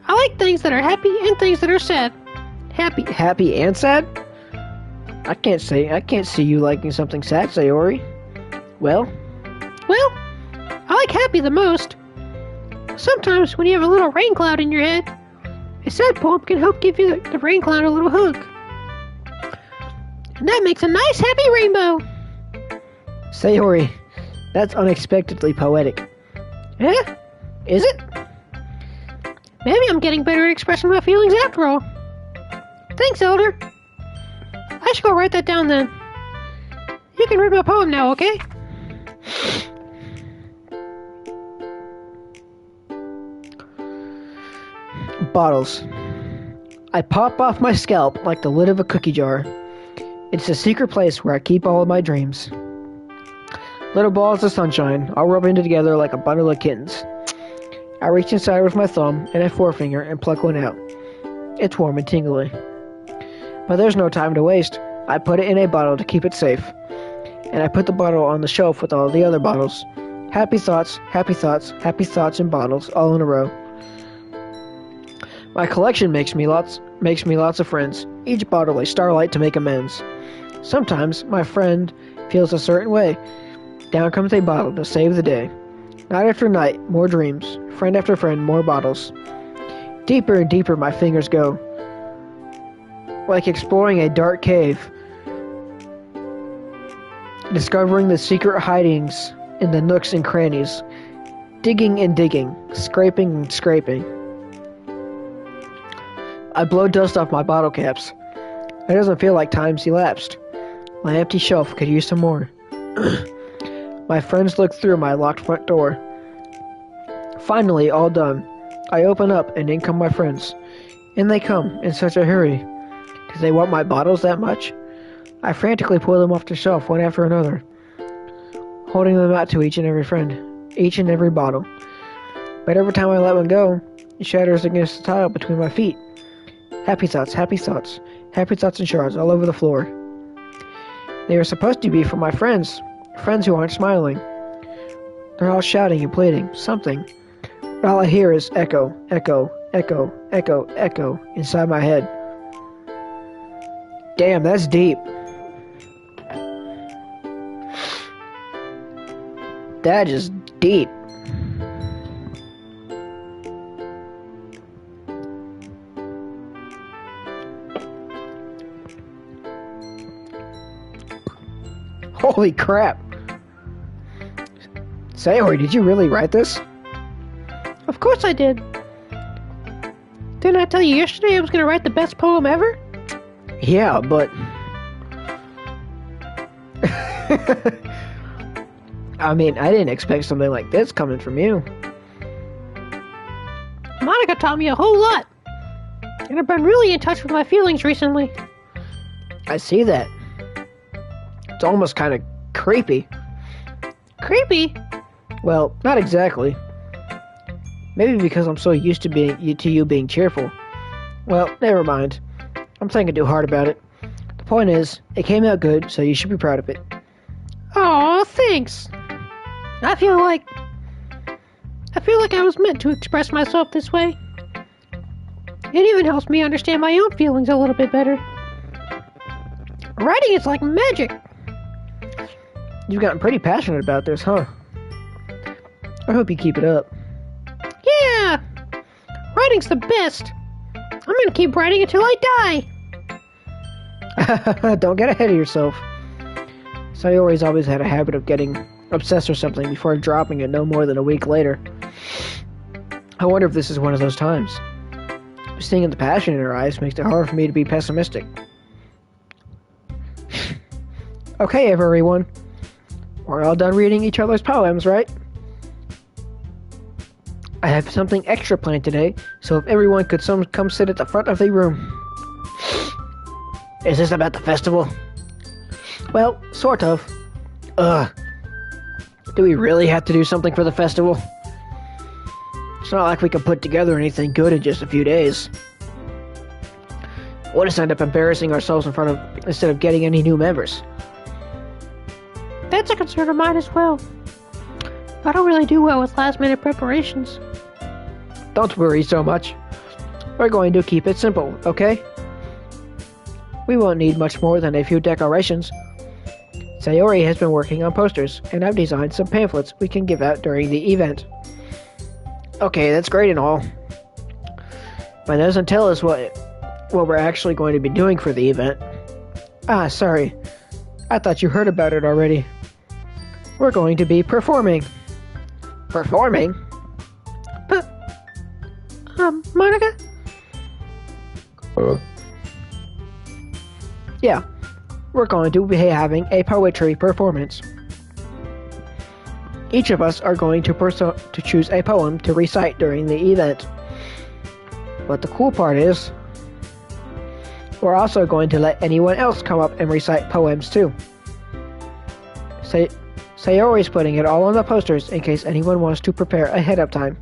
B: I like things that are happy and things that are sad.
A: Happy and sad? I can't see you liking something sad, Sayori. Well,
B: I like happy the most. Sometimes when you have a little rain cloud in your head, a sad poem can help give you the rain cloud a little hug. And that makes a nice happy rainbow.
A: Sayori, that's unexpectedly poetic.
B: Eh?
A: Is it?
B: Maybe I'm getting better at expressing my feelings after all. Thanks, Elder. I should go write that down then. You can read my poem now, okay?
A: Bottles. I pop off my scalp like the lid of a cookie jar. It's a secret place where I keep all of my dreams. Little balls of sunshine, all rubbing together like a bundle of kittens. I reach inside with my thumb and a forefinger and pluck one out. It's warm and tingly. But there's no time to waste. I put it in a bottle to keep it safe. And I put the bottle on the shelf with all the other bottles. Happy thoughts, happy thoughts, happy thoughts in bottles, all in a row. My collection makes me lots of friends, each bottle a starlight to make amends. Sometimes my friend feels a certain way. Down comes a bottle to save the day. Night after night, more dreams. Friend after friend, more bottles. Deeper and deeper my fingers go. Like exploring a dark cave. Discovering the secret hidings in the nooks and crannies. Digging and digging. Scraping and scraping. I blow dust off my bottle caps. It doesn't feel like time's elapsed. My empty shelf could use some more. My friends look through my locked front door. Finally, all done. I open up and in come my friends. In they come, in such a hurry. Do they want my bottles that much? I frantically pull them off the shelf one after another, holding them out to each and every friend, each and every bottle. But every time I let one go, it shatters against the tile between my feet. Happy thoughts, happy thoughts, happy thoughts in shards all over the floor. They are supposed to be for my friends who aren't smiling. They're all shouting and pleading, something. But all I hear is echo, echo, echo, echo, echo inside my head. Damn, that's deep. That is deep. Holy crap. Sayori, did you really write this?
B: Of course I did. Didn't I tell you yesterday I was going to write the best poem ever?
A: Yeah, but... I mean, I didn't expect something like this coming from you.
B: Monica taught me a whole lot. And I've been really in touch with my feelings recently.
A: I see that. It's almost kind of creepy.
B: Creepy?
A: Well, not exactly. Maybe because I'm so used to you being cheerful. Well, never mind. I'm thinking too hard about it. The point is, it came out good, so you should be proud of it.
B: Aw, thanks. I feel like I was meant to express myself this way. It even helps me understand my own feelings a little bit better. Writing is like magic.
A: You've gotten pretty passionate about this, huh? I hope you keep it up.
B: Yeah! Writing's the best. I'm gonna keep writing until I die.
A: Don't get ahead of yourself. Sayori's always had a habit of getting obsessed with something before dropping it no more than a week later. I wonder if this is one of those times. Seeing the passion in her eyes makes it hard for me to be pessimistic. Okay, everyone. We're all done reading each other's poems, right? I have something extra planned today, so if everyone could come sit at the front of the room. Is this about the festival? Well, sort of. Do we really have to do something for the festival? It's not like we can put together anything good in just a few days. We'll just end up embarrassing ourselves instead of getting any new members.
B: That's a concern of mine as well. I don't really do well with last-minute preparations.
A: Don't worry so much. We're going to keep it simple, okay? We won't need much more than a few decorations. Sayori has been working on posters, and I've designed some pamphlets we can give out during the event. Okay, that's great and all, but it doesn't tell us what we're actually going to be doing for the event. Ah, sorry. I thought you heard about it already. We're going to be performing. Performing?
B: But, Monica?
A: Yeah. We're going to be having a poetry performance. Each of us are going to choose a poem to recite during the event. But the cool part is, we're also going to let anyone else come up and recite poems too. Sayori's putting it all on the posters in case anyone wants to prepare ahead of time.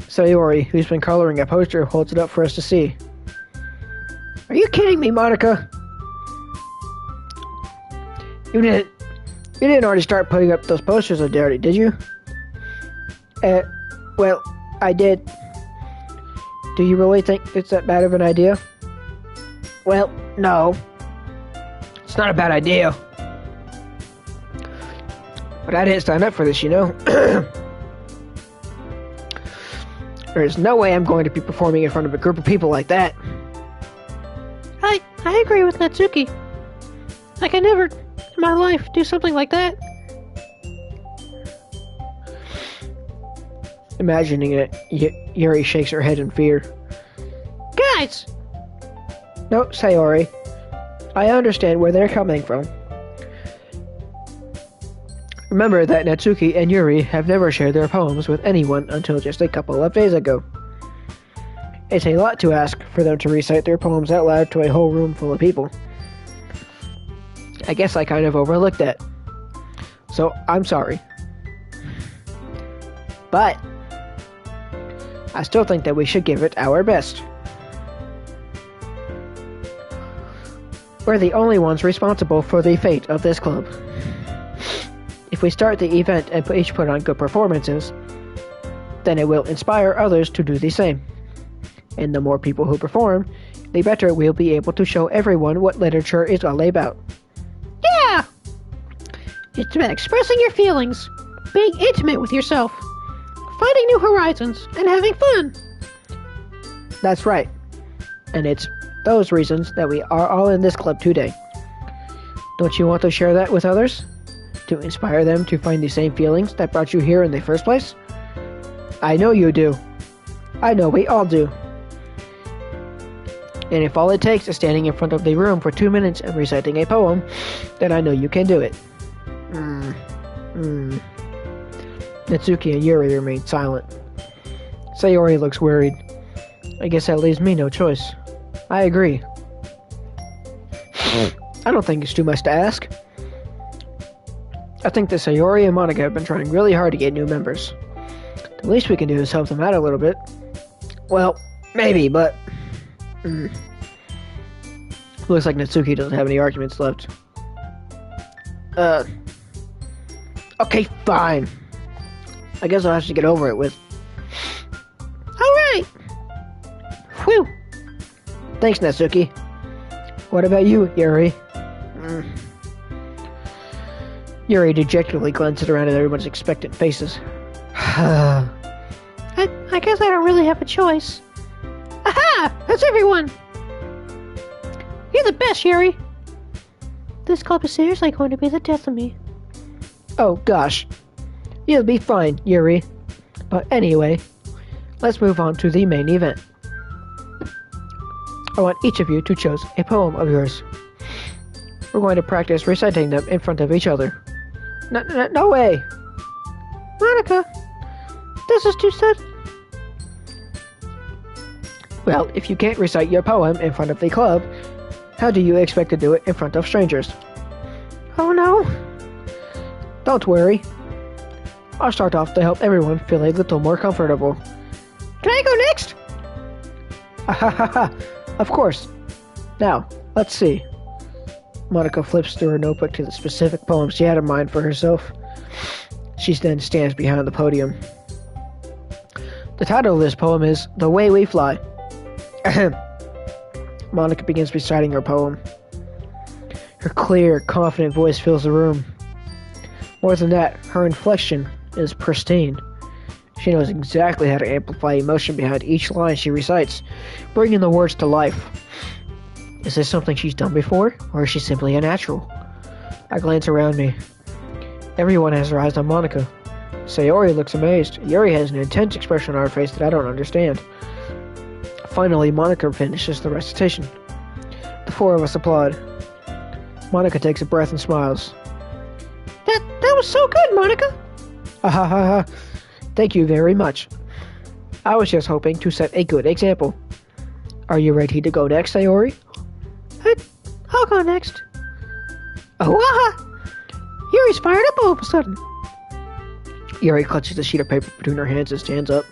A: Sayori, who's been coloring a poster, holds it up for us to see. Are you kidding me, Monica? You didn't already start putting up those posters already, did you? Well, I did. Do you really think it's that bad of an idea? Well, no. It's not a bad idea. But I didn't sign up for this, you know? There's no way I'm going to be performing in front of a group of people like that.
B: I agree with Natsuki. I can never, in my life, do something like that.
A: Imagining it, Yuri shakes her head in fear.
B: Guys!
A: No, Sayori. I understand where they're coming from. Remember that Natsuki and Yuri have never shared their poems with anyone until just a couple of days ago. It's a lot to ask for them to recite their poems out loud to a whole room full of people. I guess I kind of overlooked that. So, I'm sorry. But I still think that we should give it our best. We're the only ones responsible for the fate of this club. If we start the event and each put on good performances, then it will inspire others to do the same. And the more people who perform, the better we'll be able to show everyone what literature is all about.
B: Yeah! It's about expressing your feelings, being intimate with yourself, finding new horizons, and having fun.
A: That's right. And it's those reasons that we are all in this club today. Don't you want to share that with others? To inspire them to find the same feelings that brought you here in the first place? I know you do. I know we all do. And if all it takes is standing in front of the room for 2 minutes and reciting a poem, then I know you can do it. Natsuki and Yuri remain silent. Sayori looks worried. I guess that leaves me no choice. I agree. I don't think it's too much to ask. I think that Sayori and Monica have been trying really hard to get new members. The least we can do is help them out a little bit. Well, maybe, but... Looks like Natsuki doesn't have any arguments left. Okay, fine. I guess I'll have to get over it with...
B: Alright! Whew!
A: Thanks, Natsuki. What about you, Yuri? Yuri dejectedly glances around at everyone's expectant faces.
B: I guess I don't really have a choice. Aha! That's everyone! You're the best, Yuri! This club is seriously going to be the death of me.
A: Oh, gosh. You'll be fine, Yuri. But anyway, let's move on to the main event. I want each of you to choose a poem of yours. We're going to practice reciting them in front of each other. No way!
B: Monica, this is too sudden.
A: Well, if you can't recite your poem in front of the club, how do you expect to do it in front of strangers?
B: Oh no.
A: Don't worry. I'll start off to help everyone feel a little more comfortable.
B: Can I go next?
A: Of course. Now, let's see. Monica flips through her notebook to the specific poem she had in mind for herself. She then stands behind the podium. The title of this poem is The Way We Fly. Monica begins reciting her poem. Her clear, confident voice fills the room. More than that, her inflection is pristine. She knows exactly how to amplify emotion behind each line she recites, bringing the words to life. Is this something she's done before, or is she simply a natural? I glance around me. Everyone has their eyes on Monica. Sayori looks amazed. Yuri has an intense expression on her face that I don't understand. Finally, Monica finishes the recitation. The four of us applaud. Monica takes a breath and smiles.
B: That was so good, Monica.
A: Ha. Thank you very much. I was just hoping to set a good example. Are you ready to go next, Sayori?
B: I'll go next.
A: Oh,
B: aha! Yuri's fired up all of a sudden.
A: Yuri clutches a sheet of paper between her hands and stands up.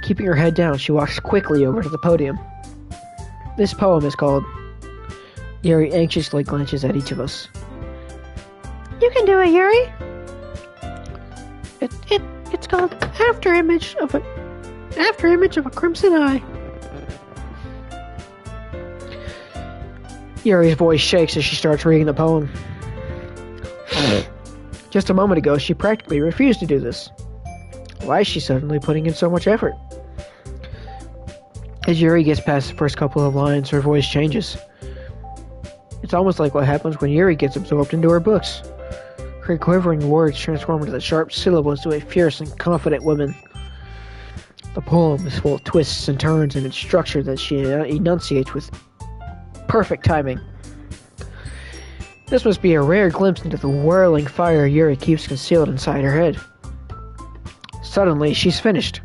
A: Keeping her head down, she walks quickly over to the podium. This poem is called... Yuri anxiously glances at each of us.
B: You can do it, Yuri. It's called After Image of a Crimson Eye.
A: Yuri's voice shakes as she starts reading the poem. Just a moment ago, she practically refused to do this. Why is she suddenly putting in so much effort? As Yuri gets past the first couple of lines, her voice changes. It's almost like what happens when Yuri gets absorbed into her books. Her quivering words transform into the sharp syllables of a fierce and confident woman. The poem is full of twists and turns in its structure that she enunciates with perfect timing. This must be a rare glimpse into the whirling fire Yuri keeps concealed inside her head. Suddenly, she's finished.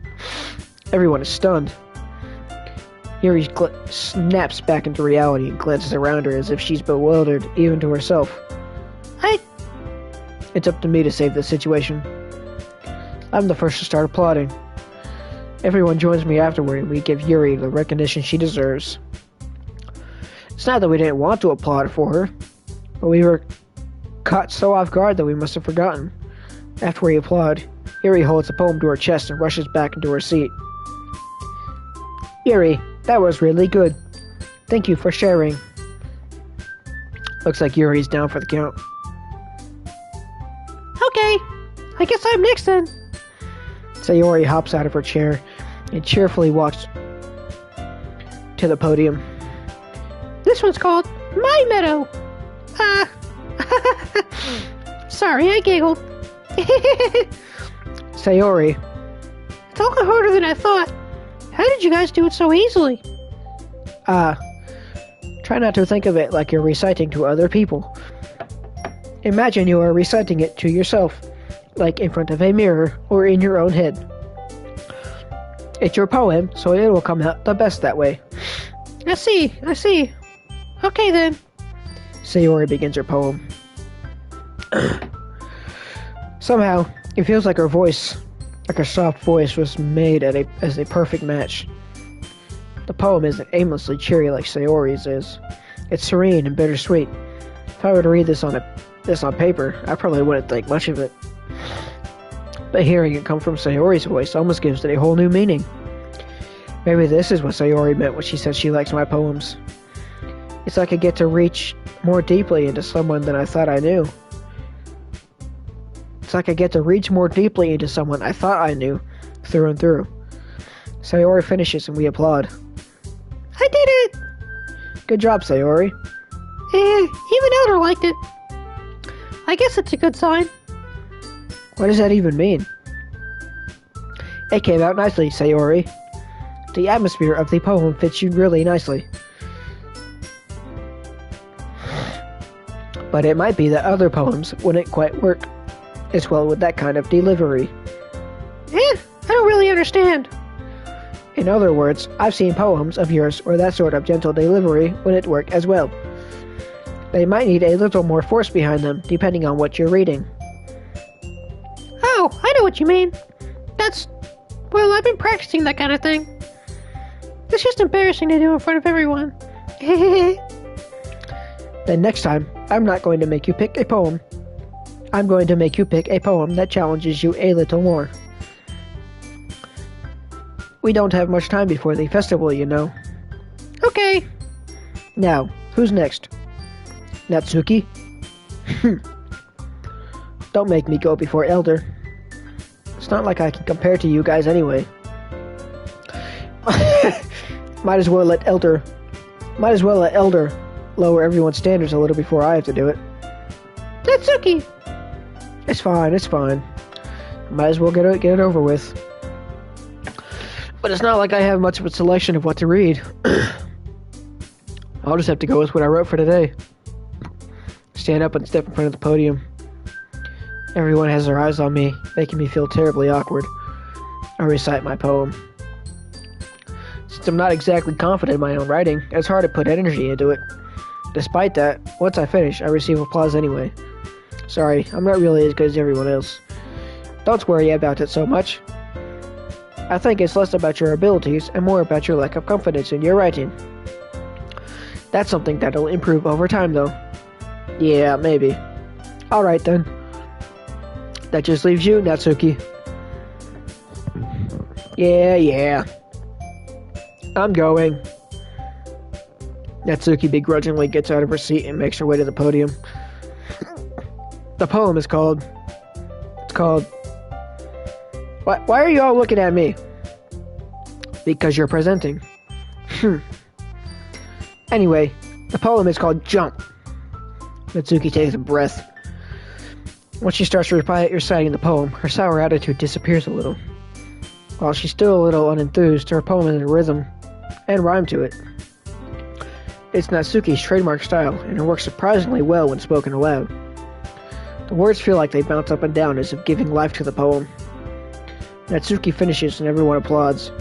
A: Everyone is stunned. Yuri snaps back into reality and glances around her as if she's bewildered, even to herself. It's up to me to save this situation. I'm the first to start applauding. Everyone joins me afterward and we give Yuri the recognition she deserves. It's not that we didn't want to applaud for her, but we were caught so off guard that we must have forgotten. After we applaud, Yuri holds the poem to her chest and rushes back into her seat. Yuri, that was really good. Thank you for sharing. Looks like Yuri's down for the count.
B: Okay, I guess I'm next then.
A: Sayori hops out of her chair and cheerfully walks to the podium.
B: This one's called My Meadow. Sorry, I giggled.
A: Sayori.
B: It's a lot harder than I thought. How did you guys do it so easily?
A: Try not to think of it like you're reciting to other people. Imagine you are reciting it to yourself, like in front of a mirror or in your own head. It's your poem, so it will come out the best that way.
B: I see. Okay then.
A: Sayori begins her poem. Somehow, it feels like her voice, like her soft voice, was made as a perfect match. The poem isn't aimlessly cheery like Sayori's is. It's serene and bittersweet. If I were to read this on paper, I probably wouldn't think much of it. But hearing it come from Sayori's voice almost gives it a whole new meaning. Maybe this is what Sayori meant when she said she likes my poems. It's like I get to reach more deeply into someone than I thought I knew. It's like I get to reach more deeply into someone I thought I knew, through and through. Sayori finishes and we applaud.
B: I did it!
A: Good job, Sayori.
B: Even Elder liked it. I guess it's a good sign.
A: What does that even mean? It came out nicely, Sayori. The atmosphere of the poem fits you really nicely. But it might be that other poems wouldn't quite work as well with that kind of delivery.
B: I don't really understand.
A: In other words, I've seen poems of yours where that sort of gentle delivery wouldn't work as well. They might need a little more force behind them, depending on what you're reading.
B: Oh, I know what you mean. Well, I've been practicing that kind of thing. It's just embarrassing to do in front of everyone.
A: Then next time, I'm not going to make you pick a poem. I'm going to make you pick a poem that challenges you a little more. We don't have much time before the festival, you know.
B: Okay.
A: Now, who's next? Natsuki? Don't make me go before Elder. It's not like I can compare to you guys anyway. Might as well let Elder lower everyone's standards a little before I have to do it.
B: Natsuki!
A: It's fine. Might as well get it over with. But it's not like I have much of a selection of what to read. I'll just have to go with what I wrote for today. Stand up and step in front of the podium. Everyone has their eyes on me, making me feel terribly awkward. I recite my poem. Since I'm not exactly confident in my own writing, it's hard to put energy into it. Despite that, once I finish, I receive applause anyway. Sorry, I'm not really as good as everyone else. Don't worry about it so much. I think it's less about your abilities and more about your lack of confidence in your writing. That's something that'll improve over time, though. Yeah, maybe. Alright then. That just leaves you, Natsuki. Yeah. I'm going. Natsuki begrudgingly gets out of her seat and makes her way to the podium. The poem is called... Why are you all looking at me? Because you're presenting. Anyway, the poem is called Jump. Natsuki takes a breath. Once she starts reciting the poem, her sour attitude disappears a little. While she's still a little unenthused, her poem has a rhythm and rhyme to it. It's Natsuki's trademark style, and it works surprisingly well when spoken aloud. The words feel like they bounce up and down as if giving life to the poem. Natsuki finishes and everyone applauds.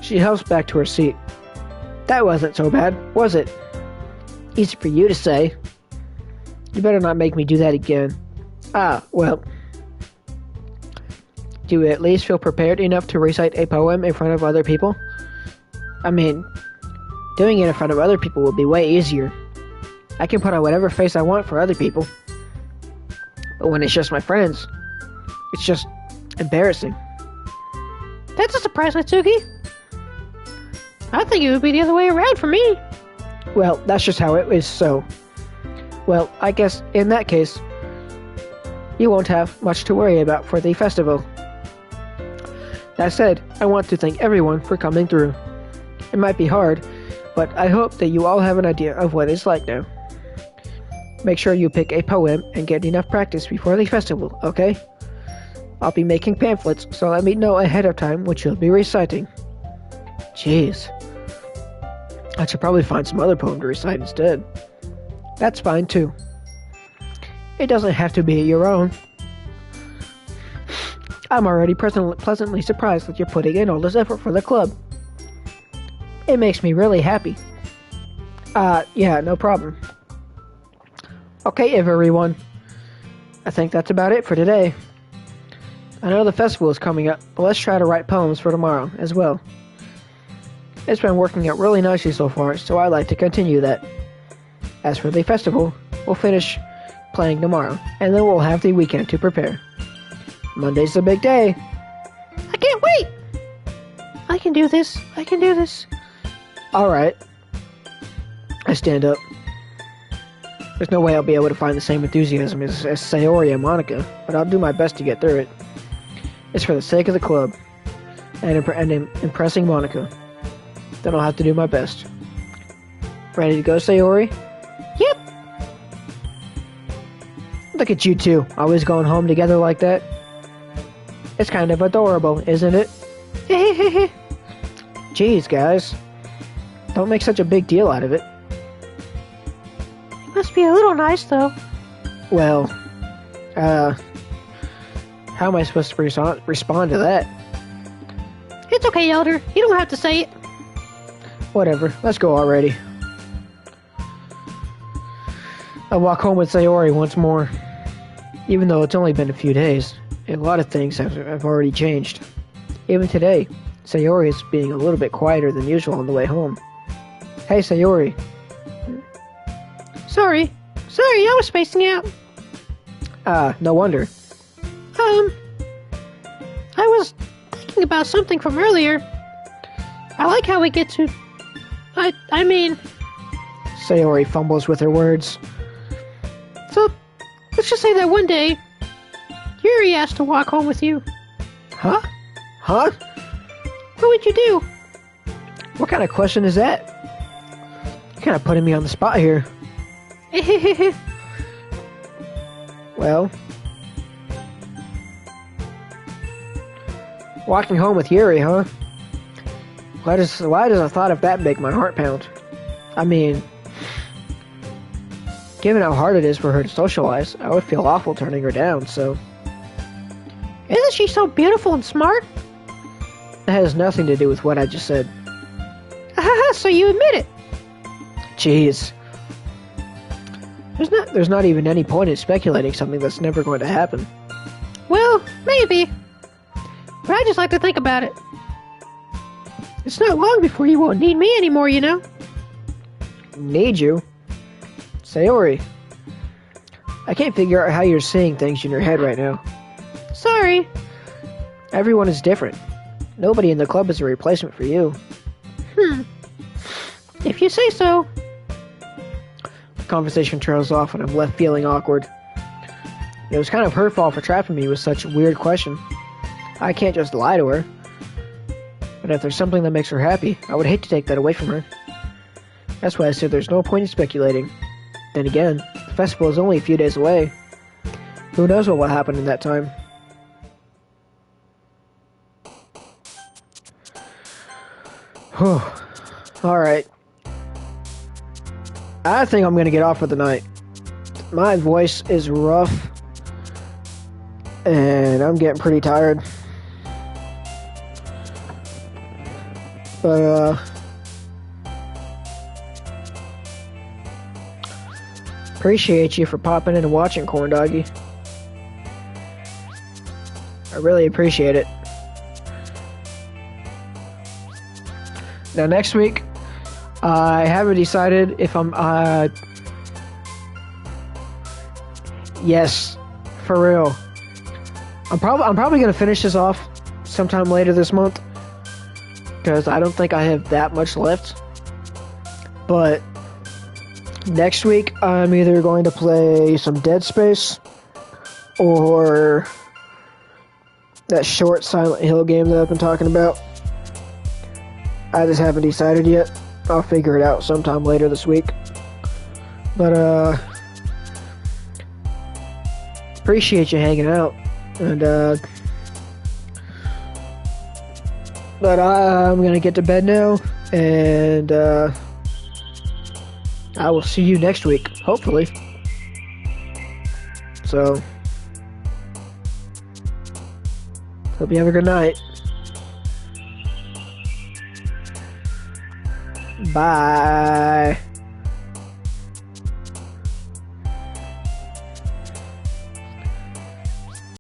A: She helps back to her seat. That wasn't so bad, was it? Easy for you to say. You better not make me do that again. Well. Do you at least feel prepared enough to recite a poem in front of other people? I mean, doing it in front of other people will be way easier. I can put on whatever face I want for other people. But when it's just my friends, it's just embarrassing.
B: That's a surprise, Natsuki. I think it would be the other way around for me.
A: Well, that's just how it is, so... Well, I guess in that case, you won't have much to worry about for the festival. That said, I want to thank everyone for coming through. It might be hard, but I hope that you all have an idea of what it's like now. Make sure you pick a poem and get enough practice before the festival, okay? I'll be making pamphlets, so let me know ahead of time what you'll be reciting. Jeez. I should probably find some other poem to recite instead. That's fine too. It doesn't have to be your own. I'm already pleasantly surprised that you're putting in all this effort for the club. It makes me really happy. Yeah, no problem. Okay, everyone. I think that's about it for today. I know the festival is coming up, but let's try to write poems for tomorrow as well. It's been working out really nicely so far, so I'd like to continue that. As for the festival, we'll finish playing tomorrow, and then we'll have the weekend to prepare. Monday's the big day.
B: I can't wait! I can do this.
A: Alright. I stand up. There's no way I'll be able to find the same enthusiasm as Sayori and Monica, but I'll do my best to get through it. It's for the sake of the club, and impressing Monica. Then I'll have to do my best. Ready to go, Sayori?
B: Yep.
A: Look at you two, always going home together like that. It's kind of adorable, isn't it? Jeez, guys. Don't make such a big deal out of it.
B: You must be a little nice, though.
A: Well, how am I supposed to respond to that?
B: It's okay, Elder. You don't have to say it.
A: Whatever, let's go already. I walk home with Sayori once more. Even though it's only been a few days, a lot of things have already changed. Even today, Sayori is being a little bit quieter than usual on the way home. Hey, Sayori.
B: Sorry, I was spacing out.
A: No wonder.
B: I was thinking about something from earlier. I like how we get to... I mean...
A: Sayori fumbles with her words.
B: So, let's just say that one day, Yuri asked to walk home with you.
A: Huh? Huh?
B: What would you do?
A: What kind of question is that? You're kind of putting me on the spot here. Well... Walking home with Yuri, huh? Why does a thought of that make my heart pound? I mean... Given how hard it is for her to socialize, I would feel awful turning her down, so...
B: Isn't she so beautiful and smart?
A: That has nothing to do with what I just said.
B: So you admit it?
A: Jeez. There's not even any point in speculating something that's never going to happen.
B: Well, maybe. But I just like to think about it. It's not long before you won't need me anymore, you know?
A: Need you? Sayori. I can't figure out how you're seeing things in your head right now.
B: Sorry.
A: Everyone is different. Nobody in the club is a replacement for you.
B: If you say so.
A: The conversation trails off and I'm left feeling awkward. It was kind of her fault for trapping me with such a weird question. I can't just lie to her. But if there's something that makes her happy, I would hate to take that away from her. That's why I said there's no point in speculating. Then again, the festival is only a few days away. Who knows what will happen in that time? Whew. Alright. I think I'm gonna get off for the night. My voice is rough. And I'm getting pretty tired. But, appreciate you for popping in and watching, Corn Doggy. I really appreciate it. Now, next week, I haven't decided if I'm, yes, for real. I'm probably gonna finish this off sometime later this month. Because I don't think I have that much left. But next week, I'm either going to play some Dead Space or that short Silent Hill game that I've been talking about. I just haven't decided yet. I'll figure it out sometime later this week. But, appreciate you hanging out. And, but I'm gonna get to bed now, and I will see you next week, hopefully. So, hope you have a good night. Bye.